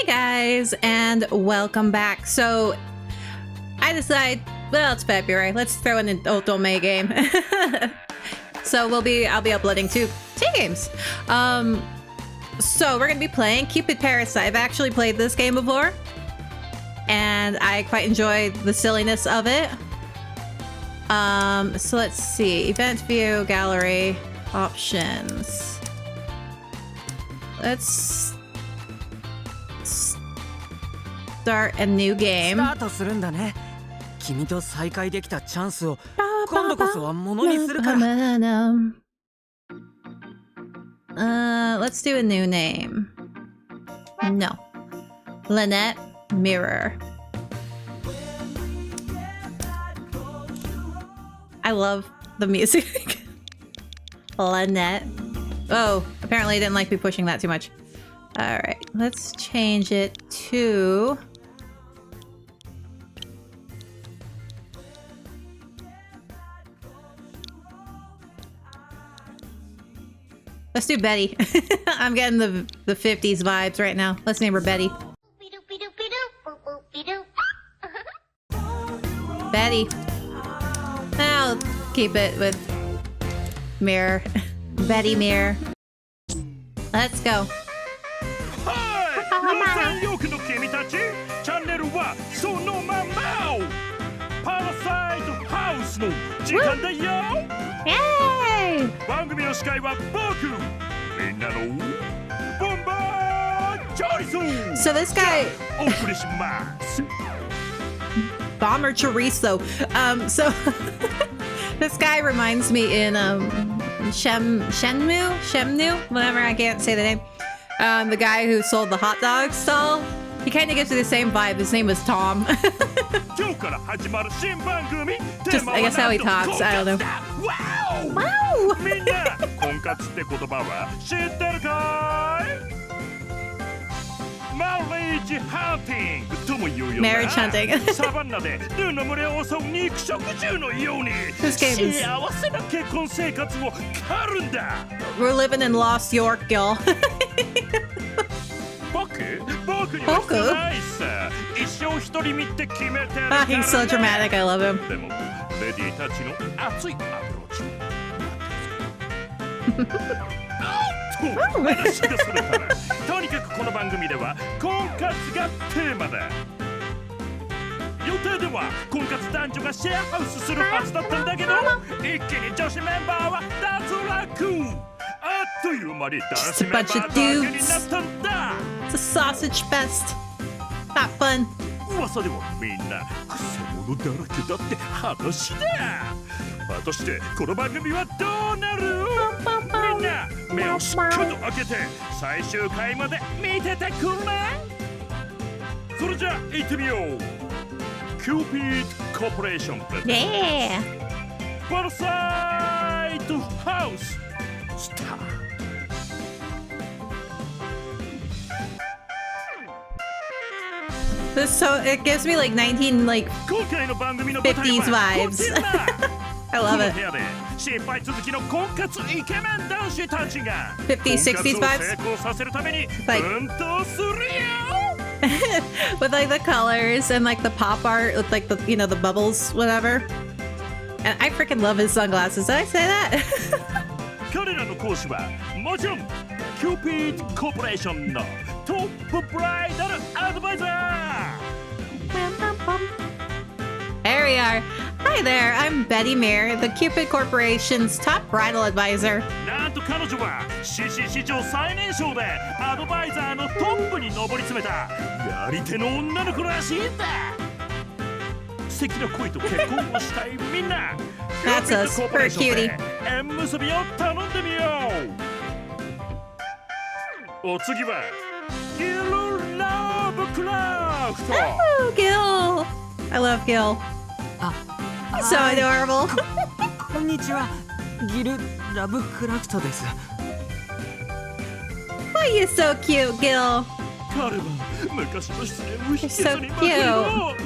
Guys, and welcome back. So I decide, well, it's February, let's throw in an Otome game. So I'll be uploading two games. So we're gonna be playing Cupid Parasite. I've actually played this game before and I quite enjoy the silliness of it. So let's see, event view, gallery, options. Let's start a new game. Let's do a new name. No. Lynette Mirror. I love the music. Lynette. Oh, apparently I didn't like me pushing that too much. Alright, let's change it to... Let's do Betty. I'm getting the 50s vibes right now. Let's name her Betty. Betty. I'll keep it with Mirror. Betty Mirror. Let's go. Yay! So this guy Bomber Chorizo. So this guy reminds me in Shenmue, whatever, I can't say the name. The guy who sold the hot dog stall. He kind of gives me the same vibe. His name is Tom. Just, I guess how he talks. I don't know. Wow! Marriage hunting. This game is... We're living in Lost York, y'all. He's so dramatic, I love him. Just a bunch of dudes. It's a sausage fest. Not fun. Cupid Corporation. Yeah. Parasite House. Start. It gives me like 50s vibes. I love it. 50s, 60s vibes. Like, with like the colors and like the pop art with like the, you know, the bubbles, whatever. And I freaking love his sunglasses. Did I say that? Cupid Corporation no top bridal advisor. There we are. Hi there, I'm Betty Mirror, the Cupid Corporation's top bridal advisor. That's us, we're a cutie. Oh, Gil! I love Gil. He's so adorable. Oh, you're so cute, Gil. You're so cute.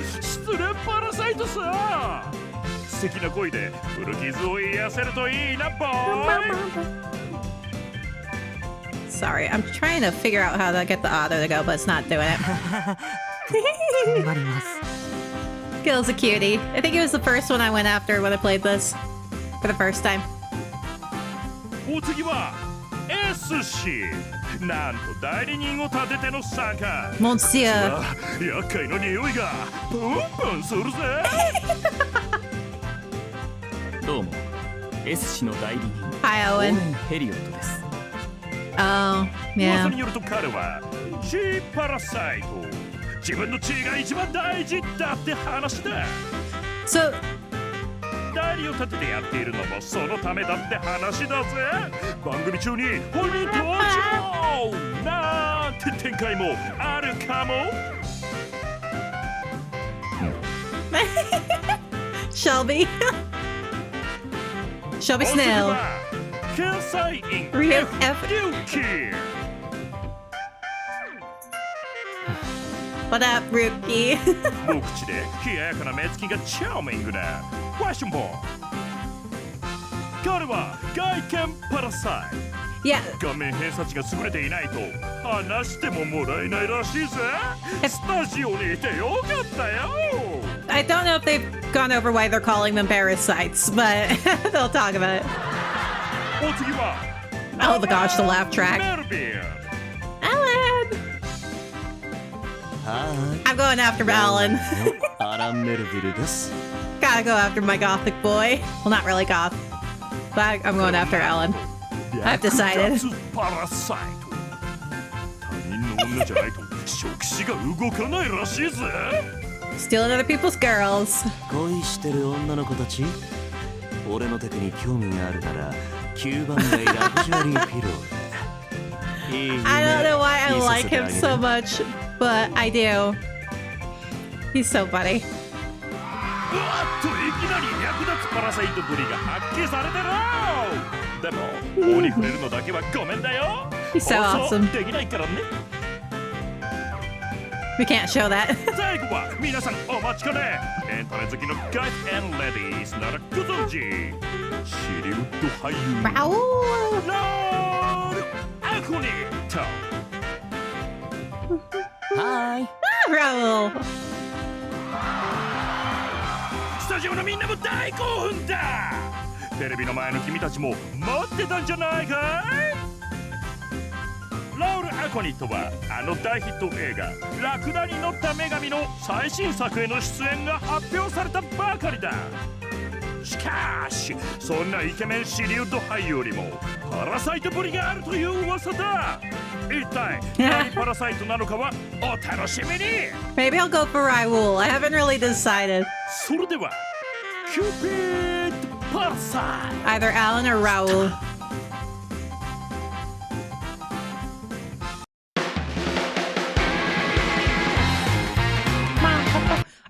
Sorry, I'm trying to figure out how to get the auto to go, but it's not doing it. Gil's a cutie. I think it was the first one I went after when I played this for the first time. お次は S 氏なんと代理人を立てての参加 Monsieur. 厄介な匂いがプンプンするぜどうも S 氏の代理人 Hi, Owen. ヘリオットです Oh, 噂 yeah. によると彼はチーパラサイト自分の地位が一番大事だって話だ So, 代理を立ててやっているのもそのためだって話だぜ番組中に本人登場なんて展開もあるかも Shelby. Shelby お次 Snail. は検査員 Real F F. リュウキ What up, Rookie? 無口で冷ややかな目つきがチャーミングなクエスチョンボール彼は外見パラサイ Yeah. 顔面偏差値が優れていないと話してももらえないらしいぜスタジオにいてよかったよ I don't know if they've gone over why they're calling them parasites, but they'll talk about it. お次は Oh my gosh, the laugh track. メルビン Alan! は I'm going after Alan. ーいアラン・メルビルです Gotta go after my gothic boy. Well, not really goth, but I'm going after Alan. I've decided. 略奪パラサイト他人の女じゃないと触手が動かないらしいぜ Stealing other people's girls. 恋してる女の子たち俺のテクに興味があるなら9番街ラグジュアリーピローいい夢 I don't know why I 見さ like せてあ him げる so much, but I do. He's so funny. うわっといきなり略奪パラサイトぶりが発揮されてるでも法に触れるのだけはごめんだよ He's so 放送 awesome. できないからね We can't show that. 最後は皆さんお待ちかねエンタメ好きのガイズ&レディースならご存知シリウッド俳優 Raoul! ロールアコニットはーい Raoul! スタジオのみんなも大興奮だテレビの前の君たちも待ってたんじゃないかいロール・アコニットはあの大ヒット映画「ラクダに乗った女神」の最新作への出演が発表されたばかりだしかしそんなイケメンシリウッド俳優よりもパラサイトぶりがあるという噂だ一体何パラサイトなのかはお楽しみに Maybe I'll go for Raoul. I haven't really decided. それではキューピッド・パラサイト Either Alan or Raoul.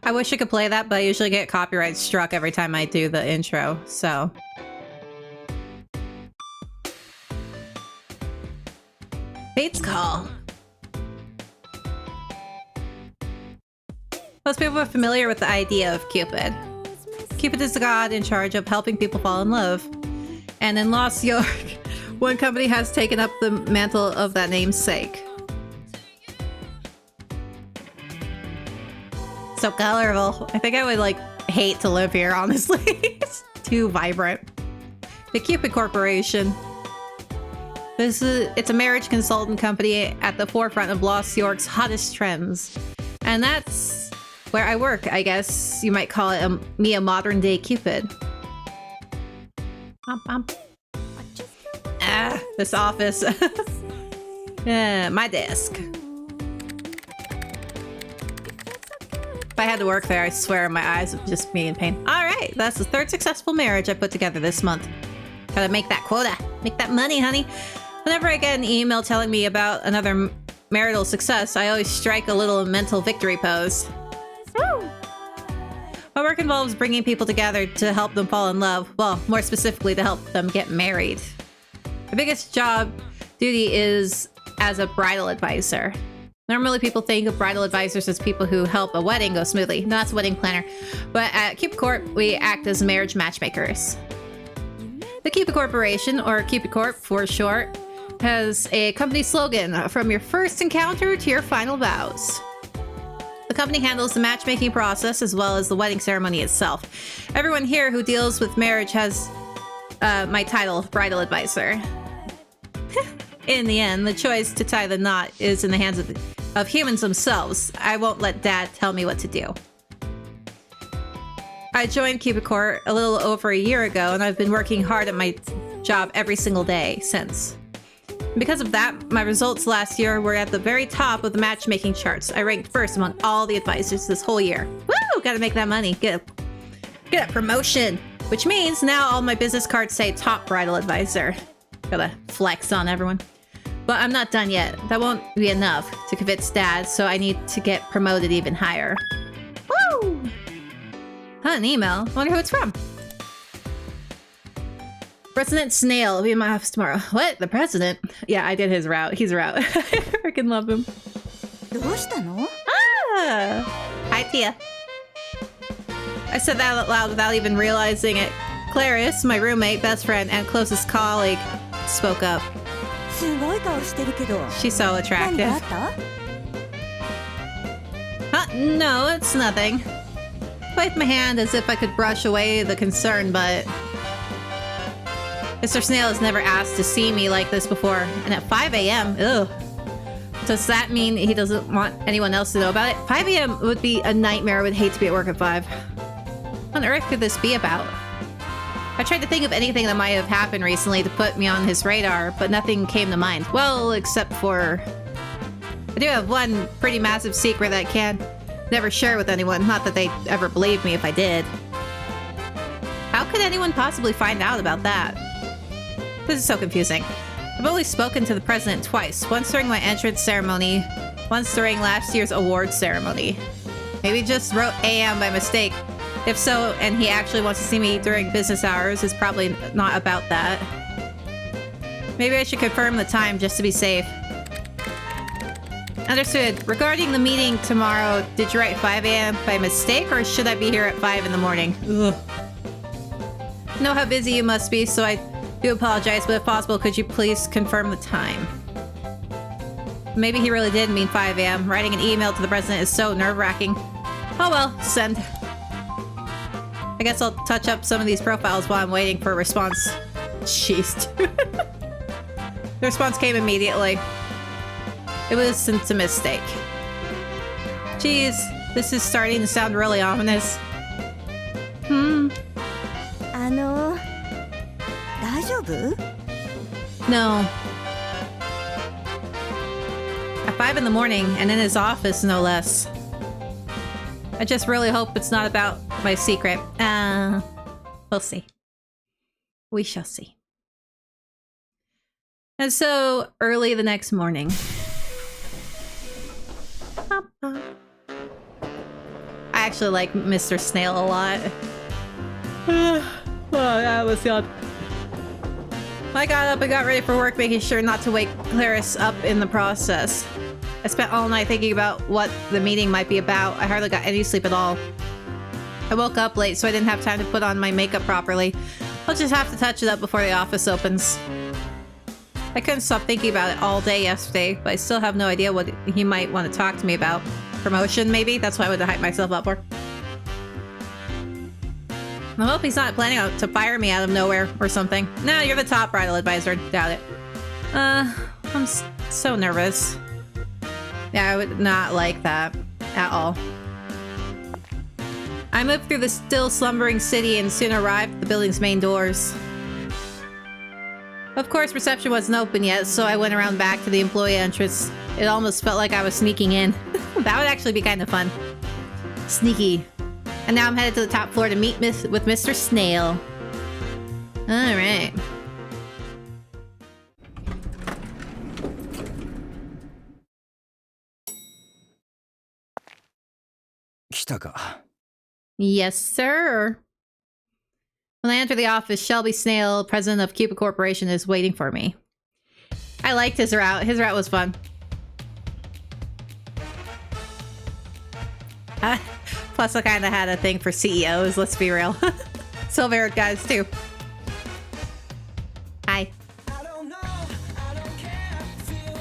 I wish I could play that, but I usually get copyright struck every time I do the intro, so. Fate's Call. Most people are familiar with the idea of Cupid. Cupid is the god in charge of helping people fall in love. And in Lost York, one company has taken up the mantle of that namesake. So colorful. I think I would like hate to live here, honestly. It's too vibrant. The Cupid Corporation. It's a marriage consultant company at the forefront of Lost York's hottest trends. And that's where I work, I guess. You might call it me a modern day Cupid. Ah, this office. My desk. If I had to work there, I swear my eyes would just be in pain. All right, that's the third successful marriage I put together this month. Gotta make that quota. Make that money, honey. Whenever I get an email telling me about another marital success, I always strike a little mental victory pose. Woo! My work involves bringing people together to help them fall in love. Well, more specifically, to help them get married. My biggest job duty is as a bridal advisor. Normally, people think of bridal advisors as people who help a wedding go smoothly. No, that's a wedding planner. But at Cupid Corp, we act as marriage matchmakers. The Cupid Corporation, or Cupid Corp for short, has a company slogan, from your first encounter to your final vows. The company handles the matchmaking process as well as the wedding ceremony itself. Everyone here who deals with marriage has my title, Bridal Advisor. In the end, the choice to tie the knot is in the hands of humans themselves. I won't let Dad tell me what to do. I joined Cupid Corp a little over a year ago, and I've been working hard at my job every single day since. Because of that, my results last year were at the very top of the matchmaking charts. I ranked first among all the advisors this whole year. Woo! Gotta make that money. Get a promotion. Which means now all my business cards say top bridal advisor. Gotta flex on everyone. But I'm not done yet. That won't be enough to convince Dad, so I need to get promoted even higher. Woo! An email. Wonder who it's from. President Snail will be in my office tomorrow. What? The president? Yeah, I did his route. He's a route. I freaking love him. Ah! Hi, Tia. I said that out loud without even realizing it. Clarice, my roommate, best friend, and closest colleague, spoke up. She's so attractive. No, it's nothing. I waved my hand as if I could brush away the concern, but Mr. Snail has never asked to see me like this before, and at 5 a.m., ugh. Does that mean he doesn't want anyone else to know about it? 5 a.m. would be a nightmare. I would hate to be at work at 5. What on earth could this be about? I tried to think of anything that might have happened recently to put me on his radar, but nothing came to mind. Well, except for... I do have one pretty massive secret that I can never share with anyone. Not that they'd ever believe me if I did. How could anyone possibly find out about that? This is so confusing. I've only spoken to the president twice. Once during my entrance ceremony, once during last year's awards ceremony. Maybe just wrote AM by mistake. If so, and he actually wants to see me during business hours, it's probably not about that. Maybe I should confirm the time just to be safe. Understood. Regarding the meeting tomorrow, did you write 5 a.m. by mistake, or should I be here at 5 in the morning? Ugh. I know how busy you must be, so I do apologize, but if possible, could you please confirm the time? Maybe he really did mean 5 a.m. Writing an email to the president is so nerve-wracking. Oh well, send. I guess I'll touch up some of these profiles while I'm waiting for a response. Jeez. The response came immediately. It wasn't a mistake. Jeez, this is starting to sound really ominous. No. At 5 in the morning, and in his office, no less. I just really hope it's not about my secret. We'll see. We shall see. And so, early the next morning. I actually like Mr. Snail a lot. Oh, that was odd. I got up and got ready for work, making sure not to wake Clarice up in the process. I spent all night thinking about what the meeting might be about. I hardly got any sleep at all. I woke up late, so I didn't have time to put on my makeup properly. I'll just have to touch it up before the office opens. I couldn't stop thinking about it all day yesterday, but I still have no idea what he might want to talk to me about. Promotion, maybe? That's why I would hype myself up for. I hope he's not planning to fire me out of nowhere or something. No, you're the top bridal advisor. Doubt it. I'm so nervous. Yeah, I would not like that at all. I moved through the still slumbering city and soon arrived at the building's main doors. Of course, reception wasn't open yet, so I went around back to the employee entrance. It almost felt like I was sneaking in. That would actually be kind of fun. Sneaky. And now I'm headed to the top floor to meet with Mr. Snail. Alright. Yes, sir. When I enter the office, Shelby Snail, president of Cupid Corporation, is waiting for me. I liked his route. His route was fun. Plus, I kind of had a thing for CEOs, let's be real. Silver-haired guys, too. Hi.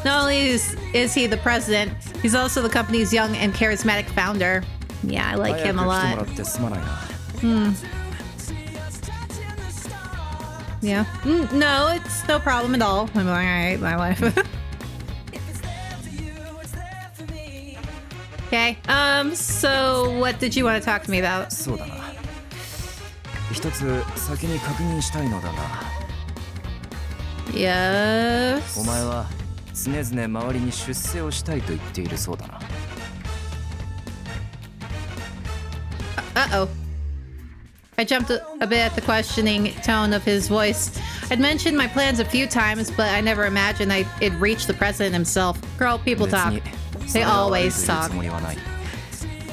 Not only is he the president, he's also the company's young and charismatic founder. Yeah, I like him a lot. Yeah. No, it's no problem at all. I'm like, I hate my life. Okay. So what did you want to talk to me about? そうだな。一つ先に確認したいのだが。Yes. お前は常々周りに出世をしたいと言っているそうだな。Uh-oh. I jumped a bit at the questioning tone of his voice. I'd mentioned my plans a few times, but I never imagined it'd reach the president himself. Girl, people talk. They always talk.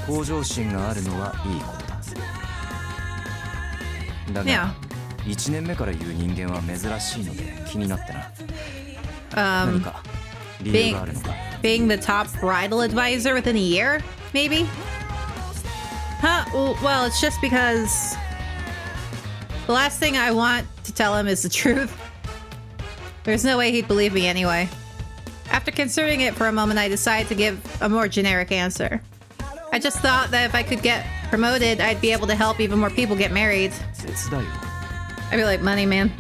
向上心があるのはいいことだ。だが、1年目から言う人間は珍しいので気になってな。何か理由があるのか。Being the top bridal advisor within a year, maybe? Huh? Well, it's just because the last thing I want to tell him is the truth. There's no way he'd believe me anyway. After considering it for a moment, I decided to give a more generic answer. I just thought that if I could get promoted, I'd be able to help even more people get married. I'd be like, money, man.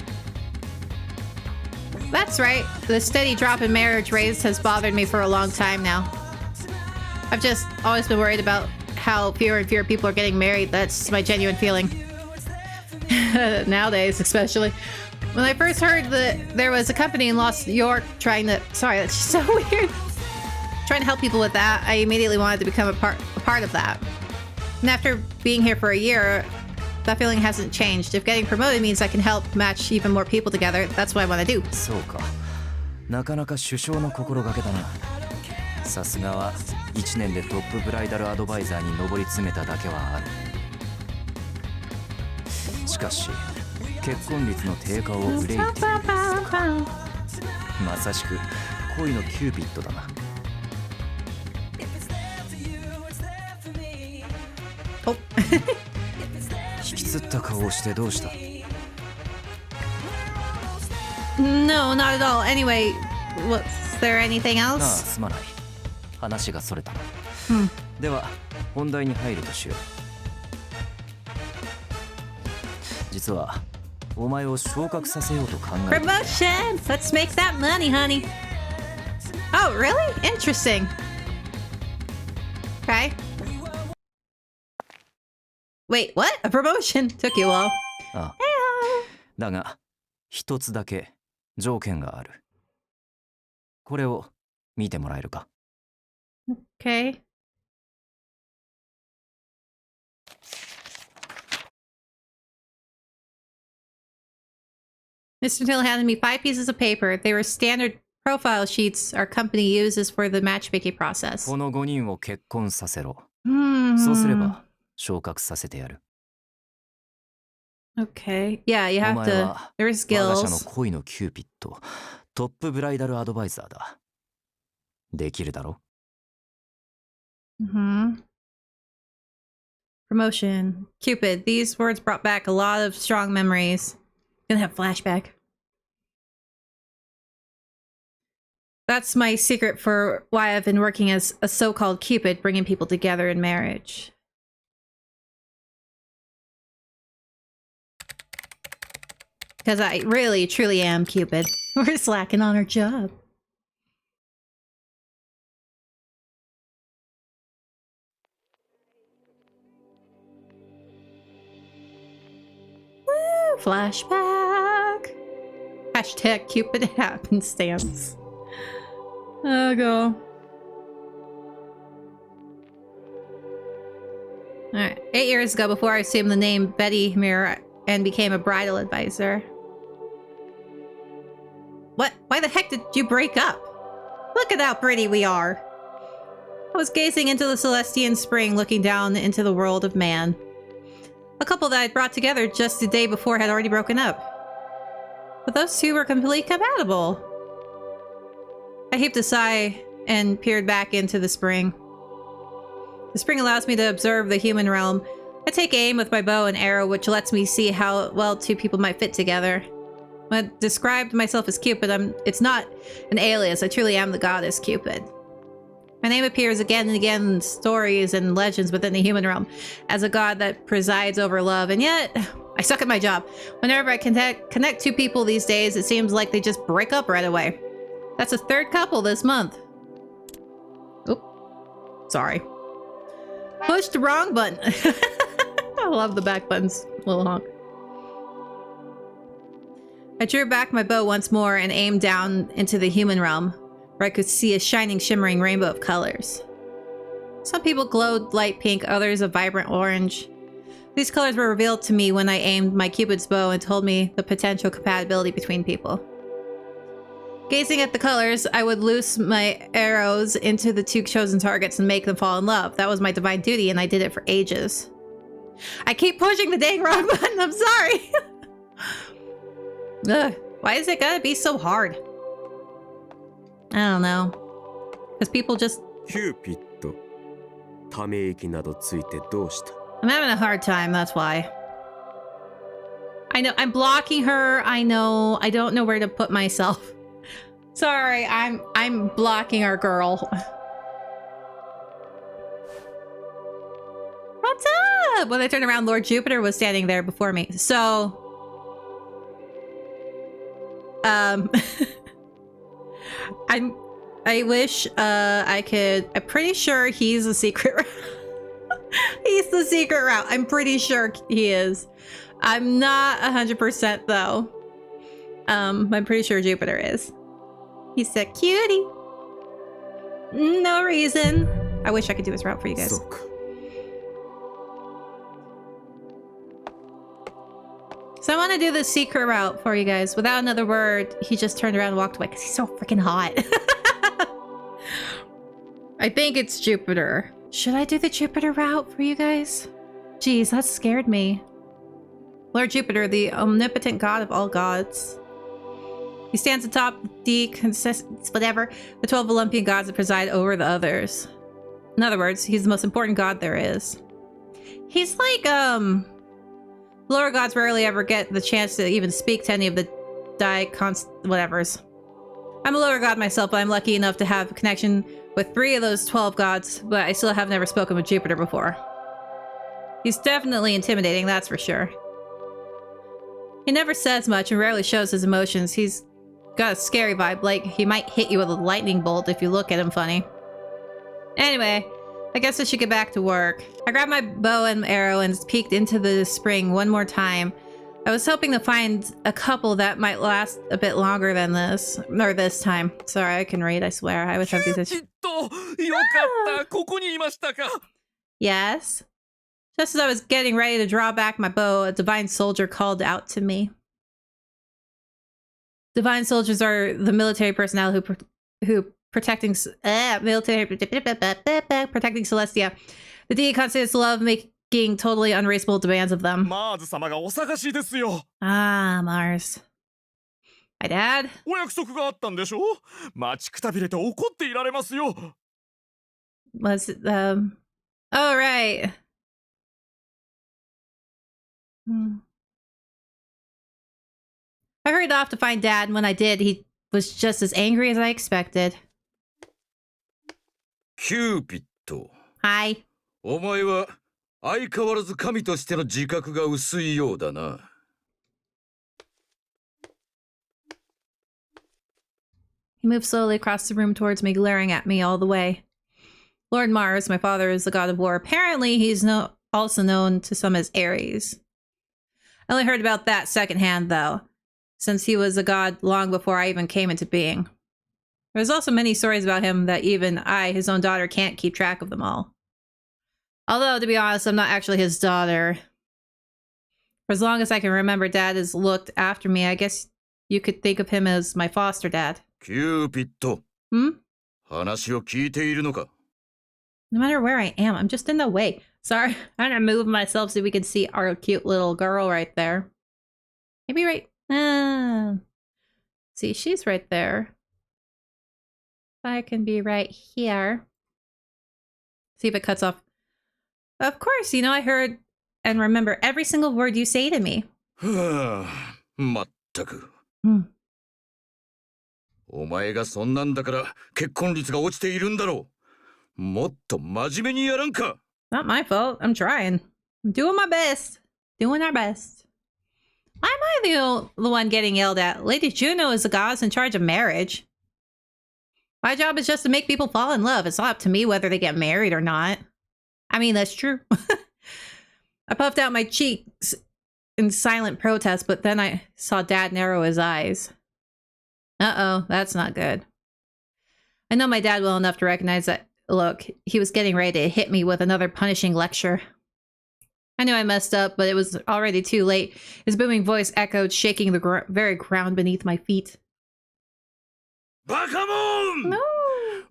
That's right. The steady drop in marriage rates has bothered me for a long time now. I've just always been worried about how fewer and fewer people are getting married. That's my genuine feeling. Nowadays, especially. When I first heard that there was a company in Los York trying to... Sorry, that's so weird. Trying to help people with that, I immediately wanted to become a part of that. And after being here for a year, that feeling hasn't changed. If getting promoted means I can help match even more people together, that's what I want to do. そうか。なかなか首相の心がけだな。さすがは1年でトップブライダルアドバイザーに上り詰めただけはある。しかし結婚率の低下を憂いている。まさしく恋のキューピッドだな。お引きつった顔をしてどうした？ No, not at all. Anyway, was there anything ああ、 else? すまない。話がそれたな。では本題に入るとしよう。実はお前を昇格させようと考えていた。 Promotion! Let's make that money, honey. Oh, really? Interesting. Okay. Wait, what? A promotion? Took you all. ああ。だが一つだけ条件がある。これを見てもらえるか。 Okay. Mr. Till handed me 5 pieces of paper. They were standard profile sheets our company uses for the matchmaking process. この5人を結婚させろ。 Hmm. そうすれば昇格させてやる。 Okay. Yeah, you お have 前 to. は There's 我が社の skills. 恋のキューピッド、トップブライダルアドバイザーだ。できるだろ？ Mm-hmm. Promotion. Cupid. These words brought back a lot of strong memories. Gonna have flashback. That's my secret for why I've been working as a so-called Cupid, bringing people together in marriage. Because I really, truly am Cupid. We're slacking on our job. Woo! Flashback. Hashtag Cupid happenstance. Oh, go. Alright. 8 years ago, before I assumed the name Betty Mirror and became a bridal advisor. What? Why the heck did you break up? Look at how pretty we are. I was gazing into the Celestian spring, looking down into the world of man. A couple that I'd brought together just the day before had already broken up. But those two were completely compatible. I heaved a sigh and peered back into the spring. The spring allows me to observe the human realm. I take aim with my bow and arrow, which lets me see how well two people might fit together. When I described myself as Cupid, it's not an alias. I truly am the goddess Cupid. My name appears again and again in stories and legends within the human realm as a god that presides over love, and yet I suck at my job. Whenever I connect two people these days, it seems like they just break up right away. That's the third couple this month. Oop. Sorry. Pushed the wrong button. I love the back buttons. Little honk. I drew back my bow once more and aimed down into the human realm, where I could see a shining, shimmering rainbow of colors. Some people glowed light pink, others a vibrant orange. These colors were revealed to me when I aimed my Cupid's bow and told me the potential compatibility between people. Gazing at the colors, I would loose my arrows into the two chosen targets and make them fall in love. That was my divine duty, and I did it for ages. I keep pushing the dang wrong button, I'm sorry! Ugh, why is it gotta be so hard? I don't know. Because people just... Cupid, ため息などついてどうした? I'm having a hard time, that's why. I know, I'm blocking her, I know, I don't know where to put myself. Sorry, I'm blocking our girl. What's up? When I turned around, Lord Jupiter was standing there before me. So... I wish I could... I'm pretty sure he's the secret route. He's the secret route. I'm pretty sure he is. I'm not 100% though. I'm pretty sure Jupiter is. He's a cutie. No reason. I wish I could do his route for you guys. So I want to do the secret route for you guys. Without another word, he just turned around and walked away because he's so freaking hot. I think it's Jupiter. Should I do the Jupiter route for you guys? Jeez, that scared me. Lord Jupiter, the omnipotent god of all gods. He stands atop the the 12 Olympian gods that preside over the others. In other words, he's the most important god there is. He's like, lower gods rarely ever get the chance to even speak to any of the whatevers. I'm a lower god myself, but I'm lucky enough to have a connection with 3 of those 12 gods, but I still have never spoken with Jupiter before. He's definitely intimidating, that's for sure. He never says much and rarely shows his emotions. He's got a scary vibe, like he might hit you with a lightning bolt if you look at him funny. Anyway, I guess I should get back to work. I grabbed my bow and arrow and peeked into the spring one more time. I was hoping to find a couple that might last a bit longer than this. Or this time. Sorry, I can read, I swear. I always have these issues. Yes? Just as I was getting ready to draw back my bow, a divine soldier called out to me. Divine soldiers are the military personnel who protecting Celestia. The deity constantly love making totally unreasonable demands of them. Ah, Mars. My dad? Was it, oh, right. I hurried off to find Dad, and when I did, he was just as angry as I expected. Cupid. Hi. お前は相変わらず神としての自覚が薄いようだな。He moved slowly across the room towards me, glaring at me all the way. Lord Mars, my father, is the god of war. Apparently, he's also known to some as Ares. I only heard about that secondhand, though, since he was a god long before I even came into being. There's also many stories about him that even I, his own daughter, can't keep track of them all. Although, to be honest, I'm not actually his daughter. For as long as I can remember, Dad has looked after me. I guess you could think of him as my foster dad. Cupid. Hmm? 話を聞いているのか? No matter where I am, I'm just in the way. Sorry, I'm gonna move myself so we can see our cute little girl right there. Maybe right... see, she's right there. I can be right here. See if it cuts off. Of course, you know, I heard and remember every single word you say to me. まったく。お前がそんなんだから結婚率が落ちているんだろう。もっと真面目にやらんか。Not my fault. I'm trying. I'm doing my best. Doing our best. Why am I the one getting yelled at? Lady Juno is the goddess in charge of marriage. My job is just to make people fall in love. It's not up to me whether they get married or not. I mean, that's true. I puffed out my cheeks in silent protest, but then I saw Dad narrow his eyes. Uh-oh, that's not good. I know my dad well enough to recognize that, look, he was getting ready to hit me with another punishing lecture. I knew I messed up, but it was already too late. His booming voice echoed, shaking the very ground beneath my feet. バカモン! No!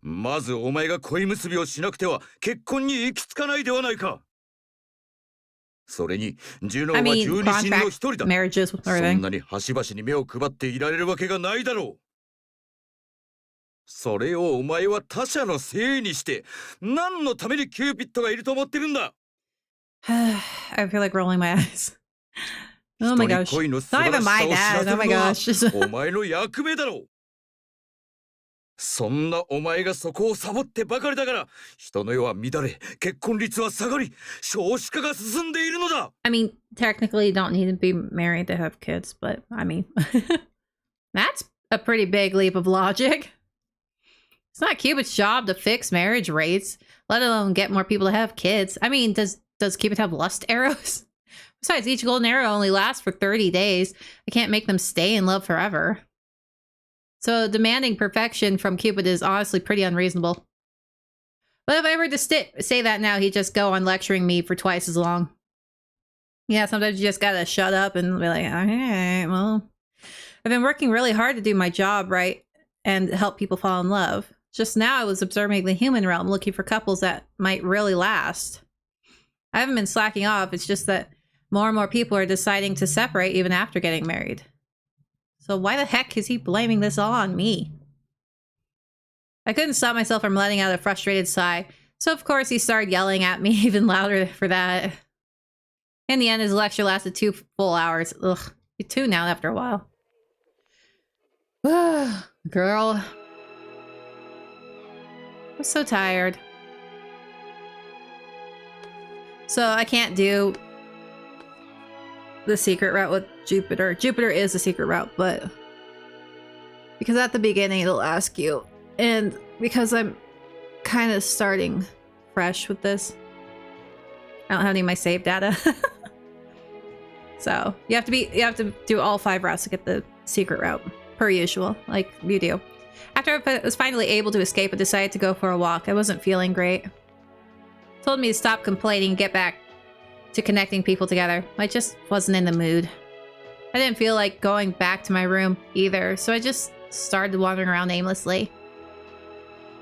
まずお前が恋結びをしなくては結婚に行き着かないではないか。それに、ジュノーは十二神の一人だ。marriages, そんなに端々に目を配っていられるわけがないだろう。それをお前は他者のせいにして、何のためにキューピッドがいると思ってるんだ。I feel like rolling my eyes. Oh my gosh. It's not even my dad. Oh my gosh. お前の役目だろう。そんなお前がそこをサボってばかりだから、人の世は乱れ、結婚率は下がり、少子化が進んでいるのだ。I mean, technically you don't need to be married to have kids, but I mean, that's a pretty big leap of logic. It's not Cupid's job to fix marriage rates, let alone get more people to have kids. I mean, does Cupid have lust arrows? Besides, each golden arrow only lasts for 30 days. I can't make them stay in love forever. So demanding perfection from Cupid is honestly pretty unreasonable. But if I were to say that now, he'd just go on lecturing me for twice as long. Yeah, sometimes you just gotta shut up and be like, alright, well, I've been working really hard to do my job right and help people fall in love. Just now I was observing the human realm, looking for couples that might really last. I haven't been slacking off, it's just that more and more people are deciding to separate even after getting married. So why the heck is he blaming this all on me? I couldn't stop myself from letting out a frustrated sigh, so of course he started yelling at me even louder for that. In the end, his lecture lasted 2 full hours. Ugh, you tune out after a while. Girl. I'm so tired. So I can't do the secret route with Jupiter. Jupiter is the secret route, but because at the beginning it'll ask you, and because I'm kind of starting fresh with this, I don't have any of my save data. So you have to do all 5 routes to get the secret route, per usual, like you do. After I was finally able to escape, I decided to go for a walk. I wasn't feeling great. Told me to stop complaining and get back to connecting people together. I just wasn't in the mood. I didn't feel like going back to my room either, so I just started wandering around aimlessly.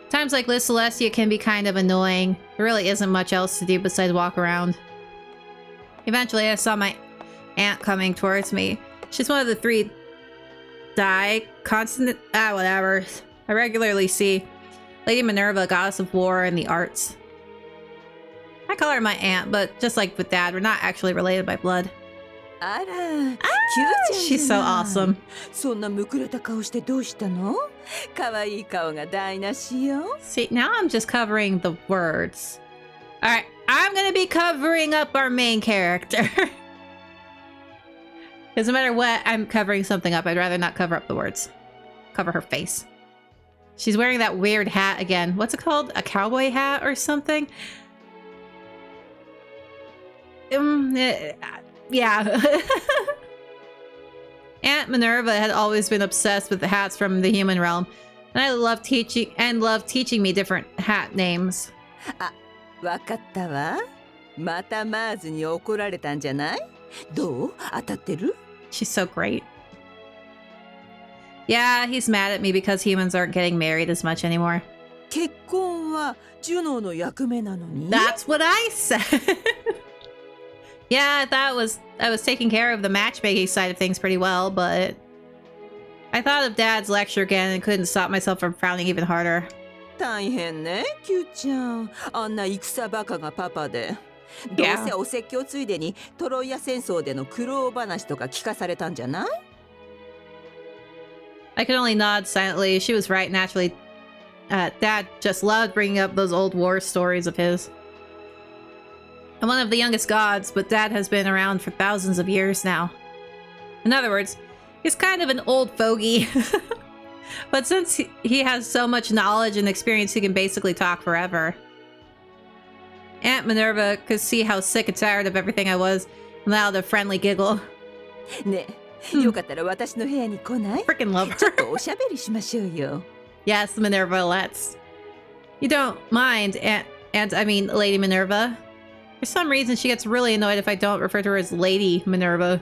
Times like this, Celestia can be kind of annoying. There really isn't much else to do besides walk around. Eventually, I saw my aunt coming towards me. She's one of the 3 whatever. I regularly see Lady Minerva, goddess of war and the arts. I call her my aunt, but just like with Dad, we're not actually related by blood. She's so awesome. See, now I'm just covering the words. Alright, I'm gonna be covering up our main character. Because no matter what, I'm covering something up. I'd rather not cover up the words. Cover her face. She's wearing that weird hat again. What's it called? A cowboy hat or something? Yeah. Aunt Minerva had always been obsessed with the hats from the human realm, and I love teaching me different hat names. She's so great. Yeah, he's mad at me because humans aren't getting married as much anymore. That's what I said. Yeah, I was taking care of the matchmaking side of things pretty well, but I thought of Dad's lecture again and couldn't stop myself from frowning even harder. Yeah. I could only nod silently. She was right, naturally. Dad just loved bringing up those old war stories of his. I'm one of the youngest gods, but Dad has been around for thousands of years now. In other words, he's kind of an old fogey. But since he has so much knowledge and experience, he can basically talk forever. Aunt Minerva could see how sick and tired of everything I was and allowed a friendly giggle. ねえ、よかったら私の部屋に来ない？ Freaking love ちょ her. っとおしゃべりしましょうよ。Yes, Minerva, let's. You don't mind, and I mean Lady Minerva. For some reason, she gets really annoyed if I don't refer to her as Lady Minerva.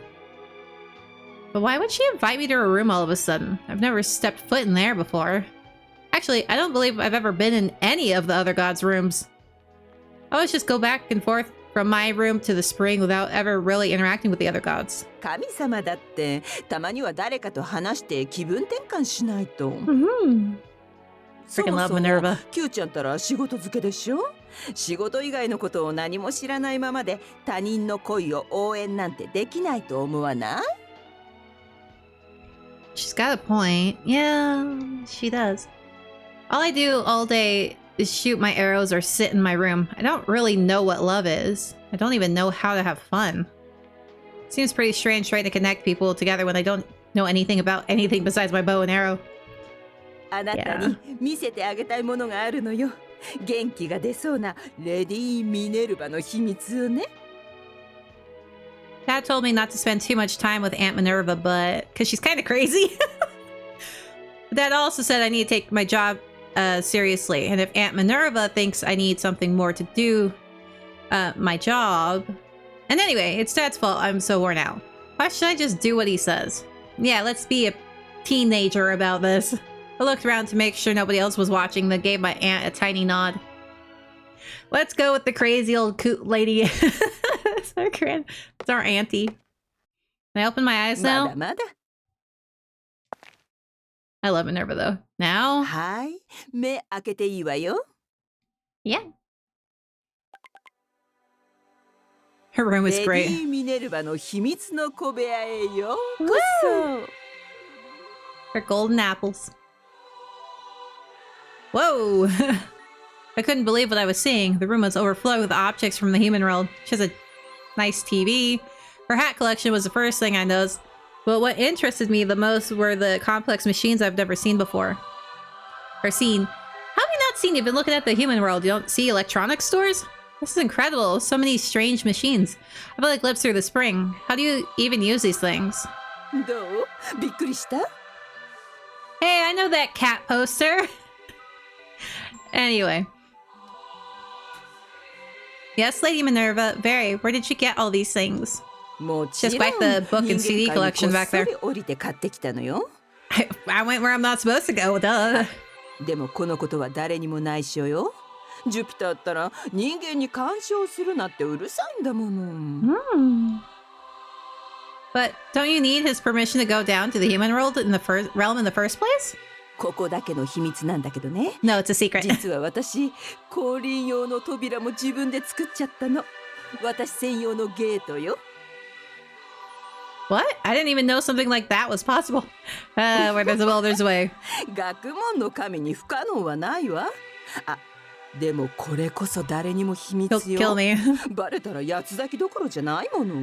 But why would she invite me to her room all of a sudden? I've never stepped foot in there before. Actually, I don't believe I've ever been in any of the other gods' rooms. I always just go back and forth from my room to the spring without ever really interacting with the other gods. 神様だってたまには誰かと話して気分転換しないと。そ Freaking も love そも Minerva. キューちゃんたら仕事漬けでしょ？仕事以外のことを何も知らないままで他人の恋を応援なんてできないと思わない？ She's got a point. Yeah, she does. All I do all day is shoot my arrows or sit in my room. I don't really know what love is. I don't even know how to have fun. Seems pretty strange trying to connect people together when I don't know anything about anything besides my bow and arrow. あなたに見せてあげたいものがあるのよ。元気が出そうなレディー・ミネルヴァの秘密をね。 Dad told me not to spend too much time with Aunt Minerva, but because she's kind of crazy. Dad also said I need to take my job seriously, and if Aunt Minerva thinks I need something more to do my job. And anyway, it's Dad's fault I'm so worn out. Why should I just do what he says? Yeah, let's be a teenager about this. I looked around to make sure nobody else was watching, then gave my aunt a tiny nod. Let's go with the crazy old coot lady. It's our auntie. Can I open my eyes ま now? だまだ。 I love Minerva though. Now? はい、目開けていいわよ。 Yeah. Her room is レディ great. ー・ミネルヴァの秘密の小部屋へようこそ。 Her golden apples. Whoa! I couldn't believe what I was seeing. The room was overflowing with objects from the human world. She has a nice TV. Her hat collection was the first thing I noticed. But what interested me the most were the complex machines I've never seen before. Or seen. How have you not seen? You've been looking at the human world. You don't see electronics stores? This is incredible. So many strange machines. I feel like lives through the spring. How do you even use these things? どう？びっくりした？ Hey, I know that cat poster. Anyway. Yes, Lady Minerva. Very. Where did you get all these things? もちろん Just like the book and CD 人間界 collection に back こっ there. そり降りて買ってきたのよ。 I went where I'm not supposed to go. Duh. でもこのことは誰にも内緒よ。ジュピターったら人間に干渉するなってうるさいんだもの。 But don't you need his permission to go down to the human world in the first realm in the first place? ここだけの秘密なんだけどね。 No, it's a secret. 実は私、降臨用の扉も自分で作っちゃったの。私専用のゲートよ。 What? I didn't even know something like that was possible. Where there's a will, there's a way. 学問の神に不可能はないわ。あ、でもこれこそ誰にも秘密 He'll よ。 kill me. バレたら八つ咲きどころじゃないもの。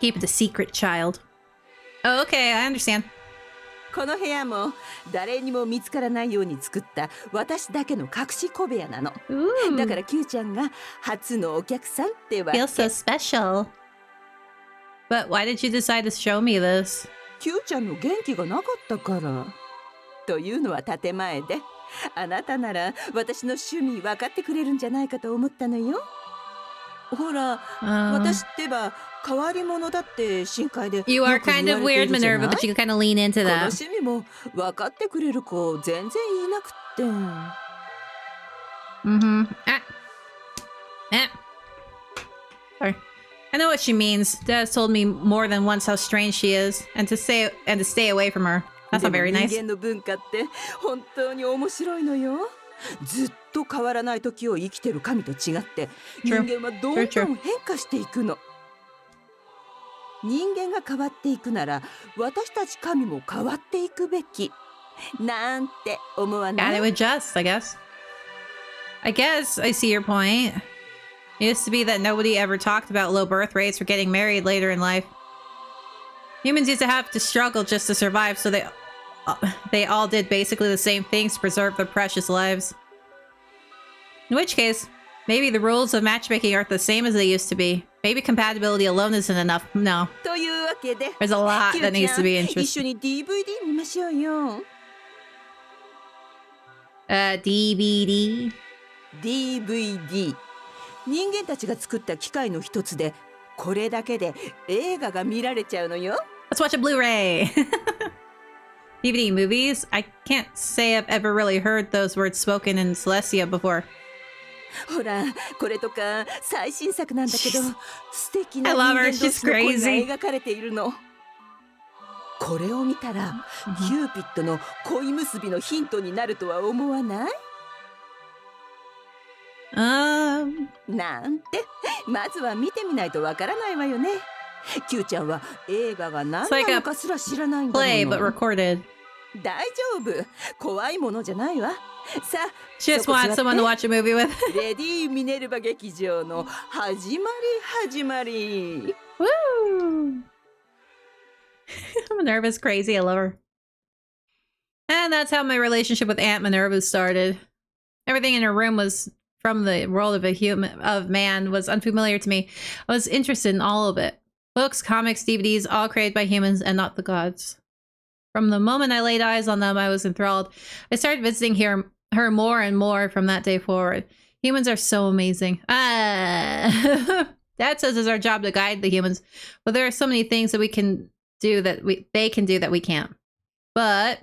Keep it a secret, child. Oh, okay, I understand. この部屋も誰にも見つからないように作った私だけの隠し小部屋なの。 Ooh. だからキューちゃんが初のお客さんってわけ。 Feels so special. But why did you decide to show me this? キューちゃんの元気がなかったから。というのは建前で、あなたなら私の趣味分かってくれるんじゃないかと思ったのよ。ほら、私ってば変わり者だって深海で You are kind of weird, Minerva, but you can kind of lean into この that. 趣味も分かってくれる子全然いなくって。 Mm-hmm. Ah. Eh. Sorry. I know what she means. Dad's told me more than once how strange she is, and to stay away from her. That's not very でも nice. 人間の文化って本当に面白いのよ。ずっと変わらない時を生きてる神と違って、人間はどんどん変化していくの。人間が変わっていくなら私たち神も変わっていくべきなんて思わな Gotta い？ adjust, I guess. I guess I see your point. It used to be that nobody ever talked about low birth rates or getting married later in life. Humans used to have to struggle just to survive, so they all did basically the same things to preserve their precious lives. In which case, maybe the rules of matchmaking aren't the same as they used to be. Maybe compatibility alone isn't enough. No. というわけで There's a lot キュ that ーち needs ゃ to be ん一緒 interesting. に DVD 見ましょうよ。 DVD. DVD 人間たちが作った機械の一つでこれだけで映画が見られちゃうのよ。 Let's watch a Blu-ray. DVD movies? I can't say I've ever really heard those words spoken in Celestia before. ほらこれとか最新作なんだけど素敵な I 人 love 間 her. 同士 She's の恋 crazy. が描かれているの。これを見たらキューピッドの恋結びのヒントになるとは思わない？なんてまずは見てみないとわからないわよね。キューちゃんは映画が何なのかすら知らないんだも Play, but の。 recorded. 大丈夫怖いものじゃないわ。さあ She just wants someone to watch a movie with. レディー・ミネルヴァ劇場の始まり。 Woo! Minerva's crazy. I love her. And that's how my relationship with Aunt Minerva started. Everything in her room was from the world of man was unfamiliar to me. I was interested in all of it. Books, comics, DVDs, all created by humans and not the gods. From the moment I laid eyes on them, I was enthralled. I started visiting her more and more from that day forward. Humans are so amazing. Dad says it's our job to guide the humans, but there are so many things that we can do that they can do that we can't. But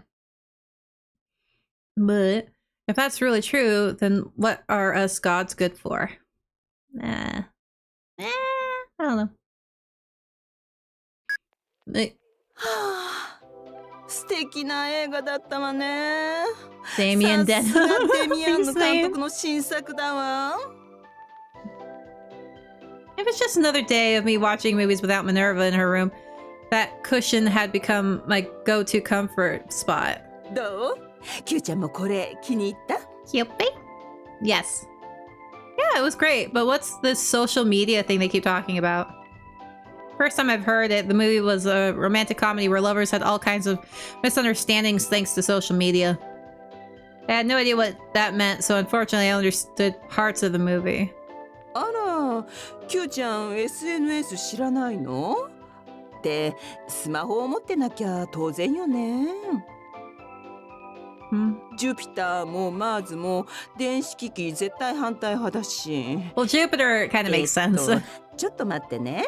if that's really true, then what are us gods good for? I don't know. 素敵な映画だったわね。 Damien さすがデミアン Denham. の監督の新作だわ。 If it's just another day of me watching movies without Minerva in her room, that cushion had become my go-to comfort spot. どう？キューちゃんもこれ気に入った？ Cupid? Yes. Yeah, it was great, but what's this social media thing they keep talking about? First time I've heard it, the movie was a romantic comedy where lovers had all kinds of misunderstandings thanks to social media. I had no idea what that meant, so unfortunately I understood parts of the movie. あら、キューちゃん SNS 知らないの？ってスマホを持ってなきゃ当然よね。ジュピターもマーズも電子機器絶対反対派だし。 Well, Jupiter kind of makes sense. ちょっと待ってね。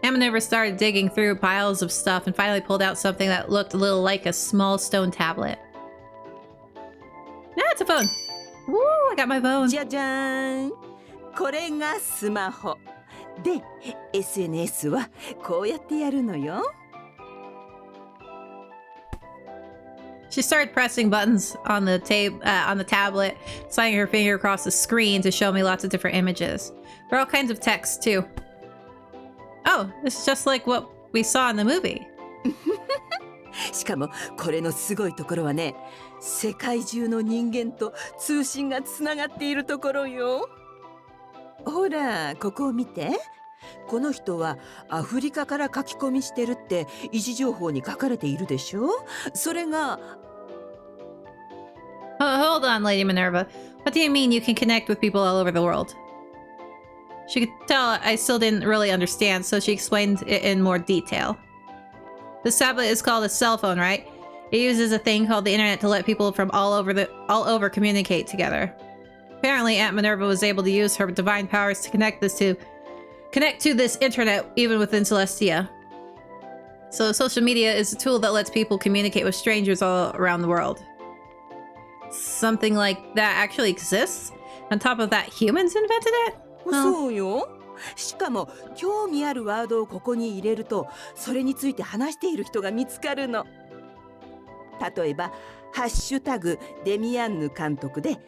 Aunt Minerva started digging through piles of stuff and finally pulled out something that looked a little like a small stone tablet. Ah, it's a phone. Woo, I got my phone. じゃじゃーん。これがスマホ。で、SNS はこうやってやるのよ。She started pressing buttons on the tablet, sliding her finger across the screen to show me lots of different images. There are all kinds of text too. Oh, this is just like what we saw in the movie. しかもこれのすごいところはね、世界中の人間と通信がつながっているところよ。ほら、ここを見て。この人はアフリカから書き込みしてるって位置情報に書かれているでしょ。それが Hold on, Lady Minerva. What do you mean you can connect with people all over the world? She could tell I still didn't really understand, so she explained it in more detail. This tablet is called a cell phone, right? It uses a thing called the internet to let people from all over communicate together. Apparently, Aunt Minerva was able to use her divine powers to connect to this internet even within Celestia. So social media is a tool that lets people communicate with strangers all around the world. Something like that actually exists? On top of that, humans invented it? そうよ。しかも興味あるワードをここに入れるとそれについて話している人が見つかるの。例えばハッシュタグデミアンヌ監督で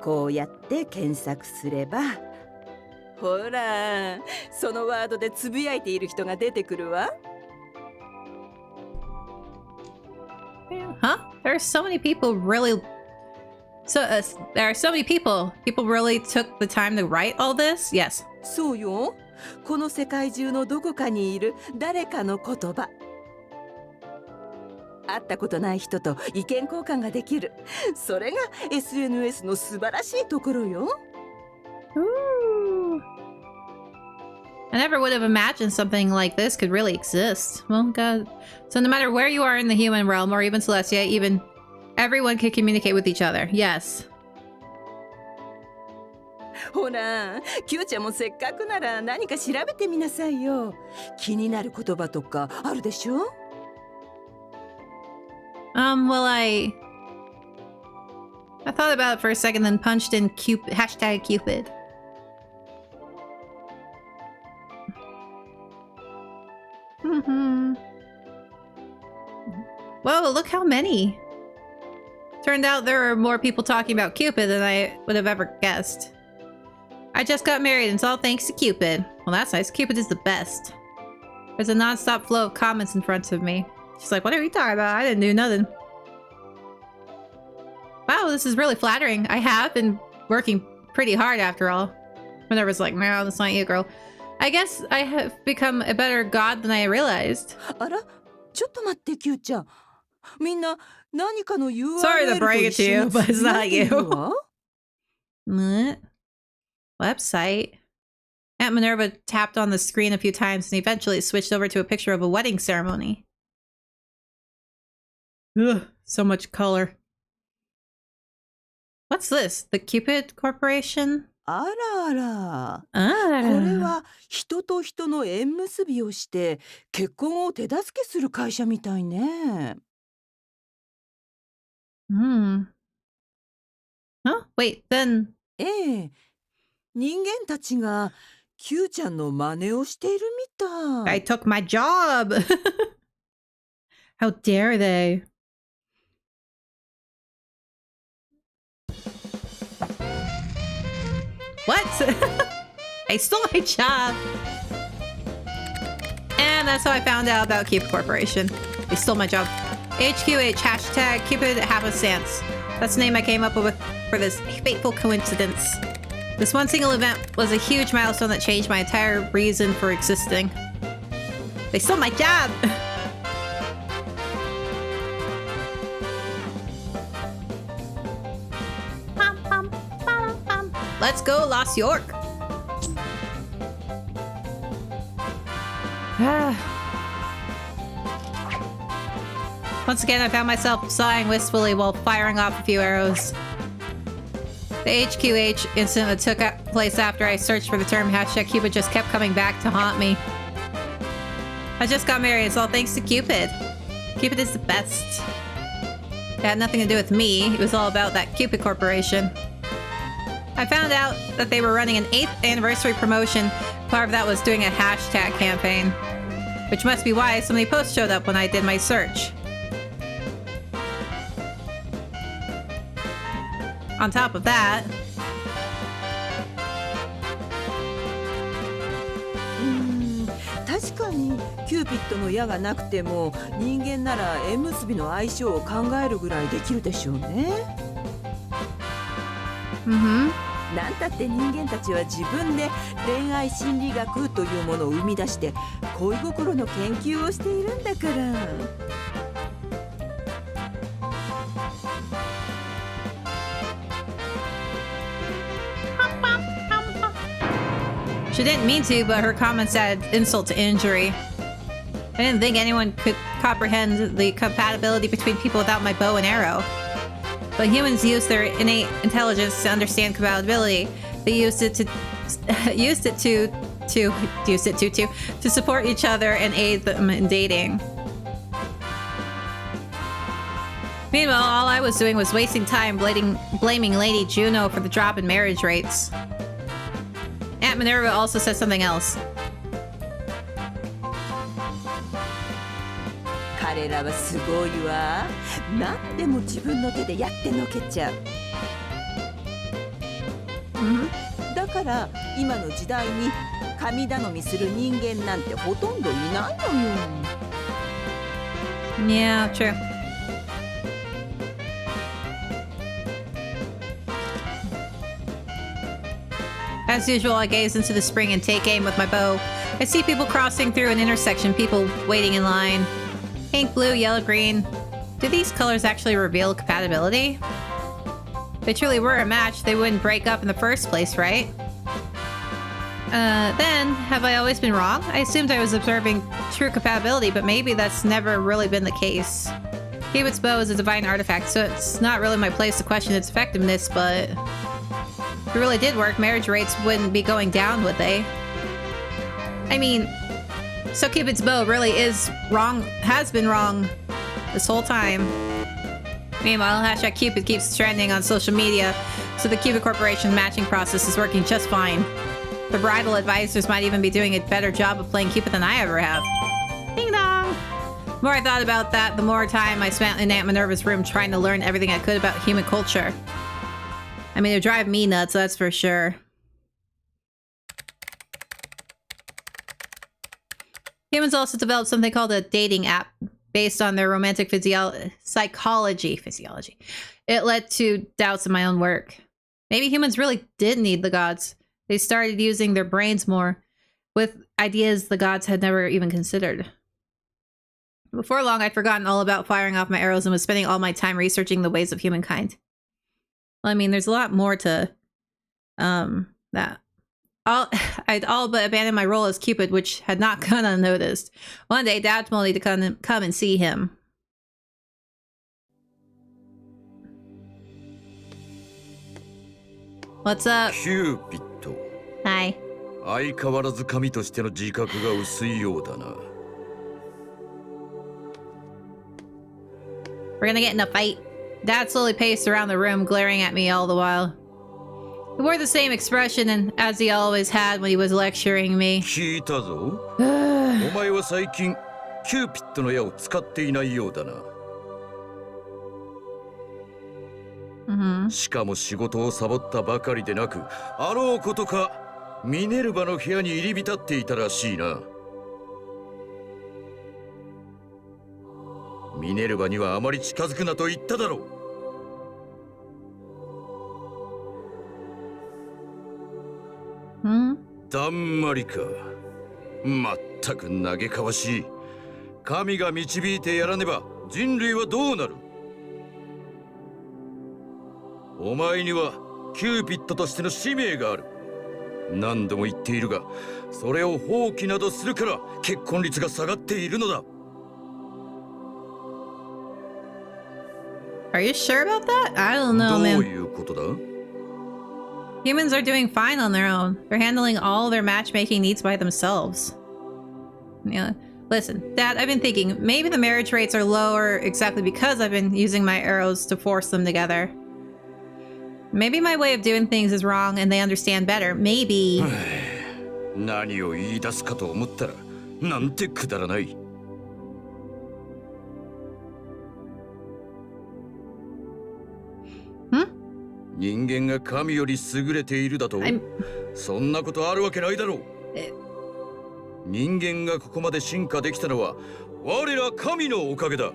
こうやって検索すれば、ほら、そのワードでつぶやいている人が出てくるわ。Huh? There are so many people really... there are so many people. People really took the time to write all this? Yes. そうよ。この世界中のどこかにいる誰かの言葉。会ったことない人と意見交換ができる。それが SNS の素晴らしいところよ。Ooh. I never would have imagined something like this could really exist. Well, God. So no matter where you are in the human realm, or even Celestia, even everyone can communicate with each other. Yes. ほら、キューちゃんもせっかくなら何か調べてみなさいよ。気になる言葉とかあるでしょ？ Well, I thought about it for a second, then punched in Cupid, hashtag Cupid. Whoa, look how many. Turned out there were more people talking about Cupid than I would have ever guessed. I just got married and it's all thanks to Cupid. Well, that's nice. Cupid is the best. There's a non-stop flow of comments in front of me. She's like, what are you talking about? I didn't do nothing. Wow, this is really flattering. I have been working pretty hard after all. Minerva's like, no, that's not you, girl. I guess I have become a better god than I realized. あら、ちょっと待ってキューちゃん。みんな何かの URL Sorry to と break 一 it to 緒 you, に but つ it's ぶや not いているわ。 Website. Aunt Minerva tapped on the screen a few times and eventually switched over to a picture of a wedding ceremony. Ugh, so much color. What's this? The Cupid Corporation? あらあら。これ Ah. は人と人の縁結びをして結婚を手助けする会社みたいね。Hmm. Huh? Wait, then... ええ。人間たちがキューちゃんの真似をしているみた I い。 took my job! How dare they? What? I stole my job! And that's how I found out about Cupid Corporation. They stole my job. HQH, hashtag Cupid Happenstance. That's the name I came up with for this fateful coincidence. This one single event was a huge milestone that changed my entire reason for existing. They stole my job! Let's go, Lost York! Once again, I found myself sighing wistfully while firing off a few arrows. The HQH incident that took place after I searched for the term hashtag Cupid just kept coming back to haunt me. I just got married, it's all thanks to Cupid. Cupid is the best. It had nothing to do with me, it was all about that Cupid Corporation. I found out that they were running an 8th anniversary promotion. Part of that was doing a hashtag campaign. Which must be why so many posts showed up when I did my search. On top of that... 確かにキューピッドの矢がなくても人間なら縁結びの相性を考えるぐらいできるでしょうね。なんたって人間たちは自分で恋愛心理学というものを生み出して恋心の研究をしているんだから。She didn't mean to, but her comments added insult to injury. I didn't think anyone could comprehend the compatibility between people without my bow and arrow. But humans use their innate intelligence to understand compatibility. They used it to support each other and aid them in dating. Meanwhile, all I was doing was wasting time blaming Lady Juno for the drop in marriage rates. Aunt Minerva also said something else. 彼らはすごいわ。何でも自分の手でやってのけちゃう。だから今の時代に神頼みする人間なんてほとんどいないのよ。 Yeah, true. As usual, I gaze into the spring and take aim with my bow. I see people crossing through an intersection, people waiting in line. Pink, blue, yellow, green. Do these colors actually reveal compatibility? If they truly were a match, they wouldn't break up in the first place, right? Then, have I always been wrong? I assumed I was observing true compatibility, but maybe that's never really been the case. Cupid's bow is a divine artifact, so it's not really my place to question its effectiveness, but if it really did work, marriage rates wouldn't be going down, would they? I mean, so Cupid's bow really is wrong, has been wrong this whole time. Meanwhile, hashtag Cupid keeps trending on social media, so the Cupid Corporation matching process is working just fine. The bridal advisors might even be doing a better job of playing Cupid than I ever have. Ding dong! The more I thought about that, the more time I spent in Aunt Minerva's room trying to learn everything I could about human culture. I mean, it would drive me nuts, that's for sure. Humans also developed something called a dating app based on their romantic physiology. It led to doubts in my own work. Maybe humans really did need the gods. They started using their brains more, with ideas the gods had never even considered. Before long, I'd forgotten all about firing off my arrows and was spending all my time researching the ways of humankind. Well, I mean, there's a lot more to that. I'd all but abandoned my role as Cupid, which had not gone unnoticed. One day, Dad told me to come and see him. What's up? Cupid. Hi. 相変わらず神としての自覚が薄いようだな。We're gonna get in a fight. Dad slowly paced around the room, glaring at me all the while. He wore the same expression as he always had when he was lecturing me. 聞いたぞ。お前は最近キューピッドの矢を使っていないようだな。しかも仕事をサボったばかりでなく、あろうことかミネルヴァの部屋に入り浸っていたらしいな。ミネルヴァにはあまり近づくなと言っただろう。だんまりか。まったく嘆かわしい。神が導いてやらねば人類はどうなる。お前にはキューピッドとしての使命がある。何度も言っているが、それを放棄などするから結婚率が下がっているのだ。Are you sure about that? I don't know, man. どういうことだ? Humans are doing fine on their own. They're handling all their matchmaking needs by themselves. Yeah. Listen, Dad, I've been thinking, maybe the marriage rates are lower exactly because I've been using my arrows to force them together. Maybe my way of doing things is wrong and they understand better. Maybe. 何を言い出すかと思ったら、なんてくだらない。人間が神より優れているだと？そんなことあるわけないだろう。人間がここまで進化できたのは我ら神のおかげだ。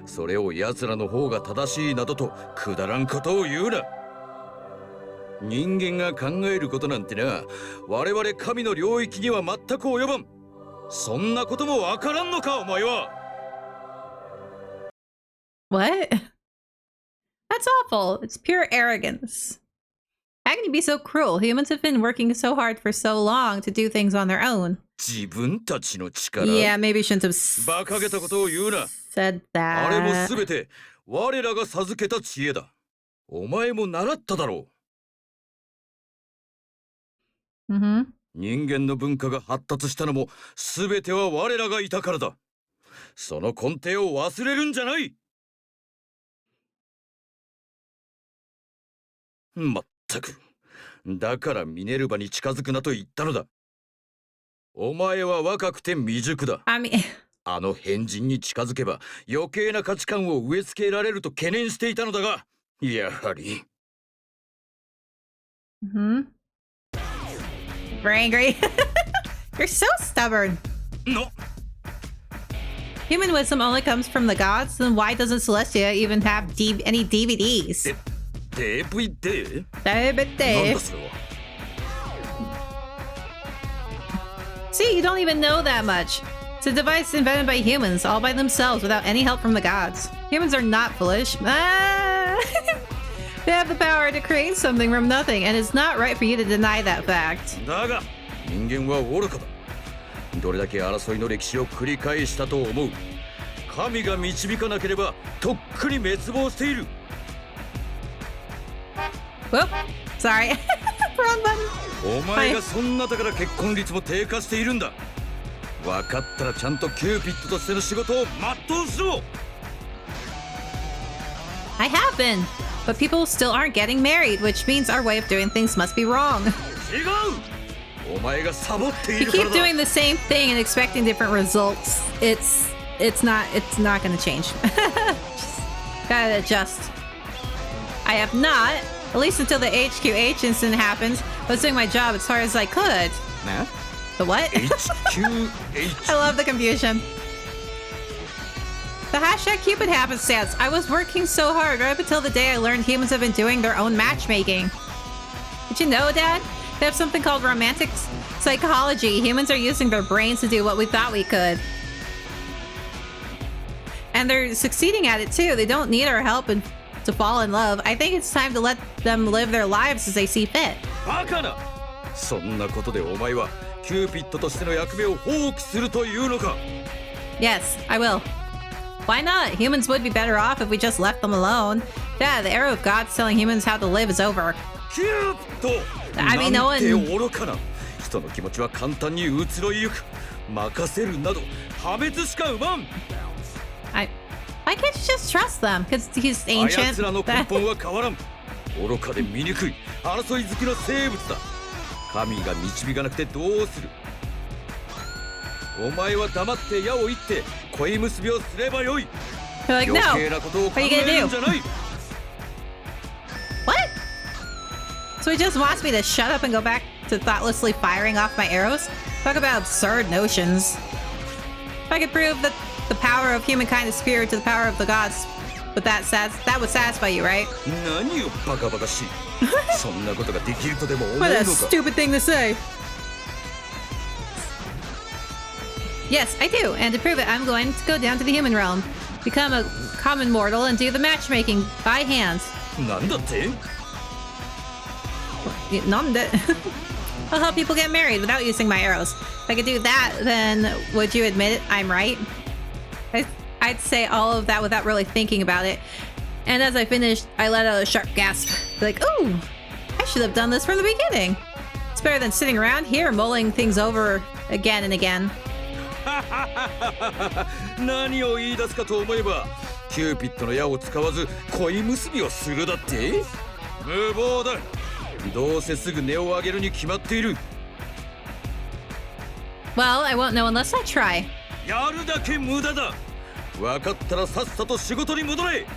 それを奴らの方が正しいなどとくだらんことを言うな。人間が考えることなんてな、我々神の領域には全く及ばん。そんなこともわからんのか、お前は。What? That's awful. It's pure arrogance. How can you be so cruel? Humans have been working so hard for so long to do things on their own. 自分たちの力。Yeah, maybe you shouldn't have 馬鹿げたことを言うな。said that. あれもすべて我らが授けた知恵だ。お前も習っただろう。人間の文化が発達したのもすべては我らがいたからだ。その根底を忘れるんじゃない。まったく。だからミネルヴァに近づくなと言ったのだ。お前は若くて未熟だ。あの変人に近づけば余計な価値観を植え付けられると懸念していたのだが、やはり。Mm-hmm. We're angry. You're so stubborn. No. Human wisdom only comes from the gods, then why doesn't Celestia even have any DVDs? DVD? なん DVD. だそれは。 See, you don't even know that much. It's a device invented by humans, all by themselves, without any help from the gods. Humans are not foolish. Ah! They have the power to create something from nothing, and it's not right for you to deny that fact. だが人間は愚かだ。どれだけ争いの歴史を繰り返したと思う。神が導かなければとっくに滅亡している。 Whoop. Sorry. Wrong button. お前がそんなだから結婚率も低下しているんだ。分かったらちゃんとキューピッドとしての仕事を全うしろ。 I have been, but people still aren't getting married, which means our way of doing things must be wrong. 違う。お前がサボってい You るから keep だ。 doing the same thing and expecting different results. It's not gonna change. Just gotta adjust. I have not, at least until the HQH incident happened, was doing my job as hard as I could. ね The what? HQH I love the confusion. The hashtag Cupid happenstance. I was working so hard right up until the day I learned humans have been doing their own matchmaking. Did you know, Dad? They have something called romantic psychology. Humans are using their brains to do what we thought we could. And they're succeeding at it too. They don't need our help to fall in love. I think it's time to let them live their lives as they see fit. バカな。そんなことでお前はキューピッドとしての役目を放棄するというのか。 Yes, I will. Why not? Humans would be better off if we just left them alone. Dad, the era of gods telling humans how to live is over. キューピッド。 I mean, な no んて one... 愚かな。人の気持ちは簡単に移ろいゆく。任せるなど破滅しか生まん。 Why can't you just trust them? Because he's あ ancient. やつらの根本は変わらん。愚かで醜い争い好きの生物だ。神が導かなくてどうする。お前は黙って矢を射って恋結びをすればよい。 You're like, 余 no. 計なことを What 考 are you え gonna るんじゃない。 What? So he just wants me to shut up and go back to thoughtlessly firing off my arrows? Talk about absurd notions. If I could prove that the power of humankind is superior to the power of the gods, but that would satisfy you, right? 何をバカバカしい。そんなことができるとでも思うの What か。 a stupid thing to say. Yes, I do. And to prove it, I'm going to go down to the human realm, become a common mortal, and do the matchmaking by hand. なんだって。 I'll help people get married without using my arrows. If I could do that, then would you admit it? I'm right? I'd say all of that without really thinking about it. And as I finished, I let out a sharp gasp. Like, ooh, I should have done this from the beginning. It's better than sitting around here mulling things over again and again. 何を言い出すかと思えば、キューピッドの矢を使わず恋結びをするだって。無謀だ。どうせすぐ値を上げるに決まっている。 Well, I won't know unless I try. やるだけ無駄だ。分かったらさっさと仕事に戻れ。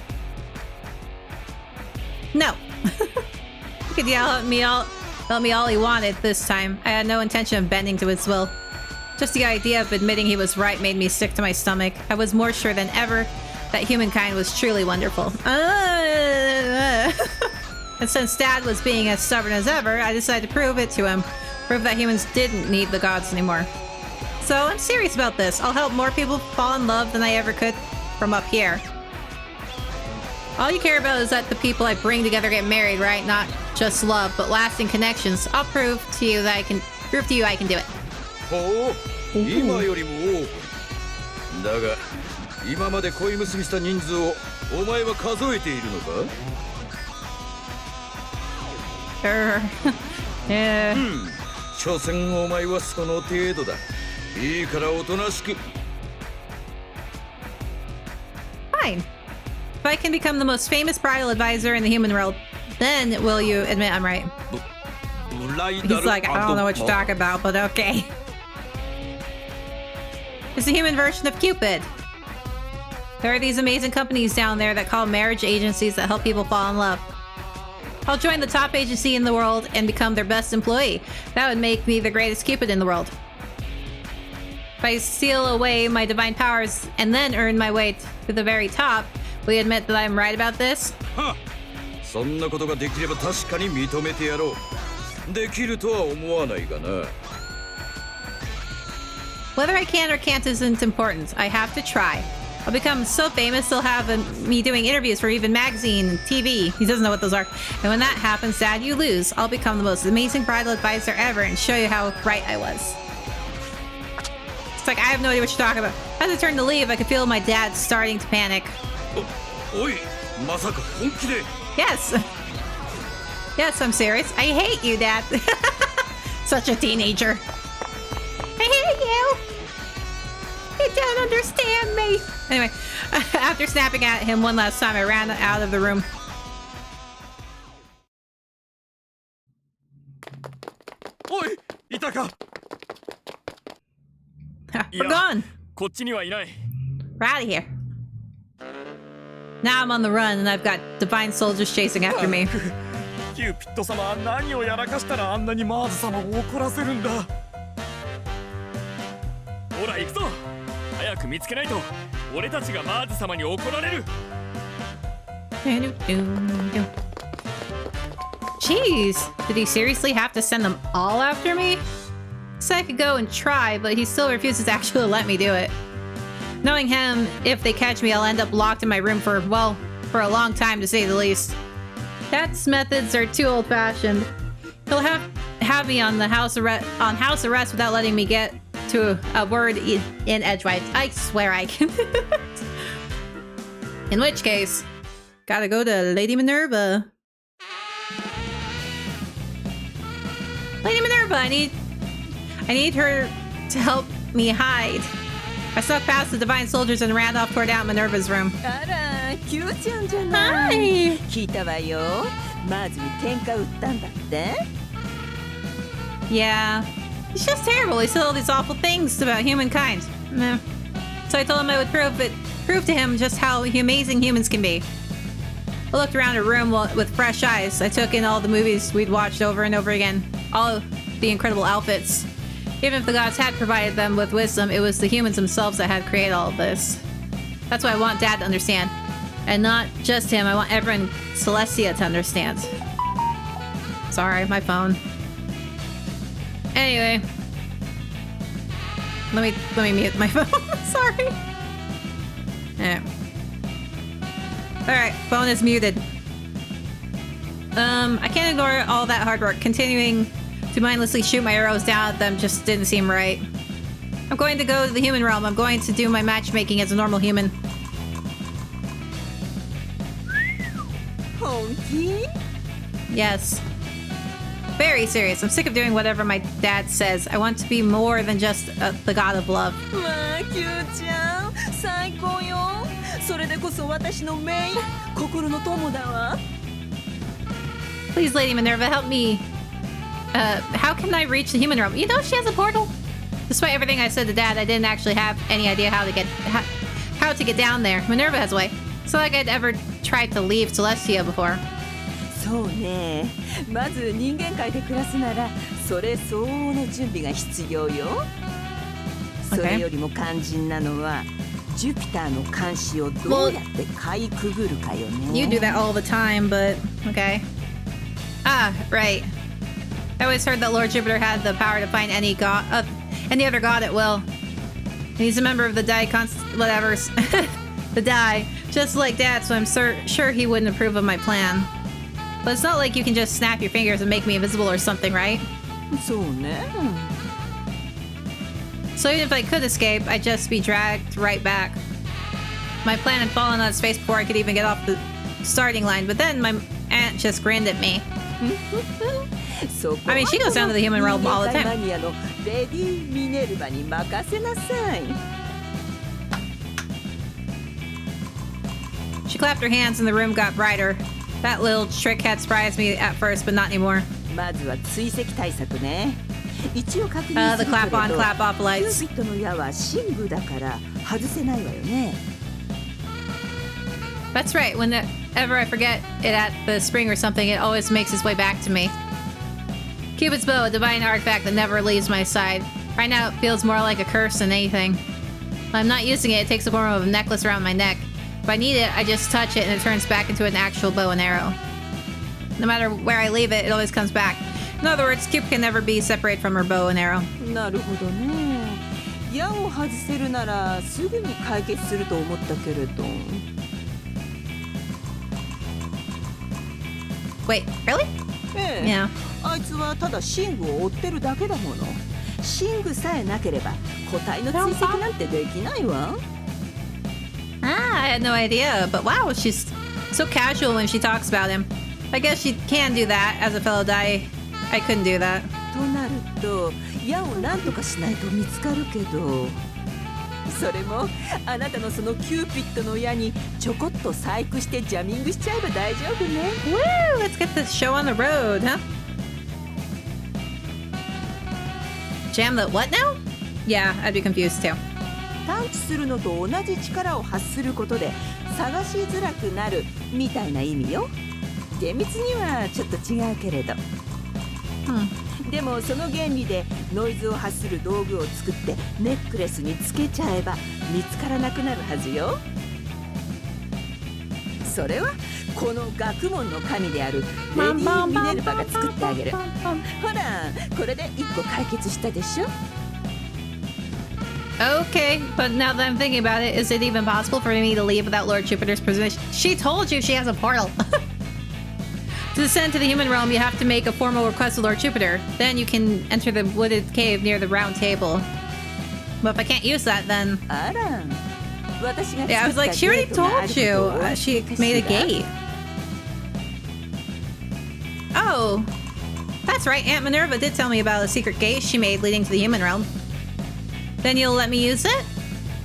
No. He could yell at me all he wanted this time. I had no intention of bending to his will. Just the idea of admitting he was right made me sick to my stomach. I was more sure than ever that humankind was truly wonderful. And since Dad was being as stubborn as ever, I decided to prove it to him. Prove that humans didn't need the gods anymore. So I'm serious about this. I'll help more people fall in love than I ever could from up here. All you care about is that the people I bring together get married, right? Not just love, but lasting connections. I'll prove to you I can do it. ほう、今よりも多く。だが、今まで恋結びした人数をお前は数えているのか？ Yeah. 所詮お前はその程度だ。いいからおとなしく。 Fine. If I can become the most famous bridal advisor in the human world, then will you admit I'm right? He's like, I don't know what you're talking about, but okay. It's the human version of Cupid. There are these amazing companies down there that call marriage agencies that help people fall in love. I'll join the top agency in the world and become their best employee. That would make me the greatest Cupid in the world. If I steal away my divine powers and then earn my way to the very top, will you admit that I'm right about this? そんなことができれば確かに認めてやろう。できるとは思わないがな。Whether I can or can't isn't important. I have to try. I'll become so famous they'll have me doing interviews for even magazine and TV. He doesn't know what those are. And when that happens, Dad, you lose. I'll become the most amazing bridal advisor ever and show you how right I was. It's like, I have no idea what you're talking about. As I turned to leave, I could feel my dad starting to panic. おい、まさか本気で。Yes. Yes, I'm serious. I hate you, Dad. Such a teenager. I hate you. You don't understand me. Anyway, after snapping at him one last time, I ran out of the room. Oi, いたか? We're gone. こっちにはいない. We're out of here. Now I'm on the run and I've got divine soldiers chasing after me. キューピッド様は何をやらかしたらあんなにマーズ様を怒らせるんだ。ほら行くぞ。早く見つけないと俺たちがマーズ様に怒られる。Jeez, did he seriously have to send them all after me? So I could go and try, but he still refuses to actually let me do it. Knowing him, if they catch me, I'll end up locked in my room for, well, for a long time to say the least. Dad's methods are too old-fashioned. He'll have me on house arrest without letting me get to a word in edgewise. I swear I can. In which case, gotta go to Lady Minerva. Lady Minerva, I need her to help me hide. I snuck past the divine soldiers and ran off toward out Minerva's room. あら、キューちゃんじゃない。Hi. 聞いたわよ。マーズに喧嘩売ったんだって。Yeah. He's just terrible. He said all these awful things about humankind. Meh. So I told him I would prove to him just how amazing humans can be. I looked around a room with fresh eyes. I took in all the movies we'd watched over and over again. All of the incredible outfits. Even if the gods had provided them with wisdom, it was the humans themselves that had created all of this. That's what I want Dad to understand. And not just him, I want everyone Celestia to understand. Sorry, my phone. Anyway. Let me mute my phone. Sorry. Yeah. Alright, phone is muted. I can't ignore all that hard work. Continuing to mindlessly shoot my arrows down at them just didn't seem right. I'm going to go to the human realm. I'm going to do my matchmaking as a normal human. 本気? Yes. Very serious. I'm sick of doing whatever my dad says. I want to be more than just the god of love. まあ、キューちゃん、最高よ。それでこそ私のメイン、心の友だわ。Please, Lady Minerva, help me. How can I reach the human realm? You know she has a portal. Despite everything I said to Dad, I didn't actually have any idea how to get down there. Minerva has a way. It's not like I'd ever tried to leave Celestia before. そうね。まず人間界で暮らすなら、それ相応の準備が必要よ。それよりも肝心なのは、ジュピターの監視をどうやってかいくぐるかよね。You do that all the time, but okay. Ah, right. I always heard that Lord Jupiter had the power to find any other god at will. And he's a member of the the Die, just like Dad, so I'm sure he wouldn't approve of my plan. But it's not like you can just snap your fingers and make me invisible or something, right? そうね。So even if I could escape, I'd just be dragged right back. My plan had fallen on its face before I could even get off the starting line, but then my aunt just grinned at me. I mean, she goes down to the human realm all the time. レディ・ミネルヴァに任せなさい。She clapped her hands and the room got brighter. That little trick had surprised me at first, but not anymore. まずは追跡対策ね。一応確認す The るけれ clap ど、 on, clap off キュ lights. ーピッドの矢は真具だから外せないわよね。That's right. When whenever I forget it at the spring or something, it always makes its way back to me. Cupid's bow, a divine artifact that never leaves my side. Right now it feels more like a curse than anything. When I'm not using it, it takes the form of a necklace around my neck. If I need it, I just touch it and it turns back into an actual bow and arrow. No matter where I leave it, it always comes back. In other words, Cupid can never be separated from her bow and arrow. なるほどね。矢を外せるならすぐに解決すると思ったけれど。Wait, really? ええ。Yeah. あいつはただ寝具を追ってるだけだもの。寝具さえなければ個体の追跡なんてできないわ。Ah, I had no idea, but wow, she's so casual when she talks about him. I guess she can do that as a fellow die. I couldn't do that. となると矢を何とかしないと見つかるけど、それもあなたのそのキューピッドの矢にちょこっと細工してジャミングしちゃえば大丈夫ね。Woo! Let's get this show on the road, huh? Jam the what now? Yeah, I'd be confused too. 探知するのと同じ力を発することで探しづらくなるみたいな意味よ。厳密にはちょっと違うけれど。でもその原理でノイズを発する道具を作ってネックレスにつけちゃえば見つからなくなるはずよ。それはこの学問の神であるレディー・ミネルヴァが作ってあげる。ほらこれで1個解決したでしょ。Okay, but now that I'm thinking about it, is it even possible for me to leave without Lord Jupiter's permission? She told you she has a portal. To descend to the human realm, you have to make a formal request to Lord Jupiter. Then you can enter the wooded cave near the round table. But if I can't use that, then... Yeah, I was like, she already told you. She made a gate. Oh, that's right. Aunt Minerva did tell me about a secret gate she made leading to the human realm. Then you'll let me use it?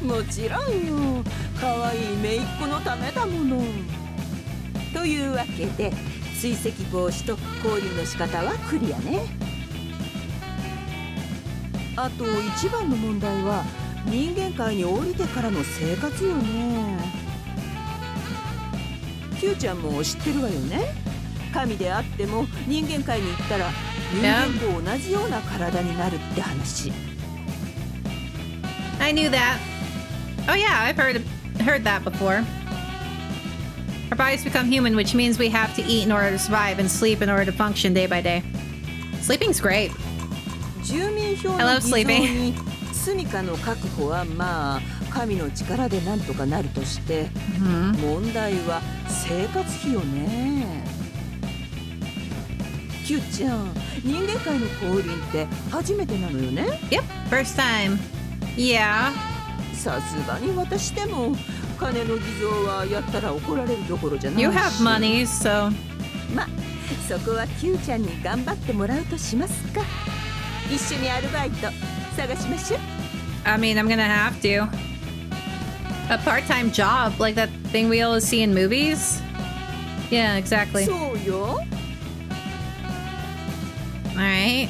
もちろんよ。可愛い姪っ子のためだもの。というわけで、追跡防止と降臨の仕方はクリアね。あと一番の問題は人間界に降りてからの生活よね。キューちゃんも知ってるわよね。神であっても人間界に行ったら人間と同じような体になるって話。I knew that. Oh yeah, I've heard that before. Our bodies become human, which means we have to eat in order to survive and sleep in order to function day by day. Sleeping's great. 住民票の偽造に住処の確保はまあ神の力でなんとかなるとして、問題は生活費よね。キューちゃん、人間界の降臨って初めてなのよね。Yep, first time. Yeah. さすがに私でも金の偽造はやったら怒られるどころじゃないし。You have money, so. まあそこはキューちゃんに頑張ってもらうとしますか。一緒にアルバイト探しましょう。I mean, I'm gonna have to. A part-time job, like that thing we always see in movies? Yeah, exactly. そうよ。Alright.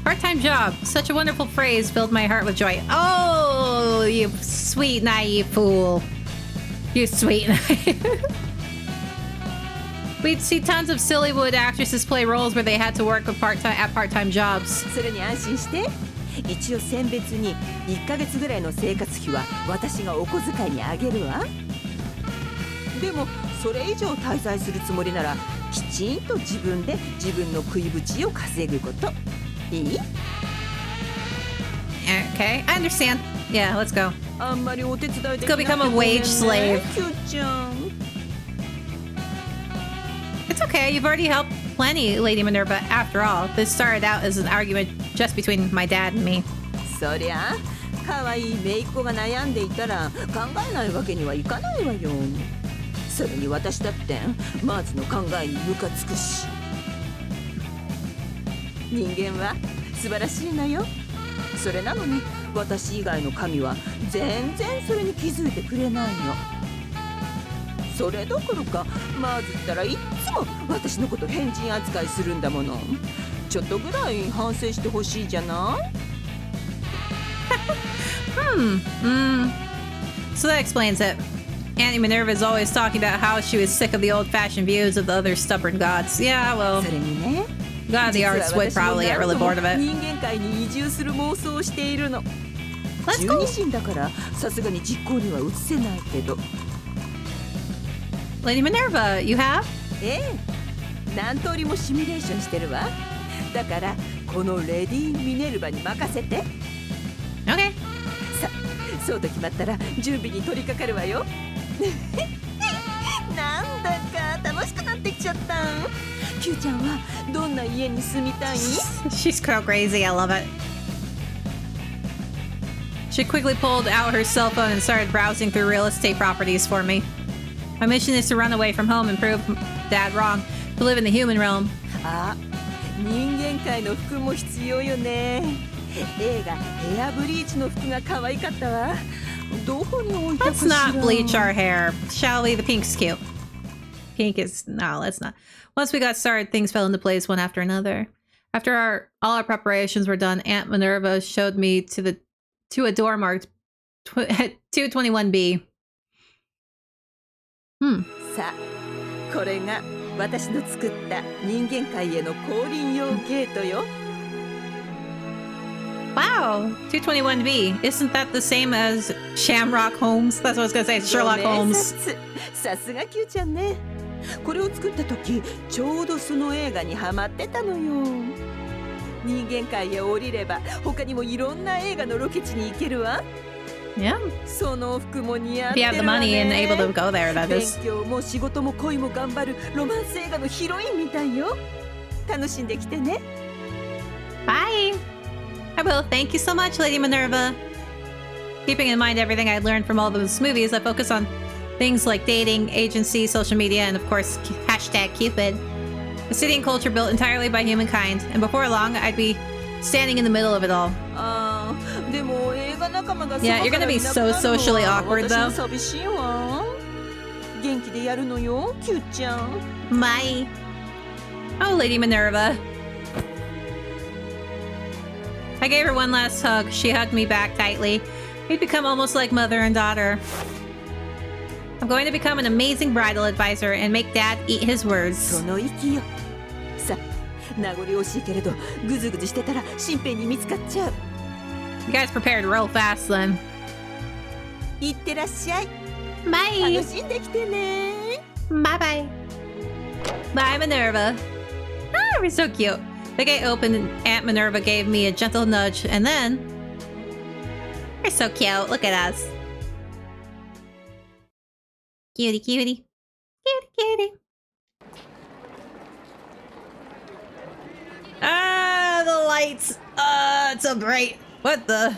Part-time job. Such a wonderful phrase filled my heart with joy. Oh, you sweet, naive fool. You sweet, naive. We'd see tons of Sillywood actresses play roles where they had to work with part-time jobs. それに安心して。一応選別に1ヶ月ぐらいの生活費は私がお小遣いにあげるわ。でもそれ以上滞在するつもりならきちんと自分で自分の食いぶちを稼ぐこと。いい？ Okay, I understand. Yeah, let's go. あんまりお手伝いでき Let's go なくて become a ごめんね wage slave. キューちゃん。It's okay, you've already helped plenty, Lady Minerva. After all, this started out as an argument just between my dad and me. そりゃ可愛い姪っ子が悩んでいたら考えないわけにはいかないわよ。それに私だってマーズの考えにムカつくし。人間は素晴らしいのよ。それなのに私以外の神は全然それに気づいてくれないの。それどころかマーズったらいっつも私のこと変人扱いするんだもの。ちょっとぐらい反省してほしいじゃない？ So that explains it. Auntie Minerva is always talking about how she was sick of the old-fashioned views of the other stubborn gods. Yeah, well, それにね、 God of the Arts would probably get really bored of it. 人間界に移住する妄想をしているの。 Let's 十 go. 二神だからさすがに実行には移せないけど。 Lady Minerva, you have? ええ、何通りもシミュレーションしてるわ。だからこのレディー・ミネルヴァに任せて。 Okay. さ、そうと決まったら準備に取り掛かるわよ。なんだか楽しくなってきちゃった。キューちゃんはどんな家に住みたい？ She's so crazy, I love it. She quickly pulled out her cell phone and started browsing through real estate properties for me. My mission is to run away from home and prove Dad wrong, to live in the human realm. あ、人間界の服も必要よね。映画ヘアブリーチの服が可愛かったわ。どこに置いたか Let's しら。 not bleach our hair, shall we? The pink's cute. Pink is... No, let's not. Once we got started, things fell into place one after another. After all our preparations were done, Aunt Minerva showed me to a door marked 221B. さあ、これが私の作った人間界への降臨用ゲートよ。 Wow, 221B. Isn't that the same as Shamrock Holmes? That's what I was gonna say. Sherlock ご明 Holmes. 察。さすがキューちゃんね。これを作った時、ちょうどその映画にハマってたのよ。人間界へ降りれば、他にもいろんな映画のロケ地に行けるわ。 Yeah. その服も似合っ If you て have る the わ money and ね。 able to go there, that 勉 is. 強も仕事も恋も頑張るロマンス映画のヒロインみたいよ。楽しんできてね。 Bye. I will. Thank you so much, Lady Minerva. Keeping in mind everything I learned from all those movies, I focus on things like dating, agency, social media, and of course, hashtag Cupid. A city and culture built entirely by humankind, and before long, I'd be standing in the middle of it all. ああ、でも映画仲間が Yeah, you're gonna be so socially awkward, though. 私も寂しいわ。元気でやるのよ、キューちゃん。 My. Oh, Lady Minerva. I gave her one last hug. She hugged me back tightly. We'd become almost like mother and daughter. I'm going to become an amazing bridal advisor and make Dad eat his words. その息よ。さ、名残惜しいけれど、ぐずぐずしてたら身辺に見つかっちゃう。 You guys prepared real fast then. いってらっしゃい。 Bye. 楽しんできてね。 Bye bye. Bye, Minerva. Ah, we're so cute. The gate opened and Aunt Minerva gave me a gentle nudge, and then... We're so cute. Look at us. Cutie, cutie. Cutie, cutie. Ah, the lights. It's so bright. What the?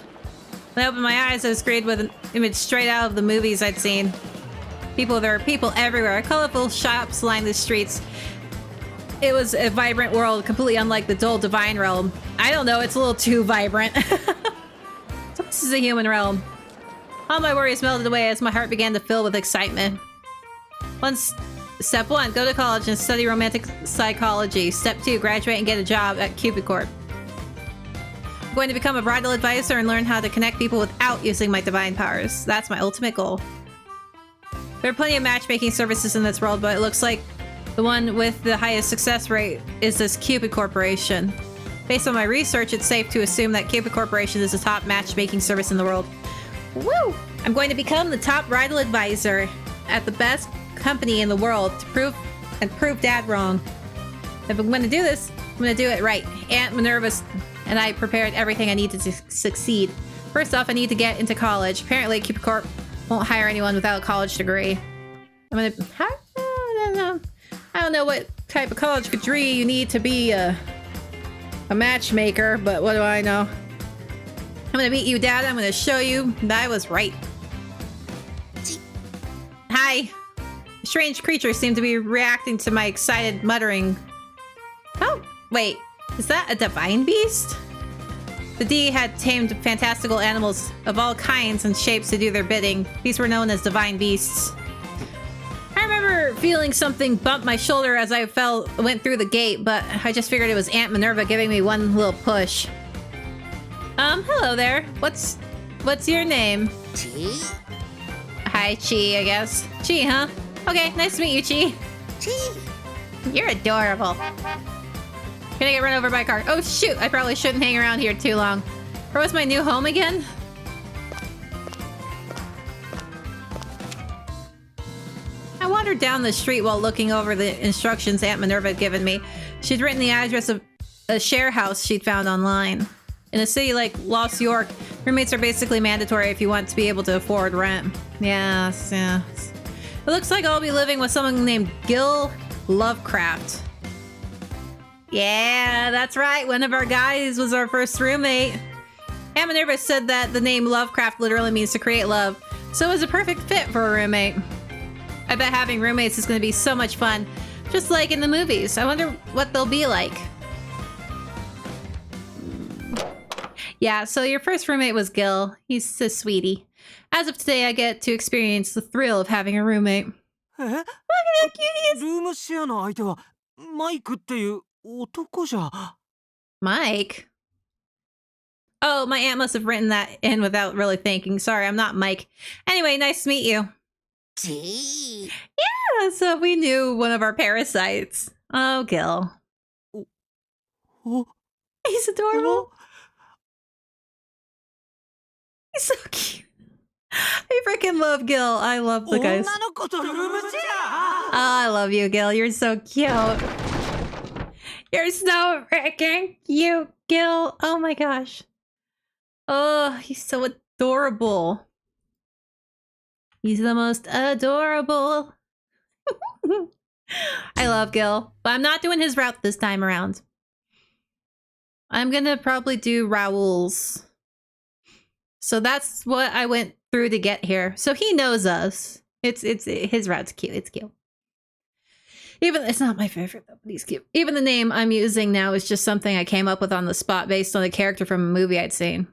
When I opened my eyes, I was greeted with an image straight out of the movies I'd seen. There are people everywhere. Colorful shops lined the streets. It was a vibrant world, completely unlike the dull divine realm. I don't know, it's a little too vibrant. So this is a human realm. All my worries melted away as my heart began to fill with excitement. Step 1, go to college and study romantic psychology. Step 2, graduate and get a job at Cupid Corp. I'm going to become a bridal advisor and learn how to connect people without using my divine powers. That's my ultimate goal. There are plenty of matchmaking services in this world, but it looks like the one with the highest success rate is this Cupid Corporation. Based on my research, it's safe to assume that Cupid Corporation is the top matchmaking service in the world. Woo! I'm going to become the top bridal advisor at the best company in the world to prove Dad wrong. If I'm going to do this, I'm going to do it right. Aunt Minerva and I prepared everything I needed to succeed. First off, I need to get into college. Apparently, Cupid Corp won't hire anyone without a college degree. I don't know what type of college degree you need to be a matchmaker, but what do I know? I'm gonna meet you, Dad. I'm gonna show you that I was right. Hi. Strange creatures seem to be reacting to my excited muttering. Oh, wait. Is that a divine beast? The D had tamed fantastical animals of all kinds and shapes to do their bidding. These were known as divine beasts. I remember feeling something bump my shoulder as I went through the gate, but I just figured it was Aunt Minerva giving me one little push. Hello there. What's your name? T? Hi, Chi, I guess. Chi, huh? Okay, nice to meet you, Chi. Chi! You're adorable. Gonna get run over by a car. Oh, shoot! I probably shouldn't hang around here too long. Where was my new home again? I wandered down the street while looking over the instructions Aunt Minerva had given me. She'd written the address of a share house she'd found online. In a city like Lost York, roommates are basically mandatory if you want to be able to afford rent. Yes. It looks like I'll be living with someone named Gil Lovecraft. Yeah, that's right. One of our guys was our first roommate. Aunt Minerva said that the name Lovecraft literally means to create love, so it was a perfect fit for a roommate. I bet having roommates is going to be so much fun, just like in the movies. I wonder what they'll be like. Yeah, so your first roommate was Gil. He's a sweetie. As of today, I get to experience the thrill of having a roommate. Look at how cute he is! ルームシェアの相手はマイクっていう男じゃ。 Mike? Oh, my aunt must have written that in without really thinking. Sorry, I'm not Mike. Anyway, nice to meet you. Gee. Yeah, so we knew one of our parasites. Oh, Gil. He's adorable. He's so cute. I freaking love Gil. I love the guys. Oh, I love you, Gil. You're so cute. You're so freaking cute, Gil. Oh my gosh. Oh, he's so adorable. He's the most adorable. I love Gil, but I'm not doing his route this time around. I'm gonna probably do Raoul's. So that's what I went through to get here. So he knows us. It's his route's cute. It's cute. Even it's not my favorite though, but he's cute. Even the name I'm using now is just something I came up with on the spot based on a character from a movie I'd seen.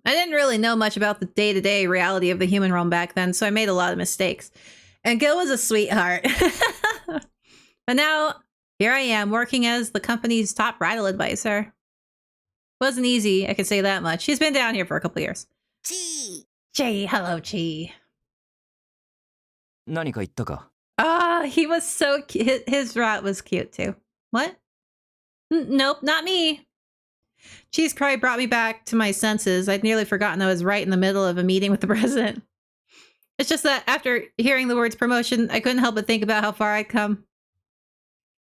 I didn't really know much about the day-to-day reality of the human realm back then, so I made a lot of mistakes. And Gil was a sweetheart. But now, here I am, working as the company's top bridal advisor. Wasn't easy, I can say that much. She's been down here for a couple years. Gee. Chi, hello, Chi. 何か言ったか? Ah, he was so cute. His rat was cute too. What? Nope, not me. Chi's cry brought me back to my senses. I'd nearly forgotten I was right in the middle of a meeting with the president. It's just that after hearing the words promotion, I couldn't help but think about how far I'd come.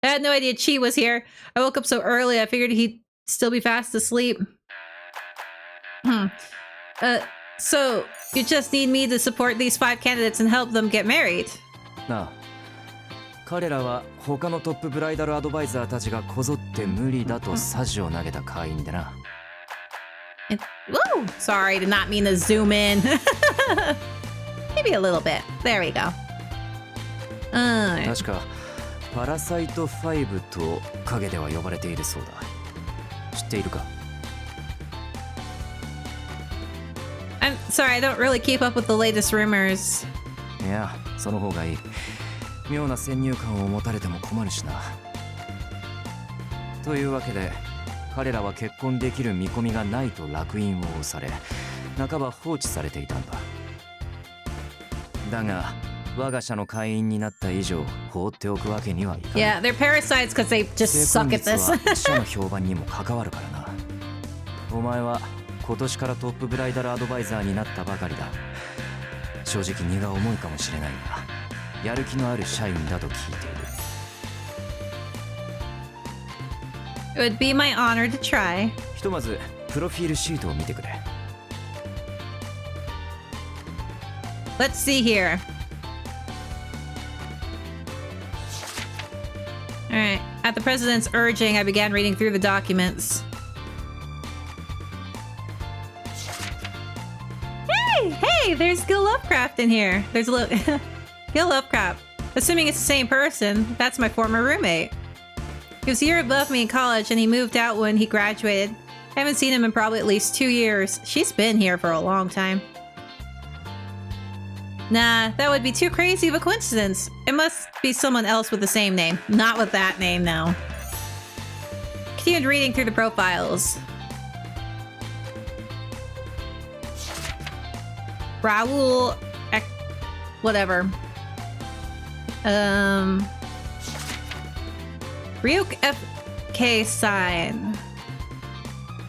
I had no idea Chi was here. I woke up so early, I figured he'd still be fast asleep. So you just need me to support these 5 candidates and help them get married? なあ、彼らは他のトップブライダルアドバイザーたちがこぞって無理だとサジを投げた会員でな。Woo! Sorry, did not mean to zoom in. Maybe a little bit. There we go. 確かパラサイト5と影では呼ばれているそうだ。知っているか? I'm sorry, I don't really keep up with the latest rumors. いや、その方がいい。妙な先入観を持たれても困るしな。というわけで、彼らは結婚できる見込みがないと烙印を押され、半ば放置されていたんだ。だが、我が社の会員になった以上、放っておくわけにはいかない。Yeah, they're parasites because they just suck at this. 社の評判にも関わるからな。お前は今年からトップブライダルアドバイザーになったばかりだ。正直荷が重いかもしれないが、やる気のある社員だと聞いている。It would be my honor to try. ひとまずプロフィールシートを見てくれ。Let's see here. Alright, at the president's urging, I began reading through the documents. Hey, there's Gil Lovecraft in here. There's a little... Gil Lovecraft. Assuming it's the same person, that's my former roommate. He was a year above me in college and he moved out when he graduated. I haven't seen him in probably at least 2 years. She's been here for a long time. Nah, that would be too crazy of a coincidence. It must be someone else with the same name. Not with that name, now. Continued reading through the profiles. Raoul whatever. Ryuk FK sign.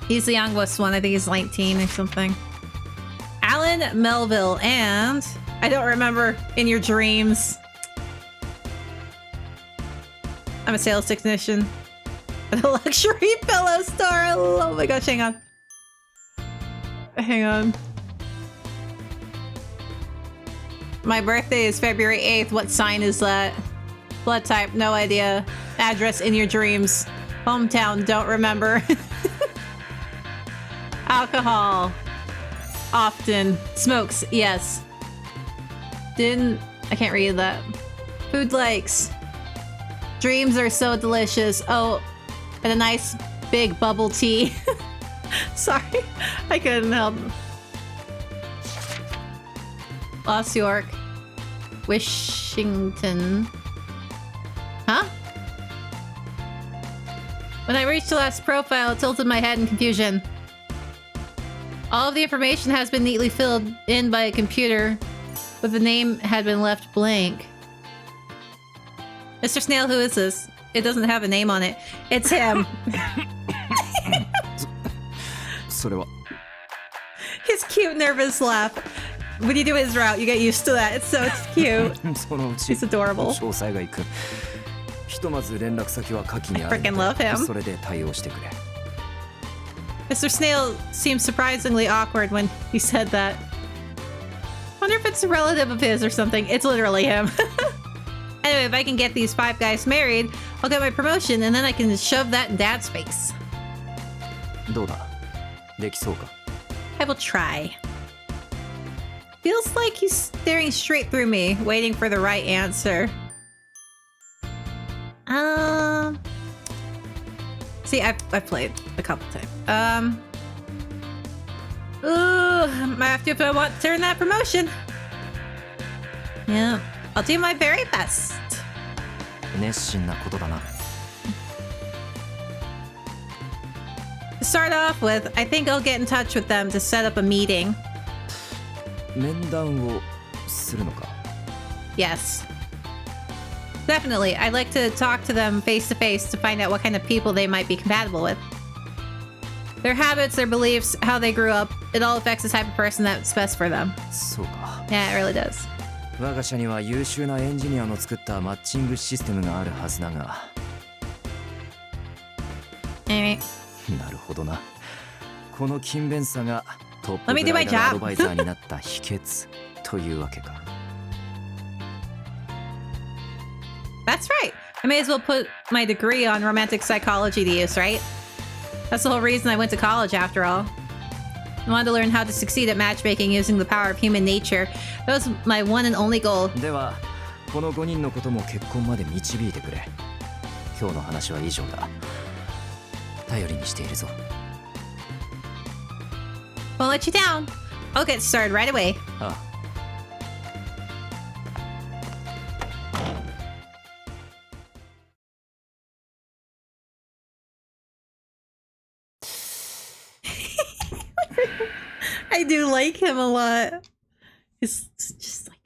He's the youngest one. I think he's 19 or something. Alan Melville and I don't remember in your dreams. I'm a sales technician at a luxury pillow store. Oh my gosh, hang on. Hang on. My birthday is February 8th. What sign is that? Blood type, no idea. Address in your dreams. Hometown, don't remember. Alcohol. Often. Smokes, yes. I can't read that. Food likes. Dreams are so delicious. Oh, and a nice big bubble tea. Sorry, I couldn't help. Lost York. Wishington. Huh? When I reached the last profile, it tilted my head in confusion. All of the information has been neatly filled in by a computer, but the name had been left blank. Mr. Snail, who is this? It doesn't have a name on it. It's him. His cute, nervous laugh. When you do his route, you get used to that. It's so cute. He's adorable. I freaking love him. Mr. Snail seemed surprisingly awkward when he said that. Wonder if it's a relative of his or something. It's literally him. Anyway, if I can get these 5 guys married, I'll get my promotion and then I can shove that in Dad's face. I will try. Feels like he's staring straight through me, waiting for the right answer. See, I've played a couple times. Ooh, might have to if I want to earn that promotion. Yeah, I'll do my very best. To start off with, I think I'll get in touch with them to set up a meeting. Yes. Definitely. I'd like to talk to them face to face to find out what kind of people they might be compatible with. Their habits, their beliefs, how they grew up, it all affects the type of person that's best for them. Yeah, it really does. 我が社には優秀なエンジニアの作ったマッチングシステムがあるはずだが。Anyway. なるほどな。この勤勉さがトップグライダーアドバイザーになった秘訣というわけか。That's right. I may as well put my degree on romantic psychology to use, right? That's the whole reason I went to college, after all. I wanted to learn how to succeed at matchmaking using the power of human nature. That was my one and only goal. では、この5人のことも結婚まで導いてくれ。今日の話は以上だ。頼りにしているぞ。Won't let you down. I'll get started right away. ああ。I do like him a lot. He's just like...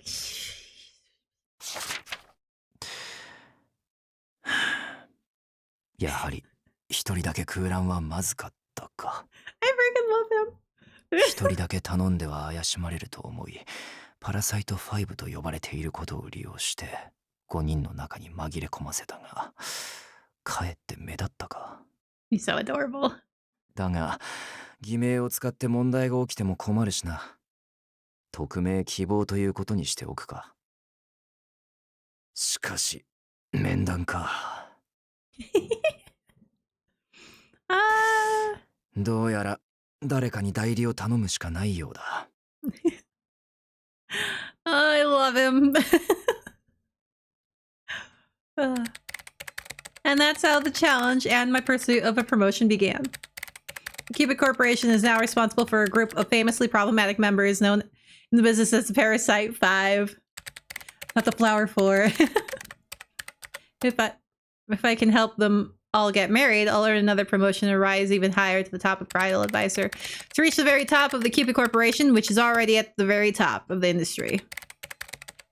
やはり一人だけ空欄はまずかったか。I freaking love him. 一人だけ頼んでは怪しまれると思い、パラサイト5と呼ばれていることを利用して5人の中に紛れ込ませたが、かえって目立ったか。He's so adorable. だが、偽名を使って問題が起きても困るしな。匿名希望ということにしておくか。しかし、面談か。どうやら誰かに代理を頼むしかないようだ。I love him. And that's how the challenge and my pursuit of a promotion began. Cupid Corporation is now responsible for a group of famously problematic members known in the business as the Parasite 5. Not the Flower 4. If I can help them all get married, I'll earn another promotion and rise even higher to the top of Bridal Advisor. To reach the very top of the Cupid Corporation, which is already at the very top of the industry.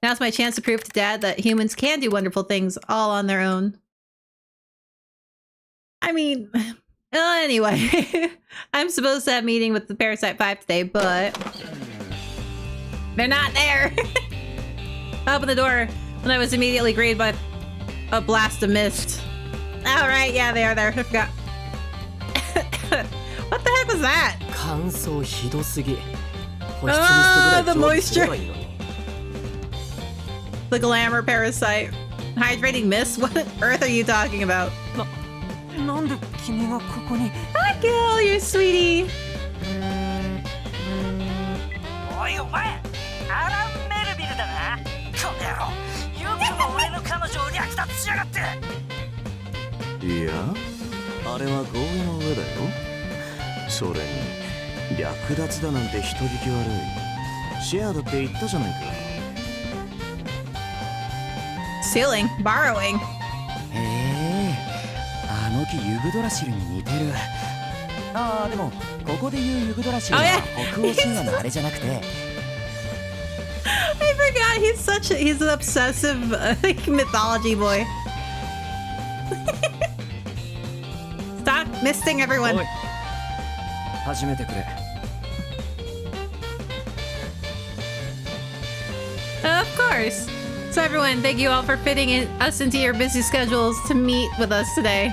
Now's my chance to prove to Dad that humans can do wonderful things all on their own. I mean, anyway, I'm supposed to have a meeting with the Parasite 5 today, but they're not there. I opened the door and I was immediately greeted by a blast of mist. All right, yeah, they are there. I forgot. What the heck was that? Oh, the moisture. The glamour parasite. Hydrating mist? What on earth are you talking about? Hi, Gil, you're sweetie.いや、あれは合意の上だよ。それに略奪だなんて人聞き悪い。シェアだって言ったじゃないか。Stealing, borrowing. へえ、あの木ユグドラシルに似てる。ああ、でもここで言うユグドラシルは北欧神話のあれじゃなくて。I forgot he's an obsessive like mythology boy. Stop misting everyone. 始めてくれ。Of course. So everyone, thank you all for fitting us into your busy schedules to meet with us today.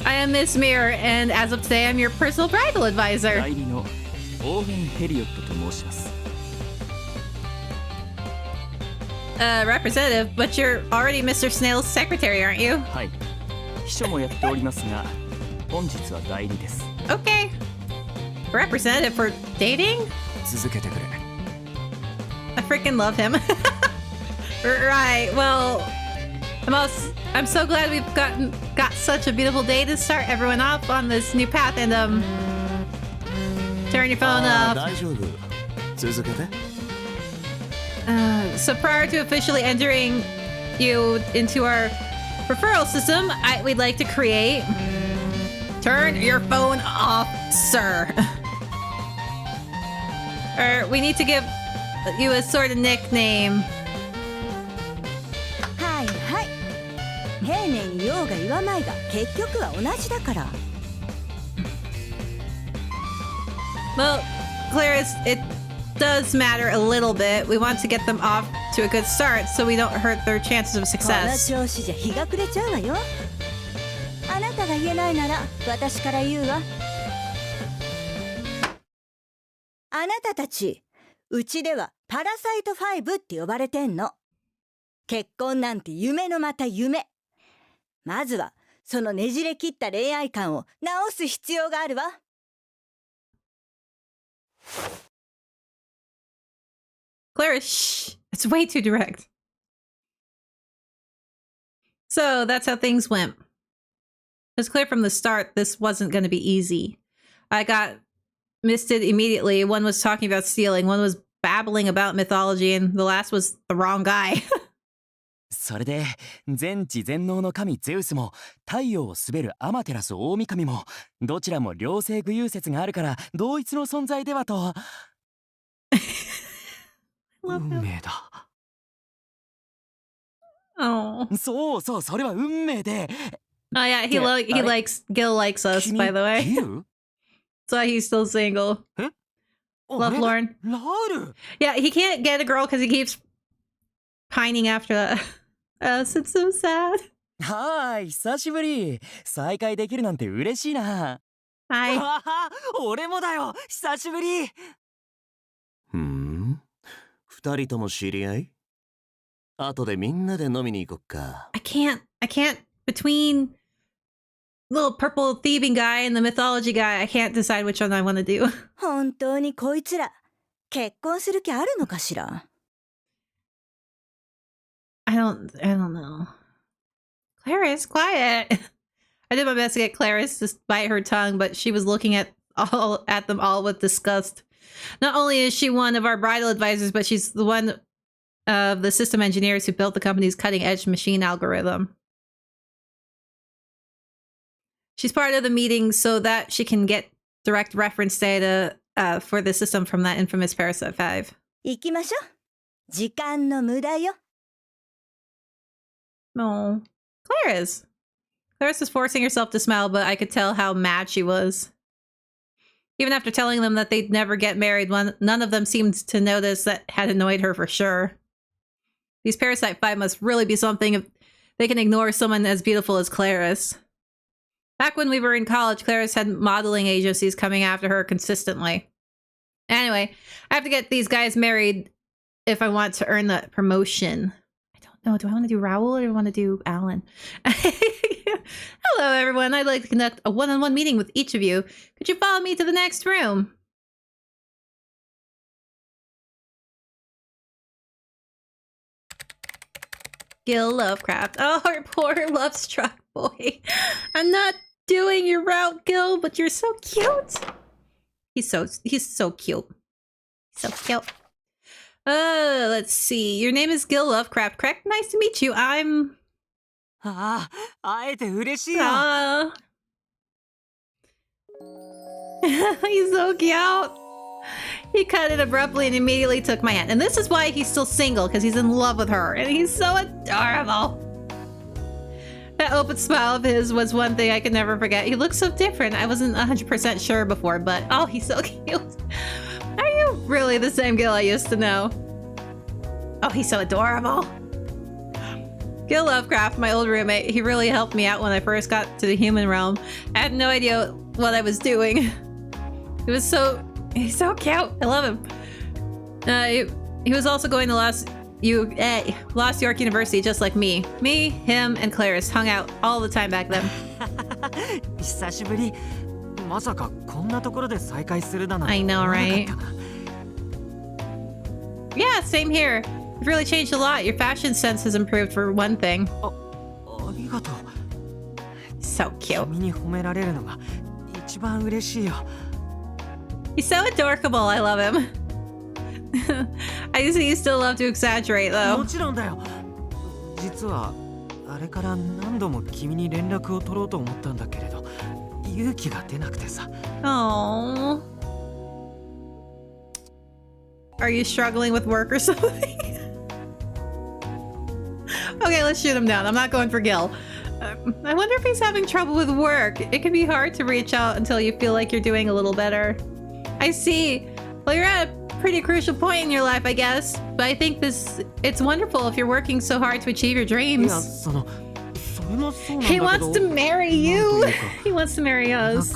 I am Miss Mirror, and as of today, I'm your personal bridal advisor. 代理のオーウェン・ヘリオットと申します。Representative, but you're already Mr. Snail's secretary, aren't you? はい。秘書もやっておりますが、本日は代理です。Okay. Representative for dating? 続けてくれ。I freaking love him. Right. Well, I'm so glad we've got such a beautiful day to start everyone off on this new path. And turn your phone off. 大丈夫。続けて。So prior to officially entering you into our referral system, we'd like to create. Turn your phone off, sir. Or we need to give you a sort of nickname. はいはい。丁寧に言おうが言わないが結局は同じだから。Well, Clarice, it does matter a little bit. We want to get them off to a good start so we don't hurt their chances of この success. 調子じゃ日が暮れちゃうわよ。あなたが言えないなら私から言うわ。あなたたち、うちではパラサイト5って呼ばれてんの。結婚なんて夢のまた夢。まずはそのねじれ切った恋愛観を直す必要があるわ。Clarice, shh. It's way too direct. So that's how things went. It was clear from the start this wasn't going to be easy. I got misted immediately. One was talking about stealing, one was babbling about mythology, and the last was the wrong guy. それで全知全能の神ゼウスも太陽を滑るアマテラス大神もどちらも両性具有説があるから同一の存在ではと。運命だ。Oh. そうそう、それは運命で。Oh yeah, he likes Gil likes us, by the way. So he's still single. Love Lauren. Yeah, he can't get a girl because he keeps pining after us. It's so sad. はい、久しぶり。再会できるなんて嬉しいな。Hi. 俺もだよ。久しぶり。二人とも知り合い？後でみんなで飲みに行こっか。I can't between little purple thieving guy and the mythology guy, I can't decide which one I want to do. 本当にこいつら結婚する気あるのかしら。I don't know. Clarice, quiet. I did my best to get Clarice to bite her tongue, but she was looking at them all with disgust. Not only is she one of our bridal advisors, but she's the one of the system engineers who built the company's cutting-edge machine algorithm. She's part of the meeting so that she can get direct reference data for the system from that infamous Parasite 5. 行きましょう。時間の無駄よ。 No. Claris is forcing herself to smile, but I could tell how mad she was. Even after telling them that they'd never get married, none of them seemed to notice that had annoyed her for sure. These Parasite 5 must really be something if they can ignore someone as beautiful as Claris. Back when we were in college, Claris had modeling agencies coming after her consistently. Anyway, I have to get these guys married if I want to earn the promotion. I don't know. Do I want to do Raoul or do I want to do Alan? Hello, everyone. I'd like to conduct a one-on-one meeting with each of you. Could you follow me to the next room? Gil Lovecraft. Oh, our poor love-struck boy. I'm not doing your route, Gil, but you're so cute. He's so cute. So cute. Let's see. Your name is Gil Lovecraft, correct? Nice to meet you. I'm... ああ、会えて嬉しいよ。He's so cute. He cut it abruptly and immediately took my hand. And this is why he's still single, because he's in love with her. And he's so adorable. That open smile of his was one thing I could never forget. He looks so different. I wasn't 100% sure before, but oh, he's so cute. Are you really the same Gil I used to know? Oh, he's so adorable. Gil Lovecraft, my old roommate, he really helped me out when I first got to the human realm. I had no idea what I was doing. He's so cute. I love him. He was also going to Lost York University just like me. Me, him, and Claris hung out all the time back then. 久しぶり。まさかこんなところで再会するだなんて。 I know, right? Yeah, same here. You've really changed a lot. Your fashion sense has improved for one thing. ありがとう。 So cute. 君に褒められるのが一番嬉しいよ。 He's so adorable. I love him. I just think you still love to exaggerate, though. もちろんだよ。実はあれから何度も君に連絡を取ろうと思ったんだけれど、勇気が出なくてさ。Oh. Are you struggling with work or something? Okay, let's shoot him down. I'm not going for Gil. I wonder if he's having trouble with work. It can be hard to reach out until you feel like you're doing a little better. I see. Well, you're at a pretty crucial point in your life, I guess. But I think it's wonderful if you're working so hard to achieve your dreams. He wants to marry you. He wants to marry us.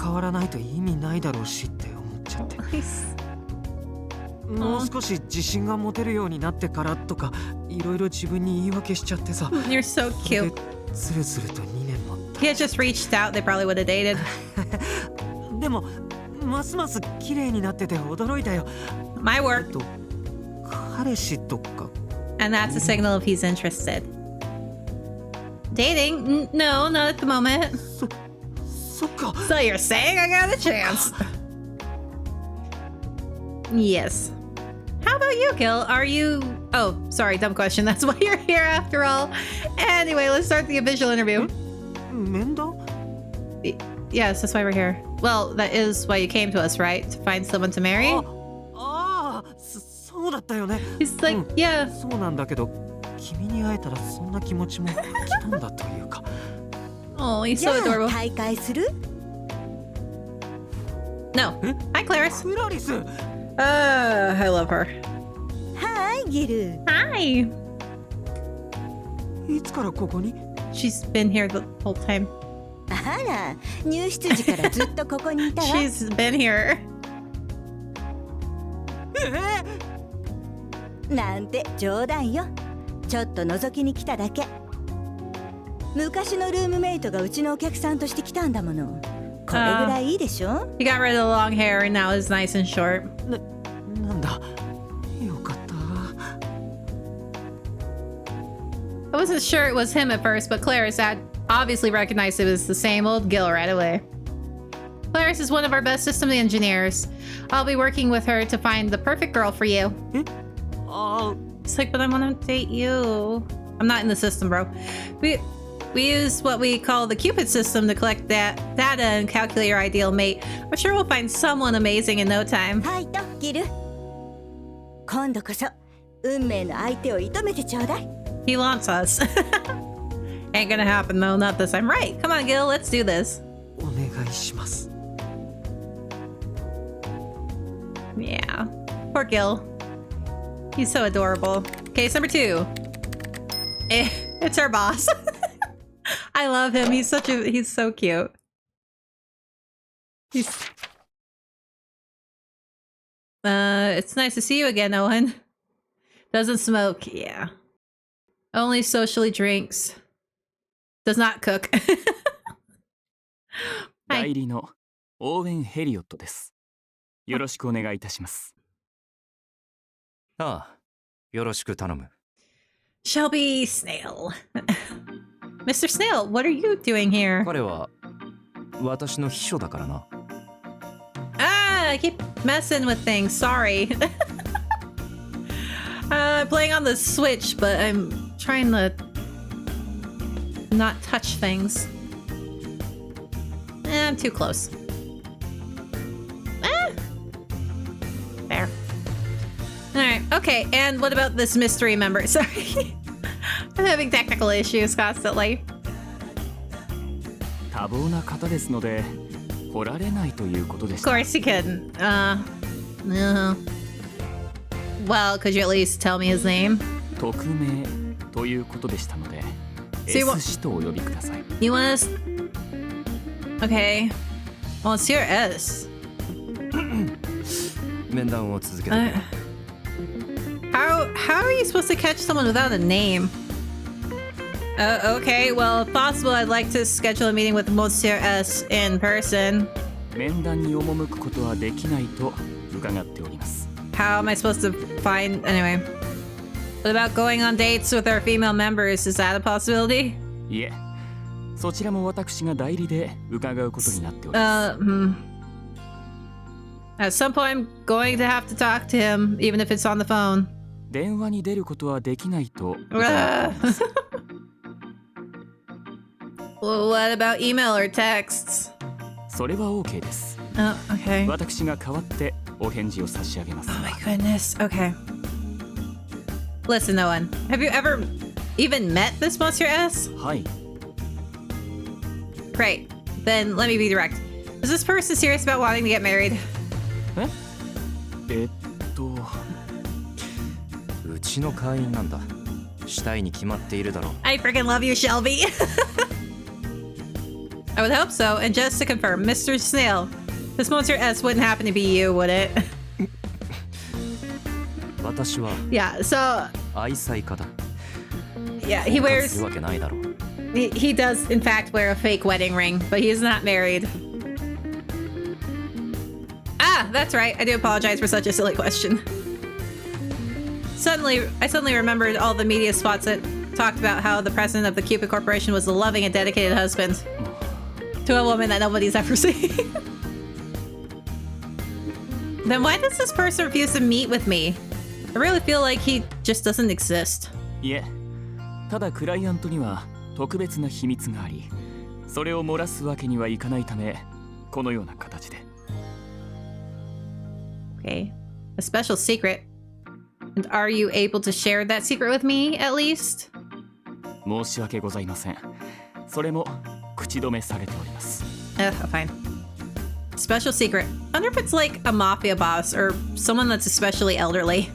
もう少し自信が持てるようになってからとかいろいろ自分に言い訳しちゃってさ。You're so cute. ずるずると2年も。He had just reached out. They probably would have dated. でもますます綺麗になってて驚いたよ。My work. 彼氏とか。And that's a signal if he's interested. Dating? No, not at the moment. そっか。 So you're saying I got a chance? Yes. How about you, Gil? Are you... Oh, sorry, dumb question. That's why you're here after all. Anyway, let's start the official interview. Yes, that's why we're here. Well, that is why you came to us, right? To find someone to marry? そうだったよね。 He's like, yeah. そうなんだけど、君に会えたらそんな気持ちも来たんだというか。Oh, he's so adorable. 大会する? No. Hi, Claris. クラリス。I love her. Hi, ギル。 Hi. いつからここに? She's been here the whole time. あら、入室時からずっとここにいたわ。She's been here. なんて冗談よ。ちょっと覗きに来ただけ。昔のルームメイトがうちのお客さんとして来たんだもの。これぐらいいいでしょ? He got rid of the long hair and now it's nice and short. なんだ。よかった。I wasn't sure it was him at first, but Claris had obviously recognized it was the same old Gil right away. Claris is one of our best system engineers. I'll be working with her to find the perfect girl for you. It's like, but I want to date you. I'm not in the system, bro. We use what we call the Cupid system to collect that data and calculate your ideal mate. I'm sure we'll find someone amazing in no time. はいと、ギル。今度こそ運命の相手を射止めてちょうだい。 He wants us. Ain't gonna happen though, not this time. Right, come on, Gil, let's do this. お願いします。 Yeah, poor Gil. He's so adorable. Case number 2. It's our boss. I love him. He's so cute. It's nice to see you again, Owen. Doesn't smoke, yeah. Only socially drinks. Does not cook. 代理のオーウェン・ヘリオットです。よろしくお願いいたします。ああ、よろしく頼む。Shelby Snail. Mr. Snail, what are you doing here? 彼は私の秘書だからな。I keep messing with things. Sorry. Playing on the Switch, but I'm trying to not touch things. I'm too close. There. Alright, okay, and what about this mystery member? Sorry. I'm having technical issues constantly. 多忙な方ですので来られないということでし Of た。 course you can. Well, could you at least tell me his name? 匿名ということでしたので So you want- S 氏とお呼びください。 You want us? Okay. Well, it's your S. 面談を続けてくれ。 How are you supposed to catch someone without a name? Okay, well, if possible, I'd like to schedule a meeting with Monsieur S in person. 面談に赴くことはできないと伺っております。 How am I supposed to find... Anyway. What about going on dates with our female members? Is that a possibility? いえ、そちらも私が代理で伺うことになっております。At some point, I'm going to have to talk to him, even if it's on the phone. 電話に出ることはできないと伺っております。 Well, what about email or texts? それは OK です。 Oh, okay. 私が代わってお返事を差し上げます。 Oh my goodness. Okay. Listen, Owen. Have you ever even met this Monsieur S? はい。 Great. Then let me be direct. Is this person serious about wanting to get married? うちの会員なんだ。したいに決まっているだろう。 I freaking love you, Shelby. I would hope so. And just to confirm, Mr. Snail, this Monsieur S wouldn't happen to be you, would it? 私は Yeah, so 愛妻家だ。 yeah, he す wears るわけないだろう。 he does in fact wear a fake wedding ring, but he is not married. Ah, that's right. I do apologize for such a silly question. I suddenly remembered all the media spots that talked about how the president of the Cupid Corporation was a loving and dedicated husband to a woman that nobody's ever seen. Then why does this person refuse to meet with me? I really feel like he just doesn't exist. いえ、ただクライアントには特別な秘密があり、それを漏らすわけにはいかないため、このような形で。 Okay. A special secret. And are you able to share that secret with me, at least? 申し訳ございません。それも口止めされております。Fine. Special secret. I wonder if it's like a mafia boss or someone that's especially elderly.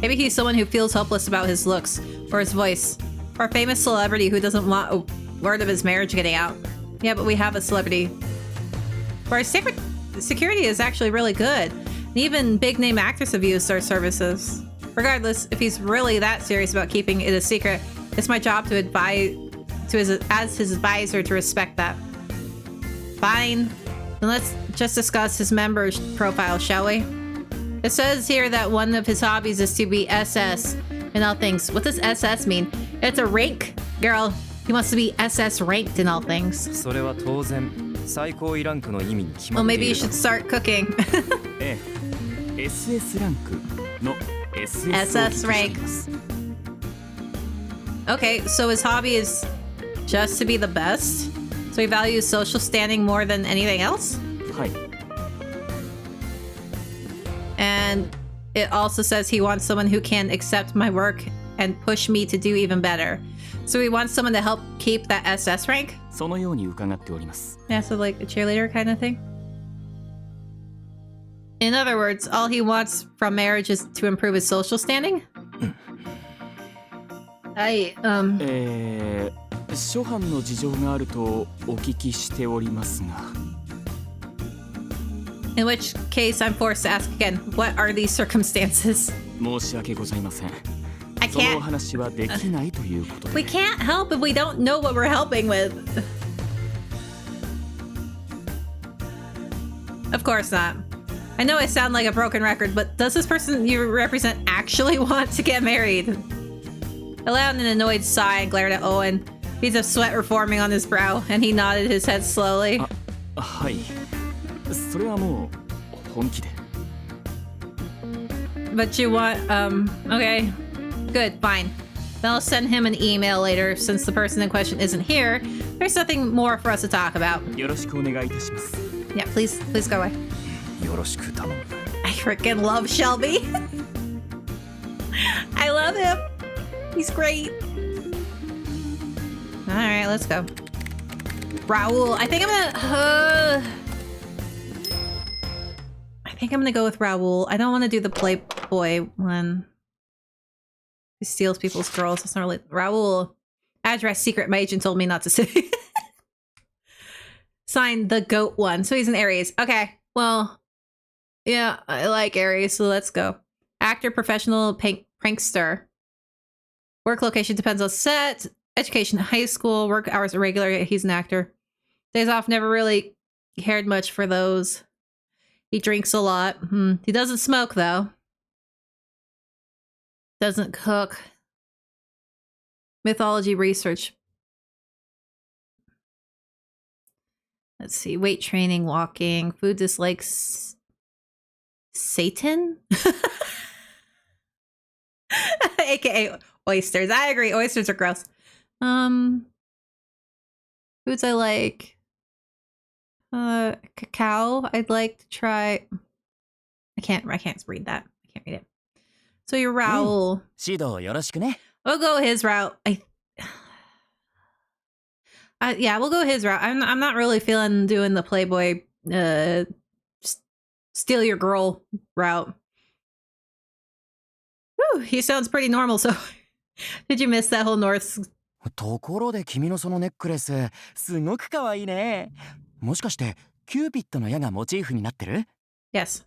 Maybe he's someone who feels hopeless about his looks or his voice. Or a famous celebrity who doesn't want a word of his marriage getting out. Yeah, but we have a celebrity. Our security is actually really good. And even big name actors have used our services. Regardless, if he's really that serious about keeping it a secret, it's my job to advise as his advisor to respect that. Fine. Then let's just discuss his member profile, shall we? It says here that one of his hobbies is to be SS in all things. What does SS mean? It's a rank, girl. He wants to be SS ranked in all things. それは当然最高位ランクの意味に決ま Well, ってい maybe you るだ should ろう。 start cooking. ええ、SS ランクの SS を SS お聞きしています。 Okay, so his hobby is just to be the best? So he values social standing more than anything else? はい。And it also says he wants someone who can accept my work and push me to do even better. So he wants someone to help keep that SS rank? そのように伺っております。 Yeah, so like a cheerleader kind of thing? In other words, all he wants from marriage is to improve his social standing? 諸般の事情があるとお聞きしておりますが。 In which case, I'm forced to ask again, what are these circumstances? 申し訳ございません。 I そのお can't... 話はできないということで。 We can't help if we don't know what we're helping with. Of course not. I know I sound like a broken record, but does this person you represent actually want to get married? I allowed an annoyed sigh and glared at Owen. Beads of sweat were forming on his brow, and he nodded his head slowly. はい。それはもう本気で。 But you want, okay. Good, fine. Then I'll send him an email later, since the person in question isn't here. There's nothing more for us to talk about. よろしくお願いいたします。 Yeah, please go away. よろしく頼む。 I freaking love Shelby. I love him. He's great. All right, let's go. Raul. I think I'm gonna go with Raul. I don't want to do the Playboy one. He steals people's girls. That's not really Raul. Address secret. My agent told me not to say. Sign the goat one. So he's an Aries. Okay. Well, yeah, I like Aries, so let's go. Actor, professional, prankster. Work location depends on set. Education, high school. Work hours are regular. He's an actor. Days off, never really cared much for those. He drinks a lot. He doesn't smoke, though. Doesn't cook. Mythology research. Let's see. Weight training, walking. Food dislikes. Satan? AKA oysters. I agree. Oysters are gross. Foods I like. Cacao. I'd like to try. I can't read that. I can't read it. So you're Raul. 指導よろしくね。 We'll go his route. Yeah, we'll go his route. I'm not really feeling doing the Playboy steal your girl route. Whew, he sounds pretty normal, so did you miss that whole North? ところで君のそのネックレスすごく可愛いね。もしかしてキューピッドの矢がモチーフになってる？ Yes.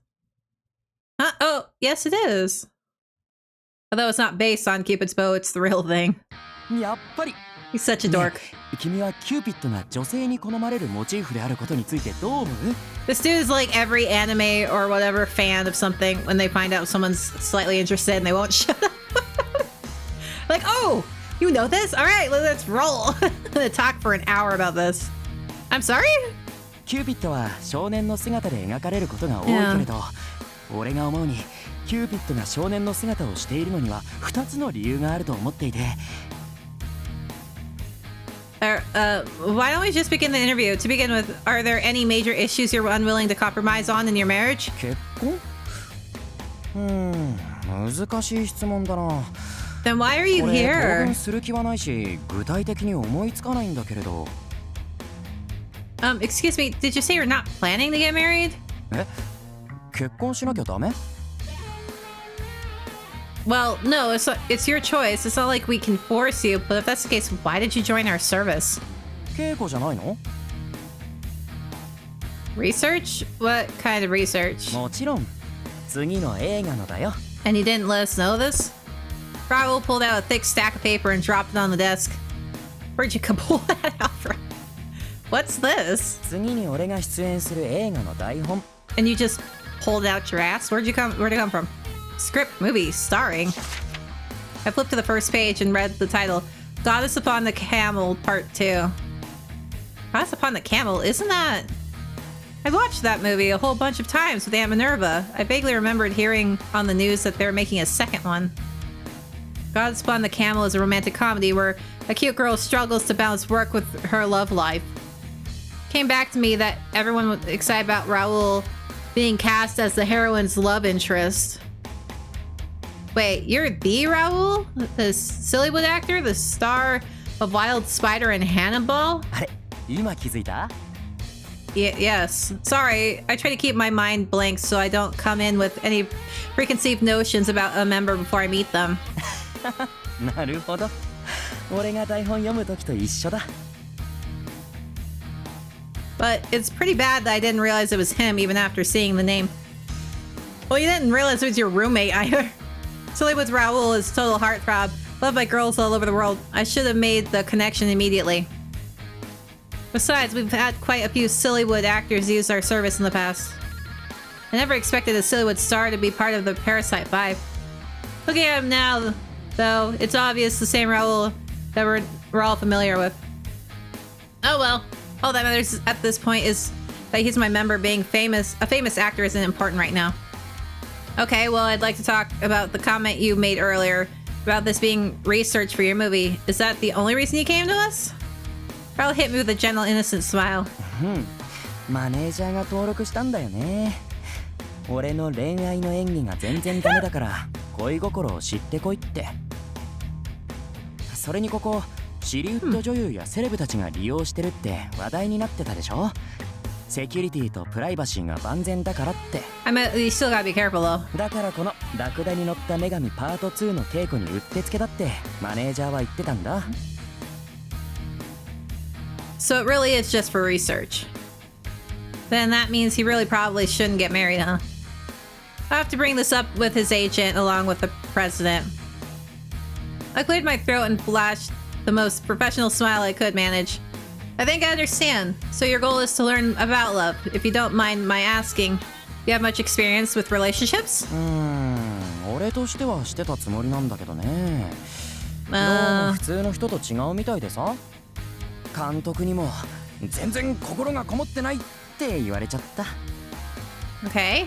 Oh, yes it is. Although it's not based on Cupid's bow, it's the real thing. やっぱり。 He's such a dork. 君はキューピッドが女性に好まれるモチーフであることについてどう思う？ This dude is like every anime or whatever fan of something when they find out someone's slightly interested and they won't shut up. Like, oh, you know this? All right, let's roll. I'm gonna talk for an hour about this. I'm sorry? キューピッドは少年の姿で描かれることが多いけれど、俺が思うにキューピッドが少年の姿をしているのには2つの理由があると思っていて。Why don't we just begin the interview? To begin with, are there any major issues you're unwilling to compromise on in your marriage? 結婚？難しい質問だな。 Then why are you 俺 here? 当分する気はないし、具体的に思いつかないんだけれど。Excuse me, did you say you're not planning to get married? え？結婚しなきゃダメ？ Well, no, it's your choice. It's not like we can force you, but if that's the case, why did you join our service? 稽古じゃないの？ Research? What kind of research? もちろん。次の映画のだよ。 And you didn't let us know this? Raul pulled out a thick stack of paper and dropped it on the desk. Where'd you pull that out from? What's this? 次に俺が出演する映画の台本。 And you just pulled out your ass? Where'd it come from? Script movie starring. I flipped to the first page and read the title. Goddess Upon the Camel Part 2. Goddess Upon the Camel? Isn't that... I've watched that movie a whole bunch of times with Aunt Minerva. I vaguely remembered hearing on the news that they're making a second one. Goddess Upon the Camel is a romantic comedy where a cute girl struggles to balance work with her love life. Came back to me that everyone was excited about Raul being cast as the heroine's love interest. Wait, you're the Raoul? The Sillywood actor? The star of Wild Spider and Hannibal? あれ、今気づいた? Yes. Sorry, I try to keep my mind blank so I don't come in with any preconceived notions about a member before I meet them. なるほど。俺が台本読むときと一緒だ。But it's pretty bad that I didn't realize it was him even after seeing the name. Well, you didn't realize it was your roommate either. Sillywood's Raoul is total heartthrob, loved by girls all over the world. I should have made the connection immediately. Besides, we've had quite a few Sillywood actors use our service in the past. I never expected a Sillywood star to be part of the Parasite 5. Looking at him now, though, it's obvious the same Raoul that we're all familiar with. Oh well. All that matters at this point is that he's my member. Being famous, a famous actor isn't important right now. Okay, well, I'd like to talk about the comment you made earlier about this being research for your movie. Is that the only reason you came to us? Raoul hit me with a gentle, innocent smile. マネージャーが登録したんだよね。俺の恋愛の演技が全然ダメだから恋心を知ってこいって。それにここシリウッド女優やセレブたちが利用してるって話題になってたでしょ。セキュリティとプライバシーが万全だからって。I mean, you still gotta be careful though. だからこのラクダに乗った女神パート2の稽古にうってつけだってマネージャーは言ってたんだ。So it really is just for research. Then that means he really probably shouldn't get married, huh? I have to bring this up with his agent along with the president. I cleared my throat and flashed the most professional smile I could manage. I think I understand. So your goal is to learn about love. If you don't mind my asking, do you have much experience with relationships? 俺としてはしてたつもりなんだけどね。どうも普通の人と違うみたいでさ。監督にも全然心がこもってないって言われちゃった。Okay.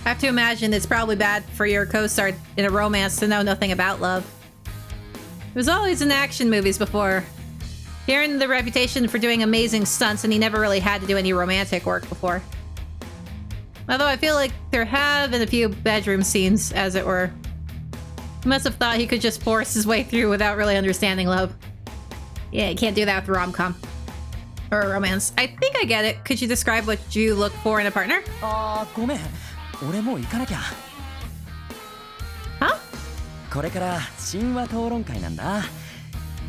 I have to imagine it's probably bad for your co-star in a romance to know nothing about love. It was always in action movies before. He earned the reputation for doing amazing stunts, and he never really had to do any romantic work before. Although I feel like there have been a few bedroom scenes, as it were. He must have thought he could just force his way through without really understanding love. Yeah, you can't do that with rom-com. Or romance. I think I get it. Could you describe what you look for in a partner? ごめん。俺もう行かなきゃ。Huh? これから神話討論会なんだ。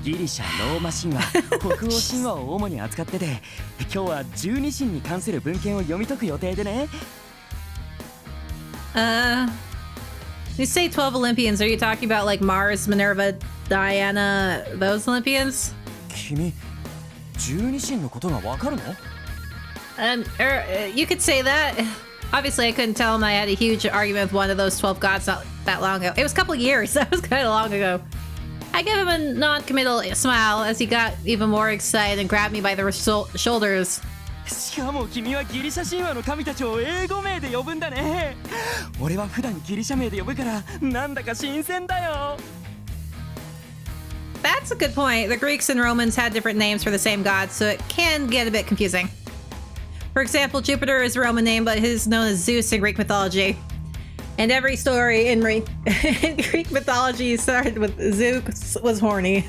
ギリシャ、ローマ神話、北欧神話を主に扱ってて、今日は十二神に関する文献を読み解く予定でね。You say 12 Olympians. Are you talking about like Mars, Minerva, Diana, those Olympians? 君、十二神のことがわかるの? You could say that. Obviously, I couldn't tell him I had a huge argument with one of those 12 gods not that long ago. It was a couple of years. That was kind of long ago. I gave him a non-committal smile as he got even more excited and grabbed me by the shoulders. しかも君はギリシャ神話の神たちを英語名で呼ぶんだね。俺は普段ギリシャ名で呼ぶからなんだか新鮮だよ。That's a good point. The Greeks and Romans had different names for the same god, so it can get a bit confusing. For example, Jupiter is a Roman name, but is known as Zeus in Greek mythology. And every story in Greek mythology started with Zeus was horny.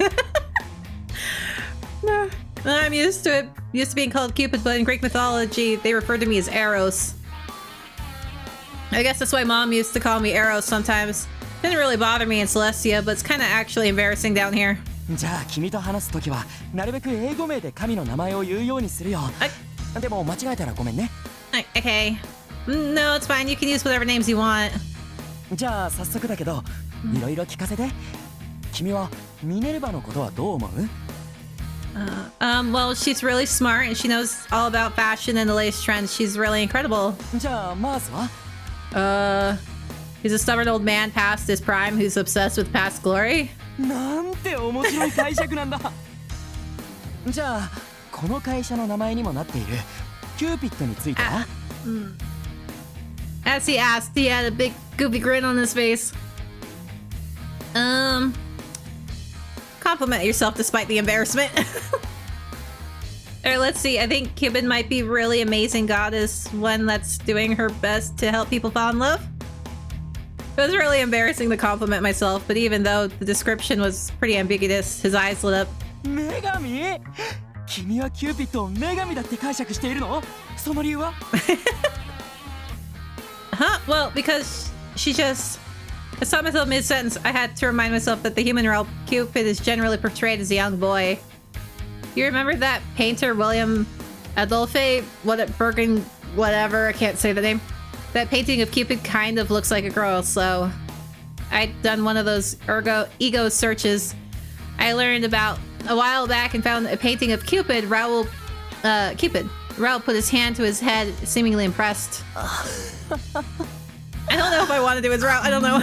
I'm used to it. Used to being called Cupid, but in Greek mythology, they referred to me as Eros. I guess that's why Mom used to call me Eros sometimes. Didn't really bother me in Celestia, but it's kind of actually embarrassing down here. じゃあ君と話すときはなるべく英語名で神の名前を言うようにするよ。でも間違えたらごめんね。Okay. No, it's fine. You can use whatever names you want. じゃあ早速だけど、いろいろ聞かせて。君はミネルヴァのことはどう思う? Well, she's really smart and she knows all about fashion and the latest trends. She's really incredible. じゃあマースは? He's a stubborn old man past his prime who's obsessed with past glory. なんて面白い解釈なんだ。じゃあこの会社の名前にもなっているキューピッドについては? As he asked, he had a big goofy grin on his face. Compliment yourself despite the embarrassment. Alright, let's see. I think Cupid might be really amazing goddess, one that's doing her best to help people fall in love. was really embarrassing to compliment myself, but even though the description was pretty ambiguous, his eyes lit up. 女神？君はキューピッドを女神だって解釈しているの？その理由は？ Huh? Well, because she just... I saw myself mid-sentence. I had to remind myself that the human realm Cupid is generally portrayed as a young boy. You remember that painter William Adolphe? Bergen... whatever, I can't say the name. That painting of Cupid kind of looks like a girl, so... I'd done one of those ego searches I learned about a while back and found a painting of Cupid. Raoul put his hand to his head, seemingly impressed. I don't know if I want to do his Raoul, I don't know.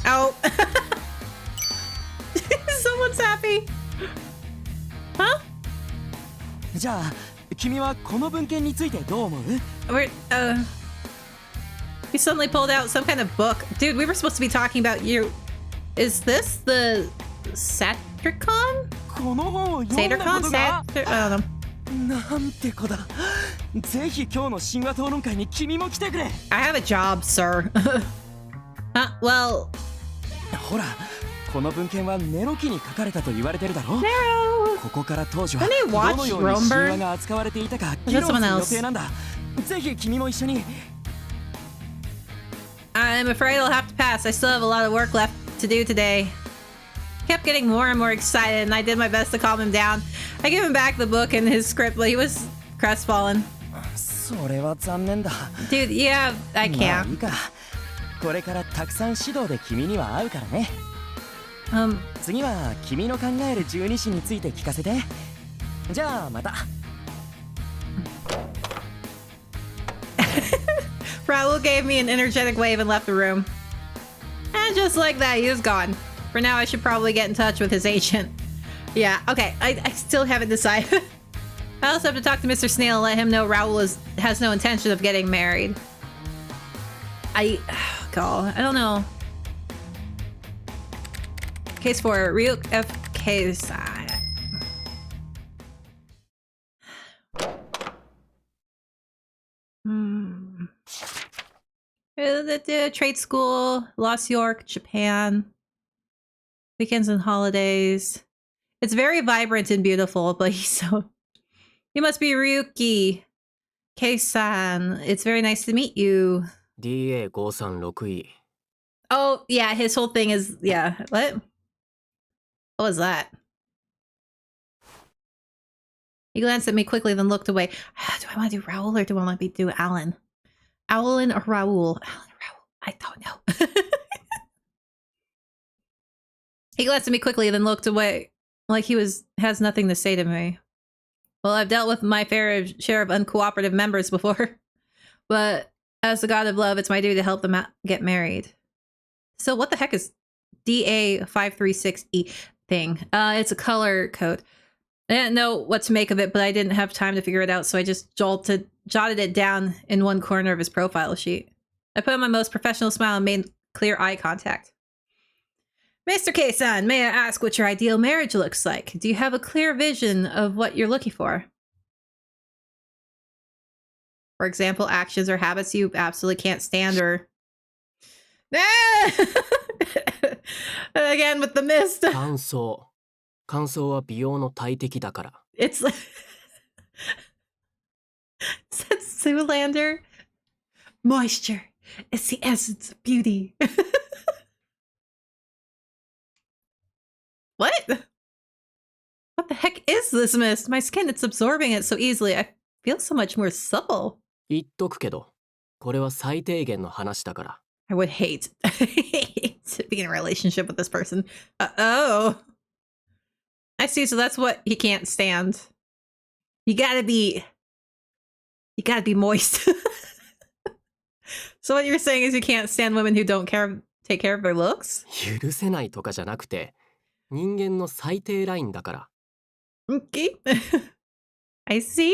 Oh. Someone's happy. Huh? じゃあ、君はこの文献についてどう思う？ He suddenly pulled out some kind of book. Dude, we were supposed to be talking about you. Is this the Satiricon? この本を読んだことが？ I don't know. なんて子だ。ぜひ今日の神話討論会に君も来てくれ。 I have a job, sir. Well... ほら、この文献はネロ期に書かれたと言われてるだろ。ここから当時はどのように神話が扱われていたか議論する予定なんだ。ぜひ君も一緒に。 I'm afraid I'll have to pass. I still have a lot of work left to do today. Kept getting more and more excited, and I did my best to calm him down. I gave him back the book and his script, but he was crestfallen. それは残念だ。 Dude, yeah, I can't. まあいいか。これからたくさん指導で君には会うからね。次は君の考える十二支について聞かせて。じゃあまた。Raoul gave me an energetic wave and left the room. And just like that, he was gone. For now, I should probably get in touch with his agent. Yeah, okay, I still haven't decided. I also have to talk to Mr. Snail and let him know Raoul has no intention of getting married. I don't know. Case 4, Ryuk F. Keisai. The trade school, Lost York, Japan. Weekends and holidays. It's very vibrant and beautiful, but he must be Ryuki. Kei-san, it's very nice to meet you. DA536E. Oh, yeah, his whole thing is, yeah. What was that? He glanced at me quickly, then looked away. Do I want to do Raoul or do I want to do Alan? Alan or Raoul? Alan or Raoul? I don't know. He glanced at me quickly, then looked away, like he has nothing to say to me. Well, I've dealt with my fair share of uncooperative members before, but as the god of love, it's my duty to help them get married. So what the heck is DA536E thing? It's a color code. I didn't know what to make of it, but I didn't have time to figure it out, so I just jotted it down in one corner of his profile sheet. I put on my most professional smile and made clear eye contact. Mr. K-san, may I ask what your ideal marriage looks like? Do you have a clear vision of what you're looking for? For example, actions or habits you absolutely can't stand or... Again, with the mist. 乾燥は美容の大敵だから。 It's like... Says Zoolander. Moisture. It's the essence of beauty. What? What the heck is this mist? My skin, it's absorbing it so easily. I feel so much more supple. 言っとくけど、これは最低限の話だから。 I would hate to be in a relationship with this person. Oh. I see, so that's what he can't stand. You gotta be moist. So what you're saying is you can't stand women who don't take care of their looks? 許せないとかじゃなくて、人間の最低ラインだから。 Okay. I see.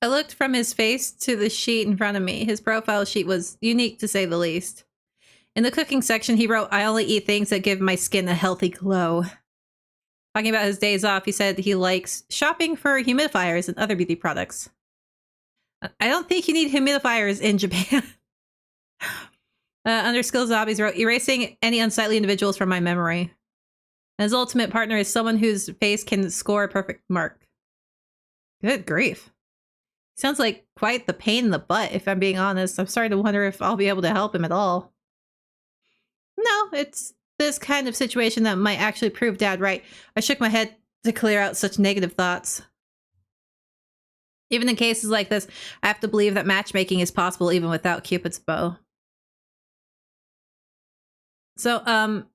I looked from his face to the sheet in front of me. His profile sheet was unique to say the least. In the cooking section, he wrote, I only eat things that give my skin a healthy glow. Talking about his days off, he said he likes shopping for humidifiers and other beauty products. I don't think you need humidifiers in Japan. Under skills hobbies, wrote, erasing any unsightly individuals from my memory. And his ultimate partner is someone whose face can score a perfect mark. Good grief. Sounds like quite the pain in the butt, if I'm being honest. I'm starting to wonder if I'll be able to help him at all. No, it's this kind of situation that might actually prove Dad right. I shook my head to clear out such negative thoughts. Even in cases like this, I have to believe that matchmaking is possible even without Cupid's bow. So,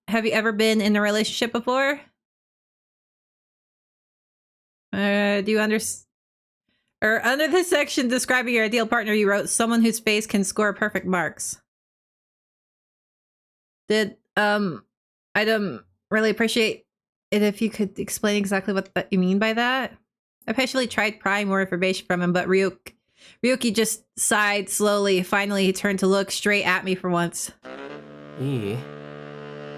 have you ever been in a relationship before? Do you understand? Or under this section describing your ideal partner, you wrote someone whose face can score perfect marks. I'd really appreciate it if you could explain exactly what you mean by that. I patiently tried prying more information from him, but Ryuki just sighed slowly. Finally, he turned to look straight at me for once. いい？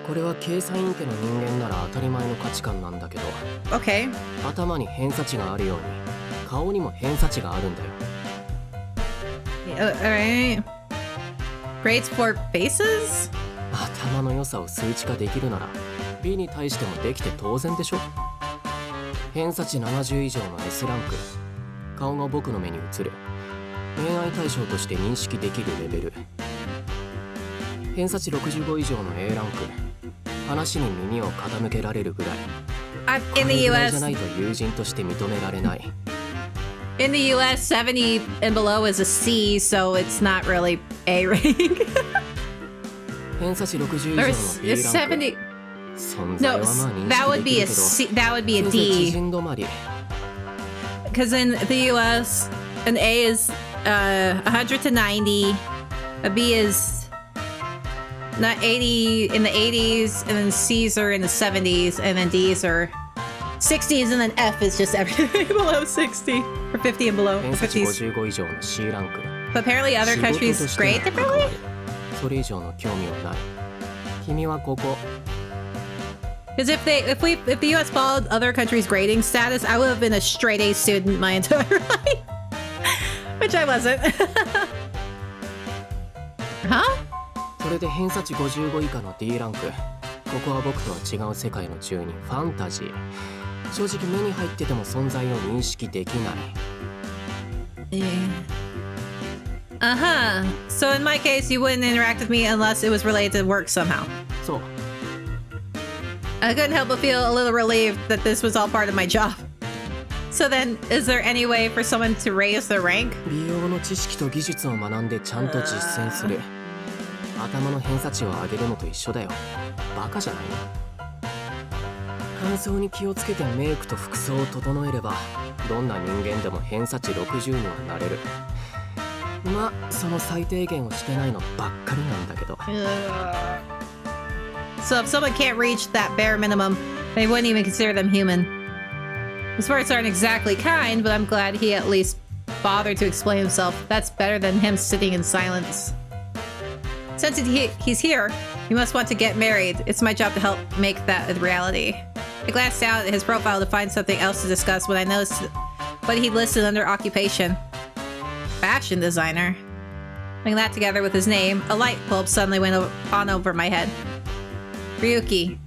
これは計算員家の人間なら当たり前の価値観なんだけど。Okay. 頭に偏差値があるように、顔にも偏差値があるんだよ。Alright. Grades for faces? 頭の良さを数値化できるなら、美に対してもできて当然でしょ。偏差値70以上の S ランク、顔が僕の目に映る。恋愛対象として認識できるレベル。偏差値65以上の A ランク、話に耳を傾けられるぐらい。In the US, じゃないと友人として認められない。In the US, 70 and below is a C, so it's not really A rating. 偏差値60以上の B ランク。No, that would be a C. That would be a D. Because in the US, an A is 100 to 90, a B is not 80 in the 80s, and then C's are in the 70s, and then D's are 60s, and then F is just everything below 60 or 50 and below. 55以上の C ランク。 But apparently other countries grade differently. それ以上の興味はない。君はここ。Because if the US followed other countries' grading status, I would have been a straight A student my entire life, which I wasn't. Huh? それで偏差値55以下の D ランク。ここは僕とは違う世界の住人、ファンタジー。正直目に入ってても存在を認識できない。Uh-huh. So in my case, you wouldn't interact with me unless it was related to work somehow. そう。I couldn't help but feel a little relieved that this was all part of my job. So then, is there any way for someone to raise their rank? 美容の知識と技術を学んでちゃんと実践する。頭の偏差値を上げるのと一緒だよ。バカじゃないの？乾燥に気をつけてメイクと服装を整えれば、どんな人間でも偏差値60にはなれる。まあ、その最低限をしてないのばっかりなんだけど。So if someone can't reach that bare minimum, they wouldn't even consider them human. His words aren't exactly kind, but I'm glad he at least bothered to explain himself. That's better than him sitting in silence. Since he's here, he must want to get married. It's my job to help make that a reality. I glanced down at his profile to find something else to discuss when I noticed what he listed under occupation. Fashion designer. Putting that together with his name, a light bulb suddenly went on over my head. Ryuki.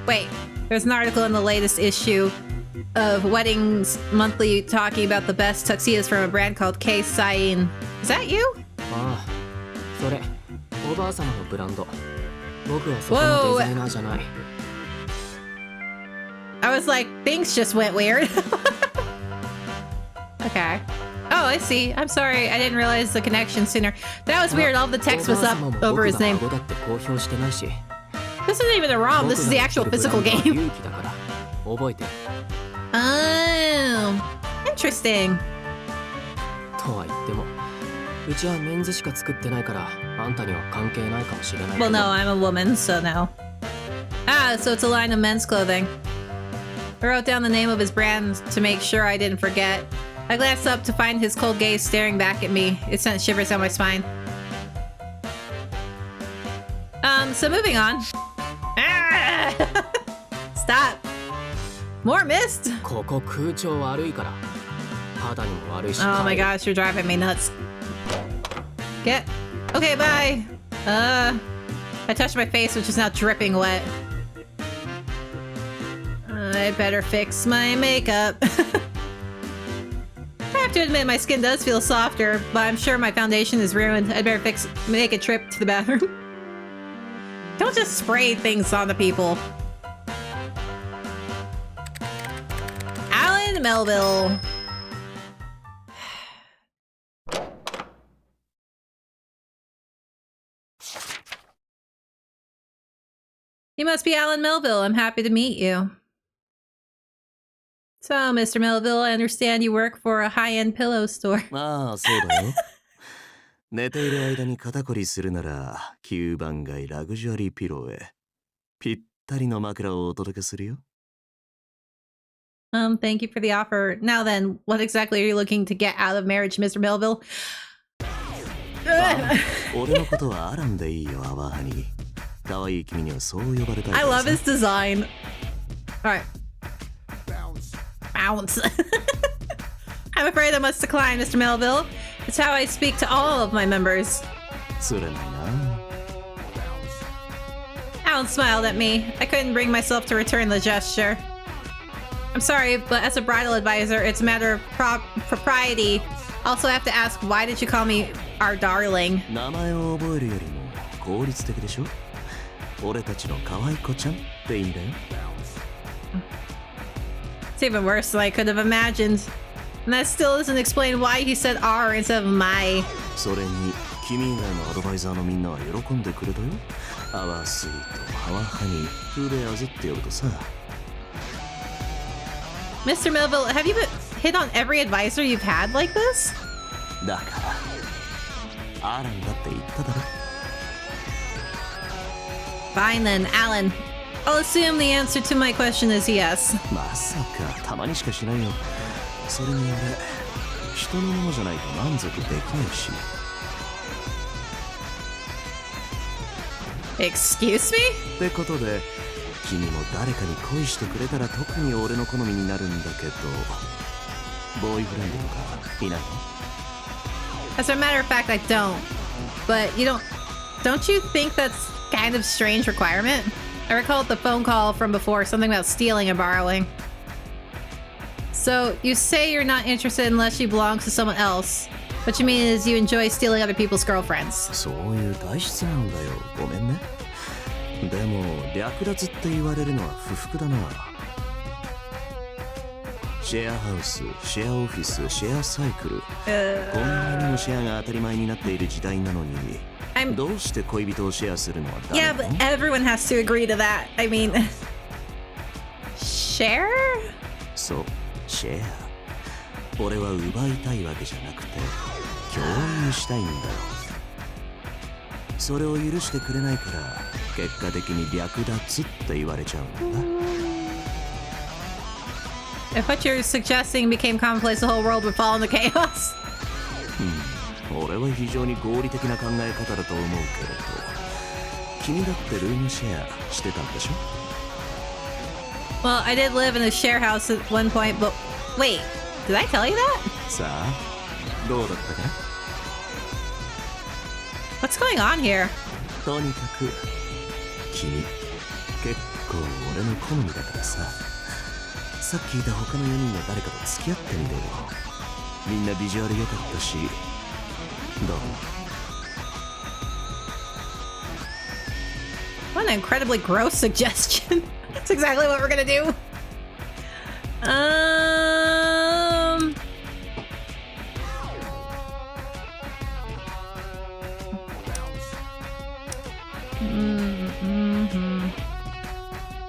Wait, there's an article in the latest issue of Weddings Monthly talking about the best tuxedos from a brand called xxFreyjaGamesxx. Is that you? ああ、それ、おばあ様のブランド。僕はそこのデザイナーじゃない。I was like, things just went weird. Okay. Oh, I see. I'm sorry. I didn't realize the connection sooner. That was weird. All the text was up over his name. This isn't even a ROM. This is the actual physical game. Oh, interesting. とは言っても、うちはメンズしか作ってないから、あんたには関係ないかもしれないけど。Well, no, I'm a woman, so no. Ah, so it's a line of men's clothing. I wrote down the name of his brand to make sure I didn't forget. I glanced up to find his cold gaze staring back at me. It sent shivers down my spine. So moving on. Ah! Stop. More mist. ここ空調悪いから肌にも悪いし。 Oh my gosh, you're driving me nuts. Get. Okay, bye. I touched my face, which is now dripping wet. I better fix my makeup. I have to admit, my skin does feel softer, but I'm sure my foundation is ruined. I'd better make a trip to the bathroom. Don't just spray things on the people. Alan Melville. You must be Alan Melville. I'm happy to meet you. So, Mr. Melville, I understand you work for a high-end pillow store. ああ、そうだよ。寝ている間に肩こりするなら、9番街ラグジュアリーピローへ。ぴったりの枕をお届けするよ。Thank you for the offer. Now then, what exactly are you looking to get out of marriage, Mr. Melville? 俺のことはアランでいいよ、アワハニ。可愛い君にはそう呼ばれたい。 I love his design. Alright. Bounce. I'm afraid I must decline, Mr. Melville. It's how I speak to all of my members. つれないな。 Alan smiled at me. I couldn't bring myself to return the gesture. I'm sorry, but as a bridal advisor, it's a matter of propriety. Also, I have to ask, why did you call me our darling? 名前を覚えるよりも効率的でしょ。俺たちの可愛い子ちゃんって意味だよ。 It's even worse than I could have imagined. And that still doesn't explain why he said R instead of my. それに君以外のアドバイザーのみんなは喜んでくれたよ。アワースイート、アワーハニー、フーベアズって呼ぶとさ。 Mr. Melville, have you hit on every advisor you've had like this? だからアランだって言っただろ。 Fine then, Alan. I'll assume the answer to my question is yes. まさかたまにしかしないよ。それに俺、人のものじゃないと満足できないし。 Excuse me? ってことで、君も誰かに恋してくれたら特に俺の好みになるんだけど、ボーイフレンドとかいないの？ As a matter of fact, I don't. But don't you think that's kind of strange requirement? I recall the phone call from before, something about stealing and borrowing. So, you say you're not interested unless she belongs to someone else. What you mean is you enjoy stealing other people's girlfriends. そういう体質なんだよ。ごめんね。でも、略奪って言われるのは不服だな。シェアハウス、シェアオフィス、シェアサイクル。こんなにもシェアが当たり前になっている時代なのに。どうして恋人をシェアするのはダメ？ Yeah, but everyone has to agree to that. I mean, share? そう、シェア。俺は奪いたいわけじゃなくて、共有したいんだよ。それを許してくれないから、結果的に略奪って言われちゃうんだ。If what you're suggesting became commonplace, the whole world would fall into chaos. 俺は非常に合理的な考え方だと思うけれど、君だってルームシェアしてたんでしょ？ Well, I did live in a share house at one point, but wait, did I tell you that? さあ、どうだったかな？ What's going on here? とにかく、君、結構俺の好みだからさ。さっきいた他の4人が誰かと付き合ってみろよ。みんなビジュアル良かったし。どう？ What an incredibly gross suggestion. That's exactly what we're gonna do.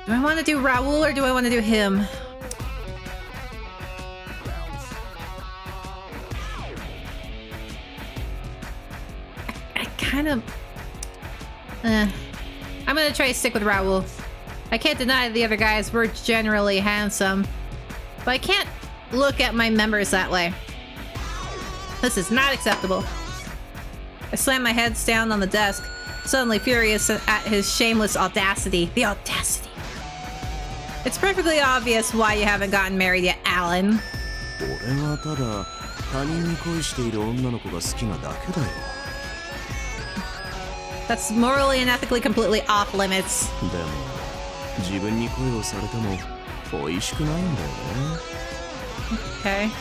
Do I want to do Raoul or do I want to do him? I'm gonna try to stick with Raoul. I can't deny the other guys were generally handsome, but I can't look at my members that way. This is not acceptable. I slammed my head down on the desk. suddenly furious at his shameless audacity. The audacity. It's perfectly obvious why you haven't gotten married yet, Alan. 俺はただ他人に恋している女の子が好きなだけだよ。 That's morally and ethically completely off limits. でも自分に恋をされても美味しくないんだよね。 Okay.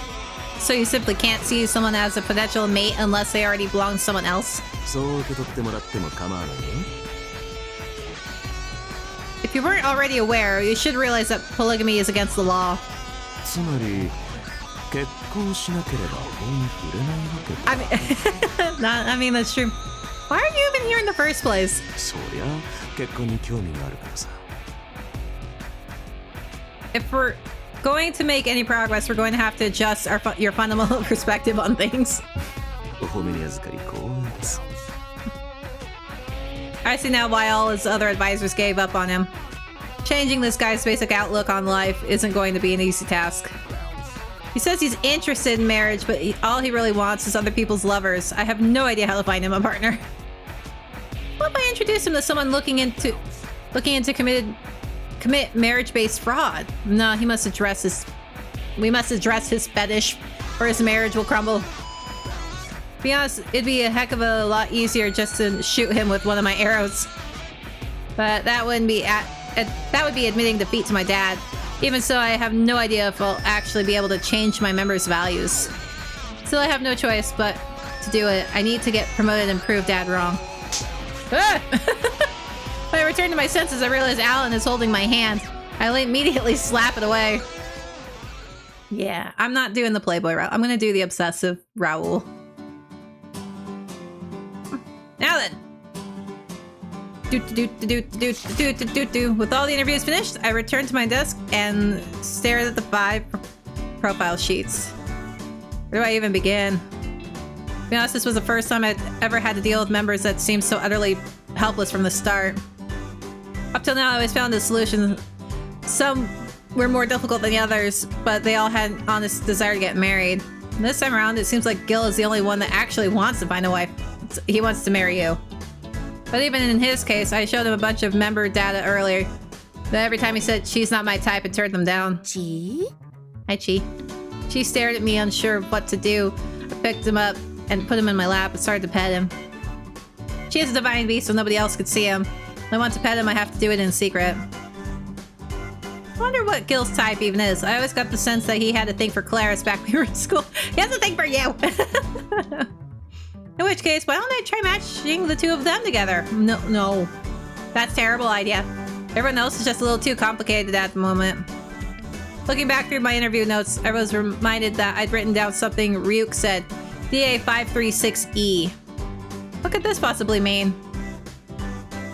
So you simply can't see someone as a potential mate unless they already belong to someone else? そう受け取ってもらっても構わないよ。 If you weren't already aware, you should realize that polygamy is against the law. つまり結婚しなければ法に触れないわけだ。I mean, that's true. Why are you even here in the first place? そりゃ結婚に興味があるからさ。 If we're going to make any progress, we're going to have to adjust your fundamental perspective on things. 褒めに預かり光栄です。 I see now why all his other advisors gave up on him. Changing this guy's basic outlook on life isn't going to be an easy task. He says he's interested in marriage, but all he really wants is other people's lovers. I have no idea how to find him a partner. What if I introduce him to someone looking into commit marriage-based fraud? No, we must address his fetish, or his marriage will crumble. To be honest, it'd be a heck of a lot easier just to shoot him with one of my arrows. But that would be admitting defeat to my dad. Even so, I have no idea if I'll actually be able to change my members' values. Still, I have no choice but to do it. I need to get promoted and prove Dad wrong. Ah! When I return to my senses, I realize Alan is holding my hand. I immediately slap it away. Yeah, I'm not doing the Playboy route. I'm gonna do the obsessive Raoul. Now then. With all the interviews finished, I returned to my desk and stared at the 5 profile sheets. Where do I even begin? To be honest, this was the first time I'd ever had to deal with members that seemed so utterly helpless from the start. Up till now, I always found a solution. Some were more difficult than the others, but they all had an honest desire to get married. And this time around, it seems like Gil is the only one that actually wants to find a wife. He wants to marry you. But even in his case, I showed him a bunch of member data earlier. But every time he said she's not my type, it turned them down. Chi? Hi, Chi. She stared at me, unsure of what to do. I picked him up and put him in my lap and started to pet him. She is a divine beast, so nobody else could see him. When I want to pet him, I have to do it in secret. I wonder what Gil's type even is. I always got the sense that he had a thing for Claris back when we were in school. He has a thing for you! In which case, why don't I try matching the two of them together? No. That's a terrible idea. Everyone else is just a little too complicated at the moment. Looking back through my interview notes, I was reminded that I'd written down something Ryuk said. DA536E. What could this possibly mean?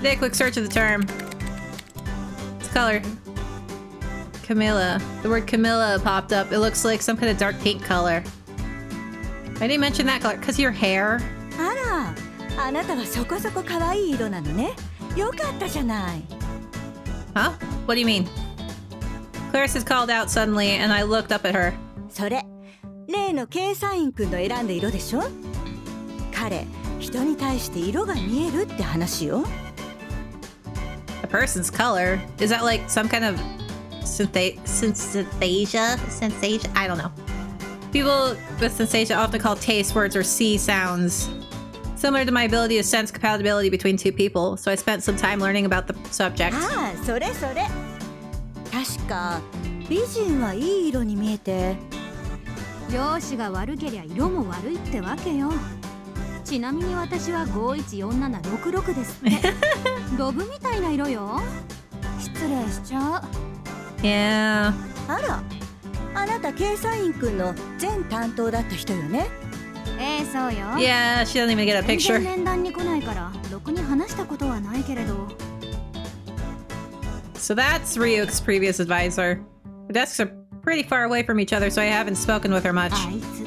Did a quick search of the term. It's color. Camilla. The word Camilla popped up. It looks like some kind of dark pink color. I didn't mention that color because your hair. あら、あなたはそこそこ可愛い色なのね。よかったじゃない。Huh? What do you mean? Claris is called out suddenly, and I looked up at her. それ、例の計算員くんの選んだ色でしょ？彼、人に対して色が見えるって話よ。A person's color? Is that like some kind of synesthesia? I don't know. People with synesthesia often call taste words or see sounds. Similar to my ability to sense compatibility between two people, so I spent some time learning about the subject. ああ、それそれ。確か美人はいい色に見えて。容姿が悪けりゃ色も悪いってわけよ。ちなみに私は514766ですって。ロブみたいな色よ。失礼しちゃう。Yeah. あら、あなた計算員くんの全担当だった人よね。そうよ。Yeah, she doesn't even get a picture. 全然面談に来ないからろくに話したことはないけれど。So that's Ryuk's previous advisor. The desks are pretty far away from each other, so I haven't spoken with her much. あいつ、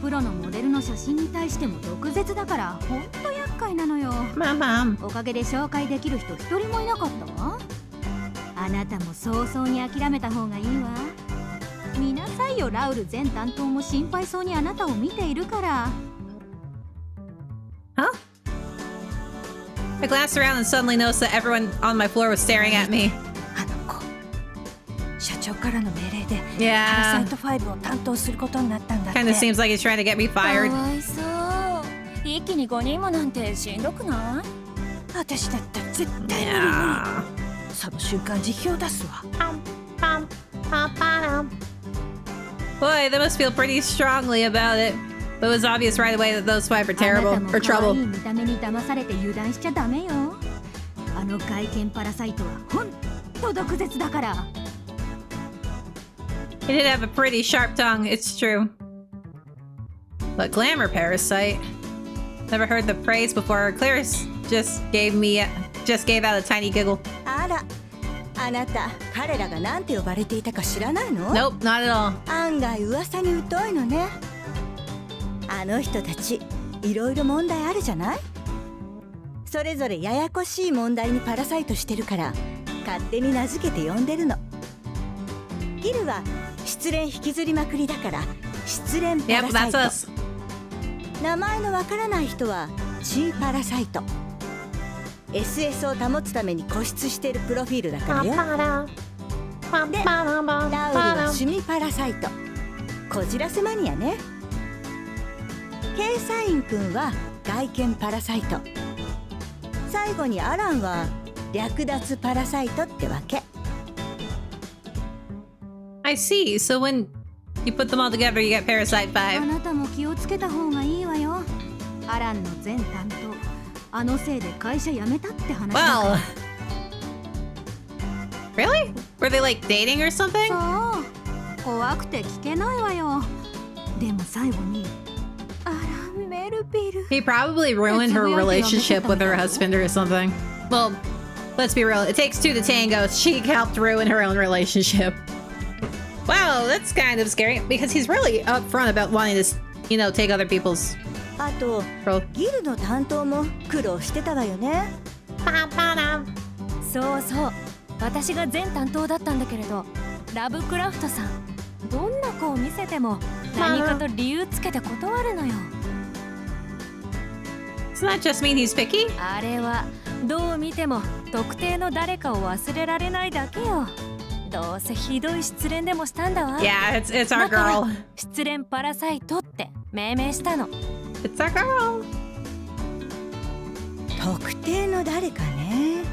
プロのモデルの写真に対しても毒舌だからほんと厄介なのよ。Mom. おかげで紹介できる人一人もいなかったわ。あなたも早々に諦めた方がいいわ。見なさいよ、ラウル全担当も心配そうにあなたを見ているから。Huh? I glanced around and suddenly noticed that everyone on my floor was staring at me. あの子社長からの命令で Yeah. パラサイト5を担当することになったんだって。 Kinda seems like he's trying to get me か fired. わいそう。一気に5人もなんてしんどくない？私だったら絶対無理無理。 Yeah. その瞬間辞表出すわ。 Boy, they must feel pretty strongly about it. But it was obvious right away that those 5 are あ terrible なたも or 可愛 trouble. い見た目に騙されて油断しちゃダメよ。あの外見パラサイトはほんと毒舌だから。 He did have a pretty sharp tongue, it's true. But glamour parasite. Never heard the praise before. Clarice just gave out a tiny giggle. あら、あなた彼らがなんて呼ばれていたか知らないの？ Nope, not at all. 案外噂に疎いのね。あの人たちいろいろ問題あるじゃない？それぞれややこしい問題にパラサイトしてるから勝手に名付けて呼んでるの。ギルは失恋引きずりまくりだから失恋パ Yep, ラサイ that's ト。 us. 名前のわからない人はチーパラサイト。SS を保つために固執してるプロフィールだからよ。で、ラウルは趣味パラサイト。こじらせマニアね。ケイサイン君は外見パラサイト。最後にアランは略奪パラサイトってわけ。 I see. So when you put them all together, you get Parasite あ 5. なたも気をつけた方がいいわよ。アランの前担当、あのせいで会社辞めたって話だから。 Well, really? Were they like dating or something? そう、怖くて聞けないわよ。でも最後に、あら、メルビル。 He probably ruined her relationship with her husband or something. Well, let's be real. It takes 2 to tango. She helped ruin her own relationship. Wow, that's kind of scary because he's really upfront about wanting to, you know, take other people's あと role. ギルの担当も苦労してたわよね。そうそう。私が前担当だったんだけれど、ラブクラフトさん、どんな子を見せても何かと理由つけて断るのよ。 Doesn't that just mean he's picky? あれはどう見ても特定の誰かを忘れられないだけよ。どうせひどい失恋でもしたんだわ。 Yeah, it's our だから girl. 失恋パラサイトって命名したの。 It's our girl. 特定の誰かね。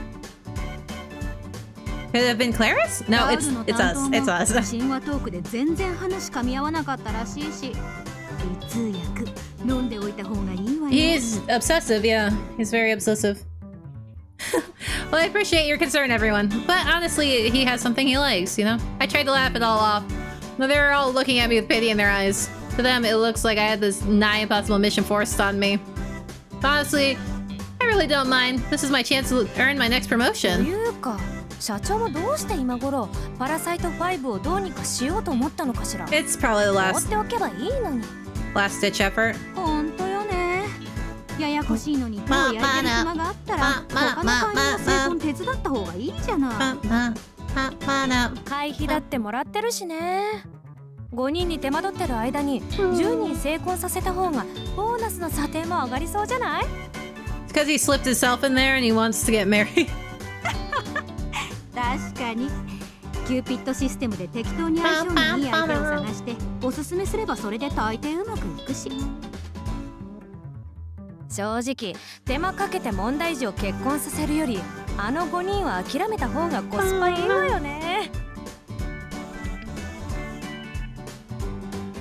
Could it have been Clarice? No, ラウ it's ルの it's 担 us. 当も It's us. 神話トークで全然話噛み合わなかったらしいし、通訳飲んでおいた方がいいわよ。 He's obsessive, yeah. He's very obsessive. Well, I appreciate your concern, everyone. But honestly, he has something he likes, you know? I tried to laugh it all off. But they're all looking at me with pity in their eyes. To them, it looks like I had this nigh impossible mission forced on me. Honestly, I really don't mind. This is my chance to earn my next と promotion. いうか、社長もどうして今頃パラサイト5をどうにかしようと思ったのかしら。 It's probably the 放っ last ておけばいいのに。 ditch effort. ほんとよね。ややこしいのに手を焼いてる暇があったら他の会員の成婚手伝った方がいいじゃない。会費だってもらってるしね。5人に手間取ってる間に10人成婚させた方がボーナスの査定も上がりそうじゃない？ It's because he slipped himself in there and he wants to get married. 確かに。キューピッドシステムで適当に相性のいい相手を探しておすすめすればそれで大抵うまくいくし。正直手間かけて問題児を結婚させるよりあの5人は諦めた方がコスパいいわよね。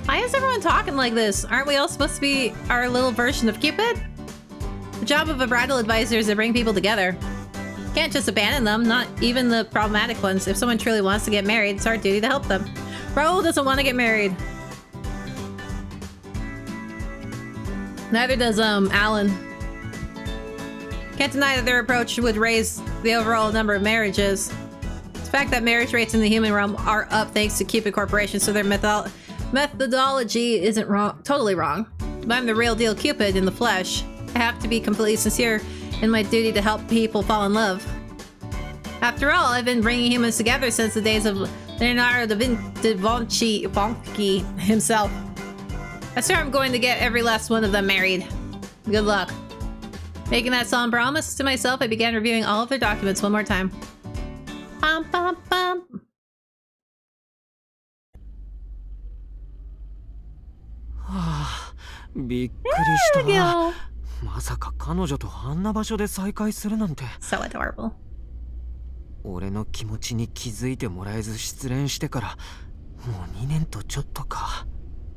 Why is everyone talking like this? Aren't we all supposed to be our little version of Cupid? The job of a bridal advisor is to bring people together. Can't just abandon them, not even the problematic ones. If someone truly wants to get married, it's our duty to help them. Raoul doesn't want to get married. Neither does Alan. Can't deny that their approach would raise the overall number of marriages. The fact that marriage rates in the human realm are up thanks to Cupid Corporation, so their methodology isn't wrong, totally wrong. But I'm the real deal Cupid in the flesh. I have to be completely sincere in my duty to help people fall in love. After all, I've been bringing humans together since the days of Leonardo da Vinci himself. I swear I'm going to get every last one of them married. Good luck. Making that solemn promise to myself, I began reviewing all of their documents one more time. Bum, bum, bum. びっくりしたまさか彼女とあんな場所で再会するなんて So adorable. 俺の気持ちに気づいてもらえず失恋してからもう2年とちょっとか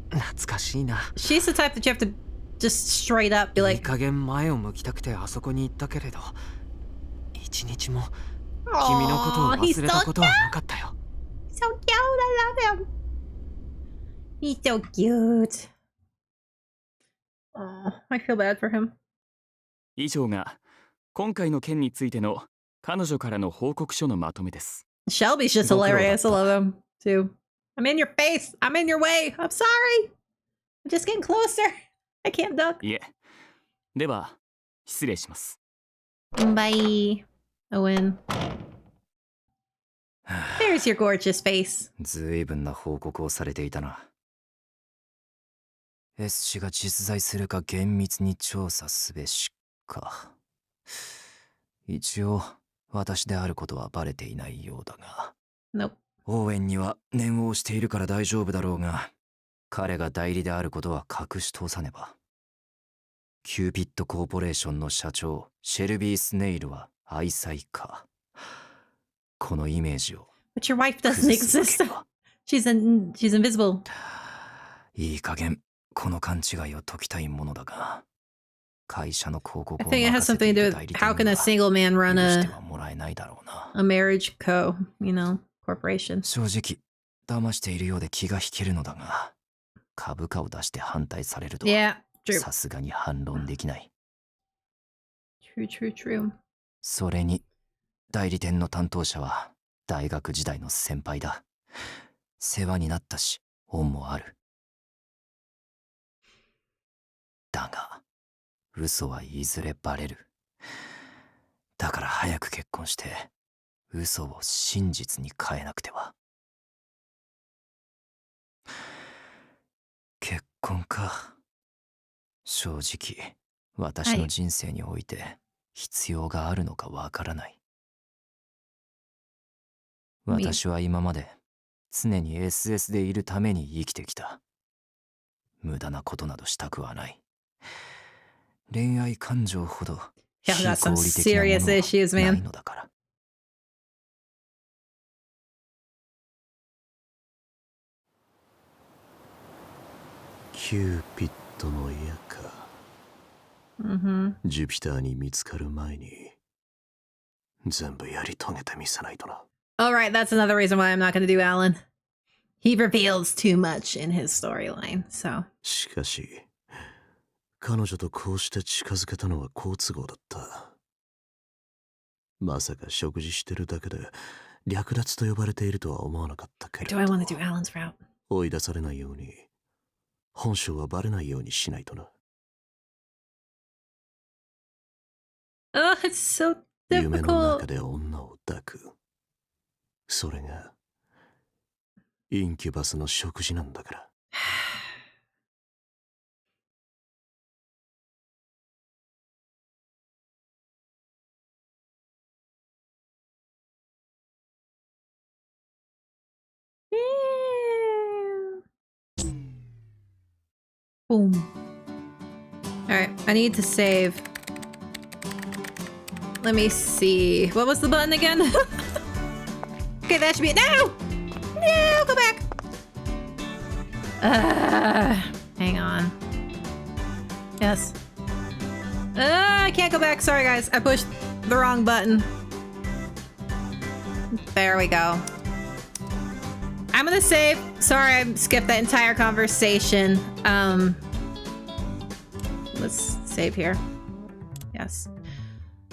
懐かしいな She's the type that you have to just straight up be いい like 加減前を向きたくてあそこに行ったけれど一日も君のことを忘れたことはなかったよ So cute, I love him. He's so cute. Oh, I feel bad for him. 以上が今回の件についての彼女からの報告書のまとめです。Shelby's just hilarious. I love him too. I'm in your face. I'm in your way. I'm sorry. I'm just getting closer. I can't duck. いえ。では失礼します。Bye, Owen. There's your gorgeous face. ずいぶんな報告をされていたな。S 氏が実在するか厳密に調査すべしか。一応私であることはバレていないようだが。Nope. オーウェンには念を押しているから大丈夫だろうが、彼が代理であることは隠し通さねば。キューピッドコーポレーションの社長シェルビー・スネイルは愛妻家。このイメージを。But your wife doesn't exist. She's invisible. いい加減この勘違いを解きたいものだが、会社の広告を I think it has something to do with how can a single man run a marriage co, you know, corporation. 正直騙しているようで気が引けるのだが、株価を出して反対されるとさすがに反論できない。True. それに代理店の担当者は大学時代の先輩だ。世話になったし恩もある。だが嘘はいずれバレる。だから早く結婚して嘘を真実に変えなくては。結婚か。正直私の人生において必要があるのかわからない。私は今まで常に SS でいるために生きてきた。無駄なことなどしたくはない。恋愛感情ほど非合理的なものはないのだから。キューピッドの矢か。ジュピターに見つかる前に全部やり遂げてみせないとな。Alright, that's another reason why I'm not going to do Alan. He reveals too much in his storyline, so. しかし彼女とこうして近づけたのは好都合だった。まさか食事してるだけで略奪と呼ばれているとは思わなかったけれど。Do I want to do Alan's route? 追い出されないように本性はバレないようにしないとな。Oh, it's so 夢の difficult. 中で女を抱く。それがインキュバスの食事なんだから。Boom. Alright, I need to save. Let me see. What was the button again? Okay, that should be it. No! No, go back! Hang on. Yes. I can't go back. Sorry, guys. I pushed the wrong button. There we go. I'm gonna save. Sorry, I skipped that entire conversation. Let's save here. Yes.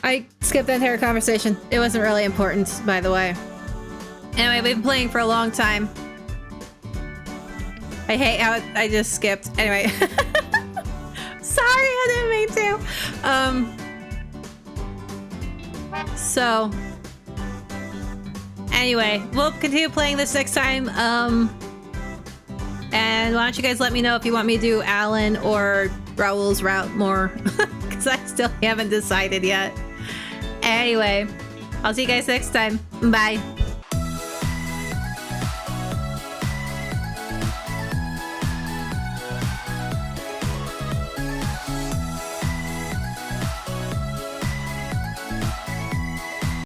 I skipped the entire conversation. It wasn't really important, by the way. Anyway, we've been playing for a long time. I hate how I just skipped. Anyway. Sorry, I didn't mean to. So... Anyway, we'll continue playing this next time. And why don't you guys let me know if you want me to do Alan or Raul's route more. because I still haven't decided yet. Anyway, I'll see you guys next time. Bye.